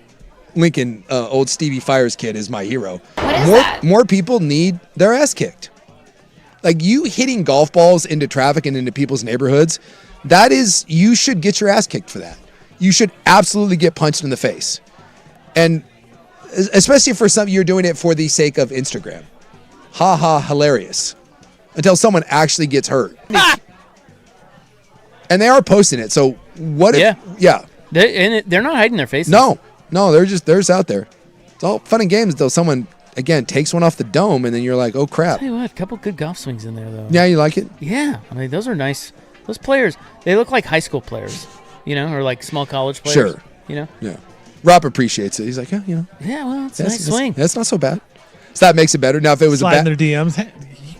Lincoln, old Stevie Fires kid, is my hero. More people need their ass kicked. Like, you hitting golf balls into traffic and into people's neighborhoods, you should get your ass kicked for that. You should absolutely get punched in the face. And especially for some, you're doing it for the sake of Instagram. Ha ha, hilarious. Until someone actually gets hurt. And they are posting it. So what if, They're not hiding their faces. No, they're just out there. It's all fun and games until someone, again, takes one off the dome and then you're like, oh crap. Tell you what, a couple good golf swings in there though. Yeah, you like it? Yeah. I mean, those are nice. Those players, they look like high school players, or like small college players. Sure. Yeah. Rob appreciates it. He's like, Yeah, well, it's a nice swing. That's not so bad. So that makes it better. Now, if it was Slide in their DMs. Hey,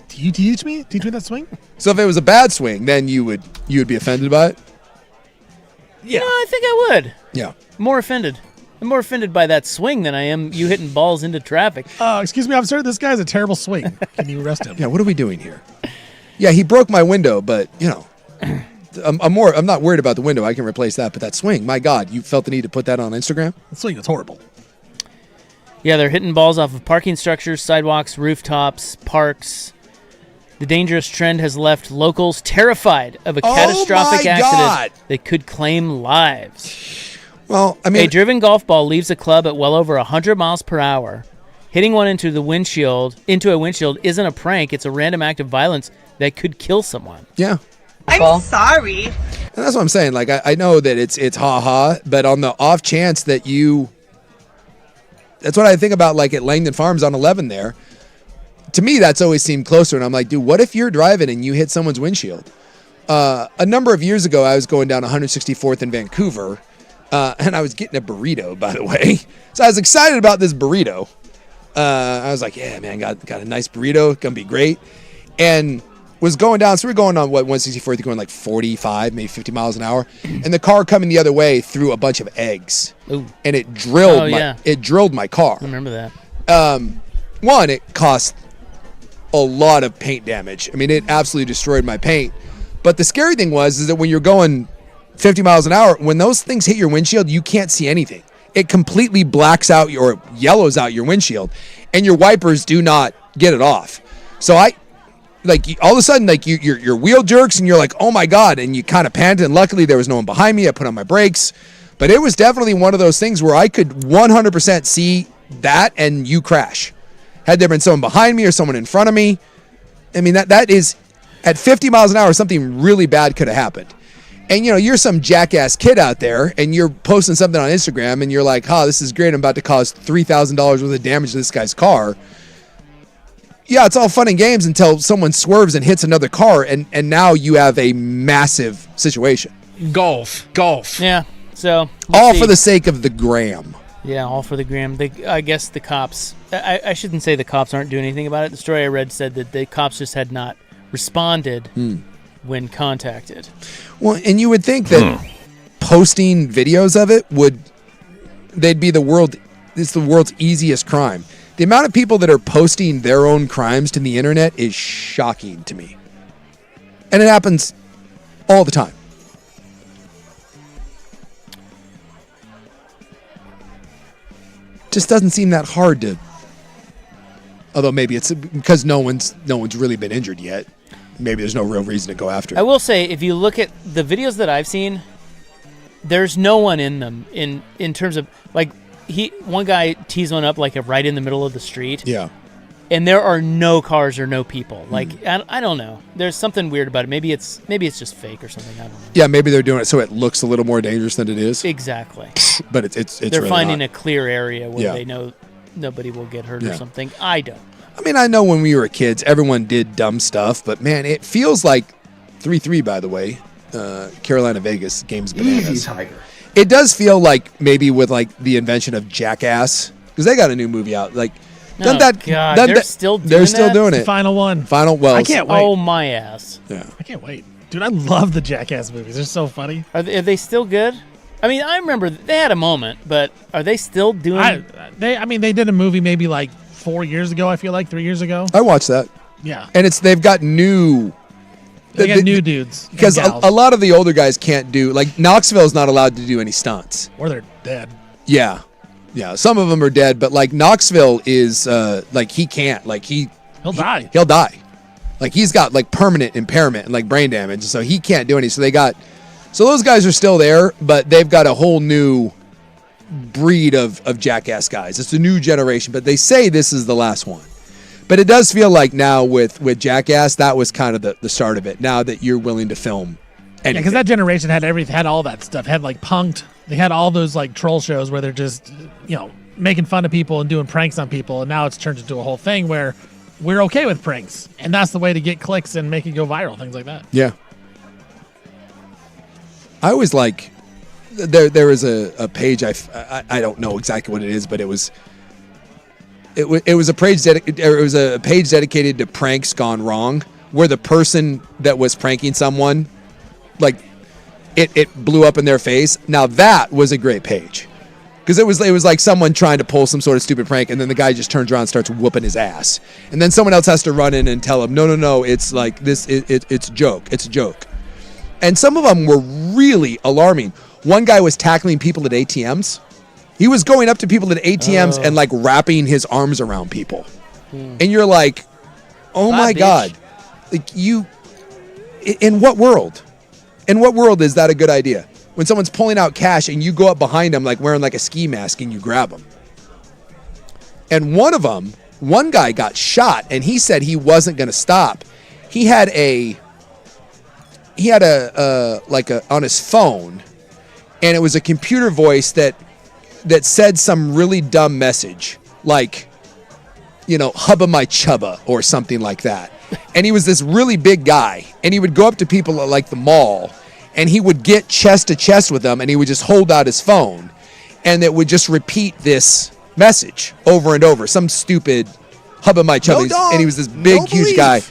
do you teach me that swing? So if it was a bad swing, then you would be offended by it? Yeah. I think I would. Yeah. More offended. I'm more offended by that swing than I am you hitting balls into traffic. Excuse me, officer. This guy's a terrible swing. Can you arrest him? Yeah, what are we doing here? Yeah, he broke my window, but, I'm not worried about the window. I can replace that. But that swing, my God, you felt the need to put that on Instagram? The swing is horrible. Yeah, they're hitting balls off of parking structures, sidewalks, rooftops, parks. The dangerous trend has left locals terrified of a catastrophic accident that could claim lives. Well, I mean, a driven golf ball leaves a club at well over 100 miles per hour. Hitting one into a windshield isn't a prank. It's a random act of violence that could kill someone. Yeah. I'm sorry. And that's what I'm saying. Like, I know that it's ha-ha, but on the off chance that that's what I think about, like, at Langdon Farms on 11 there. To me, that's always seemed closer. And I'm like, dude, what if you're driving and you hit someone's windshield? A number of years ago, I was going down 164th in Vancouver, and I was getting a burrito, by the way. So I was excited about this burrito. I was like, yeah, man, got a nice burrito. Gonna be great. And was going down. So we're going on, 164th, going like 45, maybe 50 miles an hour. And the car coming the other way threw a bunch of eggs. Ooh. And it drilled my car. I remember that. One, it cost a lot of paint damage. I mean, it absolutely destroyed my paint. But the scary thing is that when you're going 50 miles an hour, when those things hit your windshield, you can't see anything. It completely blacks out or yellows out your windshield, and your wipers do not get it off. So all of a sudden, like your wheel jerks, and you're like, oh my God, and you kind of panicked. And luckily, there was no one behind me. I put on my brakes, but it was definitely one of those things where I could 100% see that, and you crash. Had there been someone behind me or someone in front of me, I mean that is at 50 miles an hour, something really bad could have happened. And, you're some jackass kid out there, and you're posting something on Instagram, and you're like, this is great. I'm about to cause $3,000 worth of damage to this guy's car. Yeah, it's all fun and games until someone swerves and hits another car, and now you have a massive situation. Golf. Yeah, so... all for the sake of the gram. Yeah, all for the gram. I guess the cops... I shouldn't say the cops aren't doing anything about it. The story I read said that the cops just had not responded when contacted. Well, and you would think that posting videos of it they'd be it's the world's easiest crime. The amount of people that are posting their own crimes to the internet is shocking to me. And it happens all the time. Just doesn't seem that hard to, although maybe it's because no one's really been injured yet. Maybe there's no real reason to go after it. I will say, if you look at the videos that I've seen, there's no one in them in terms of, like, one guy tees one up like right in the middle of the street. Yeah. And there are no cars or no people. Like, I don't know. There's something weird about it. Maybe it's just fake or something. I don't know. Yeah, maybe they're doing it so it looks a little more dangerous than it is. Exactly. But it's they're really finding not. A clear area where they know nobody will get hurt or something. I don't. I mean, I know when we were kids, everyone did dumb stuff, but man, it feels like 3-3, by the way. Carolina Vegas game's bananas. Easy, Tiger. It does feel like maybe with like the invention of Jackass, because they got a new movie out. Like, they're still doing it. Final one. Well, I can't wait. Oh my ass. Yeah. I can't wait. Dude, I love the Jackass movies. They're so funny. Are they still good? I mean, I remember they had a moment, but are they still doing? They did a movie maybe like 4 years ago. I feel like 3 years ago. I watched that. Yeah. And they've got new. They got new dudes. Because a lot of the older guys can't do, like, Knoxville's not allowed to do any stunts. Or they're dead. Yeah. Yeah. Some of them are dead, but like Knoxville is, like, he can't. Like, he'll die. He'll die. Like he's got like permanent impairment and like brain damage, so he can't do any. So those guys are still there, but they've got a whole new breed of jackass guys. It's a new generation, but they say this is the last one. But it does feel like now with Jackass, that was kind of the start of it. Now that you're willing to film anything. Yeah, because that generation had everything, had all that stuff, had like Punk'd. They had all those like troll shows where they're just, making fun of people and doing pranks on people. And now it's turned into a whole thing where we're okay with pranks. And that's the way to get clicks and make it go viral, things like that. Yeah. I was like, there was a page, I don't know exactly what it is, but it was a page dedicated to pranks gone wrong, where the person that was pranking someone, like it blew up in their face. Now that was a great page, because it was like someone trying to pull some sort of stupid prank, and then the guy just turns around and starts whooping his ass, and then someone else has to run in and tell him, no, it's like this, it's a joke, and some of them were really alarming. One guy was tackling people at ATMs. He was going up to people at ATMs and like wrapping his arms around people. And you're like, oh my God. Like in what world? In what world is that a good idea? When someone's pulling out cash and you go up behind them like wearing like a ski mask and you grab them. And one guy got shot and he said he wasn't going to stop. He had on his phone, and it was a computer voice that said some really dumb message, like, hubba my chubba or something like that. And he was this really big guy, and he would go up to people at like the mall, and he would get chest to chest with them, and he would just hold out his phone, and it would just repeat this message over and over, some stupid hubba my chubba. And he was this big, huge guy.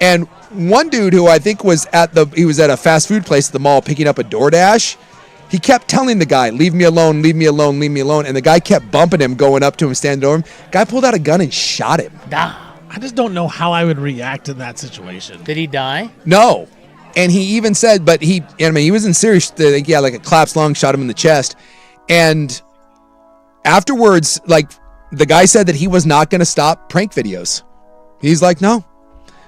And one dude who I think was at a fast food place at the mall picking up a DoorDash, he kept telling the guy, leave me alone, leave me alone, leave me alone. And the guy kept bumping him, going up to him, standing over him. Guy pulled out a gun and shot him. I just don't know how I would react in that situation. Did he die? No. And he even said, he was in serious, like a collapsed lung, shot him in the chest. And afterwards, like, the guy said that he was not going to stop prank videos. He's like, no.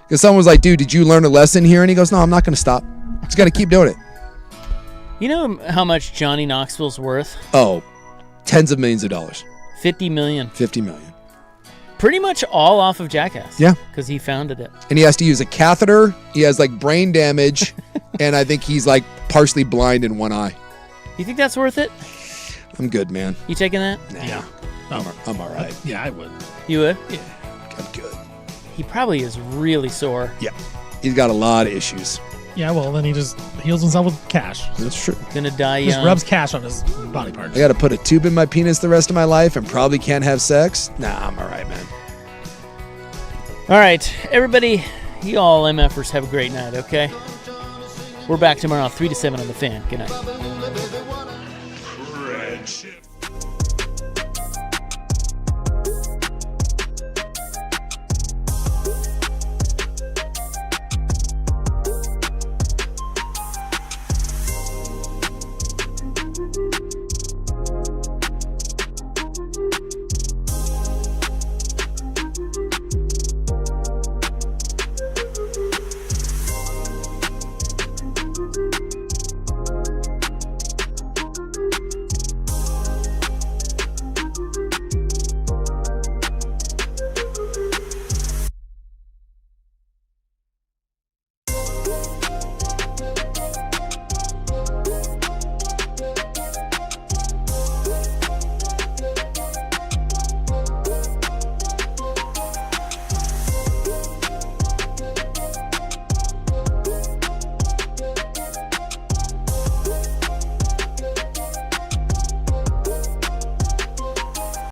Because someone was like, dude, did you learn a lesson here? And he goes, no, I'm not going to stop. I'm just going to keep doing it. You know how much Johnny Knoxville's worth? Oh, tens of millions of dollars. $50 million. $50 million. Pretty much all off of Jackass. Yeah. Because he founded it. And he has to use a catheter. He has like brain damage. And I think he's like partially blind in one eye. You think that's worth it? I'm good, man. You taking that? Nah. Yeah. I'm all right. Yeah, I would. You would? Yeah. I'm good. He probably is really sore. Yeah. He's got a lot of issues. Yeah, well, then he just heals himself with cash. That's true. Gonna die young. Just rubs cash on his body parts. I got to put a tube in my penis the rest of my life and probably can't have sex. Nah, I'm all right, man. All right, everybody, you all MFers have a great night, okay? We're back tomorrow, 3 to 7 on The Fan. Good night.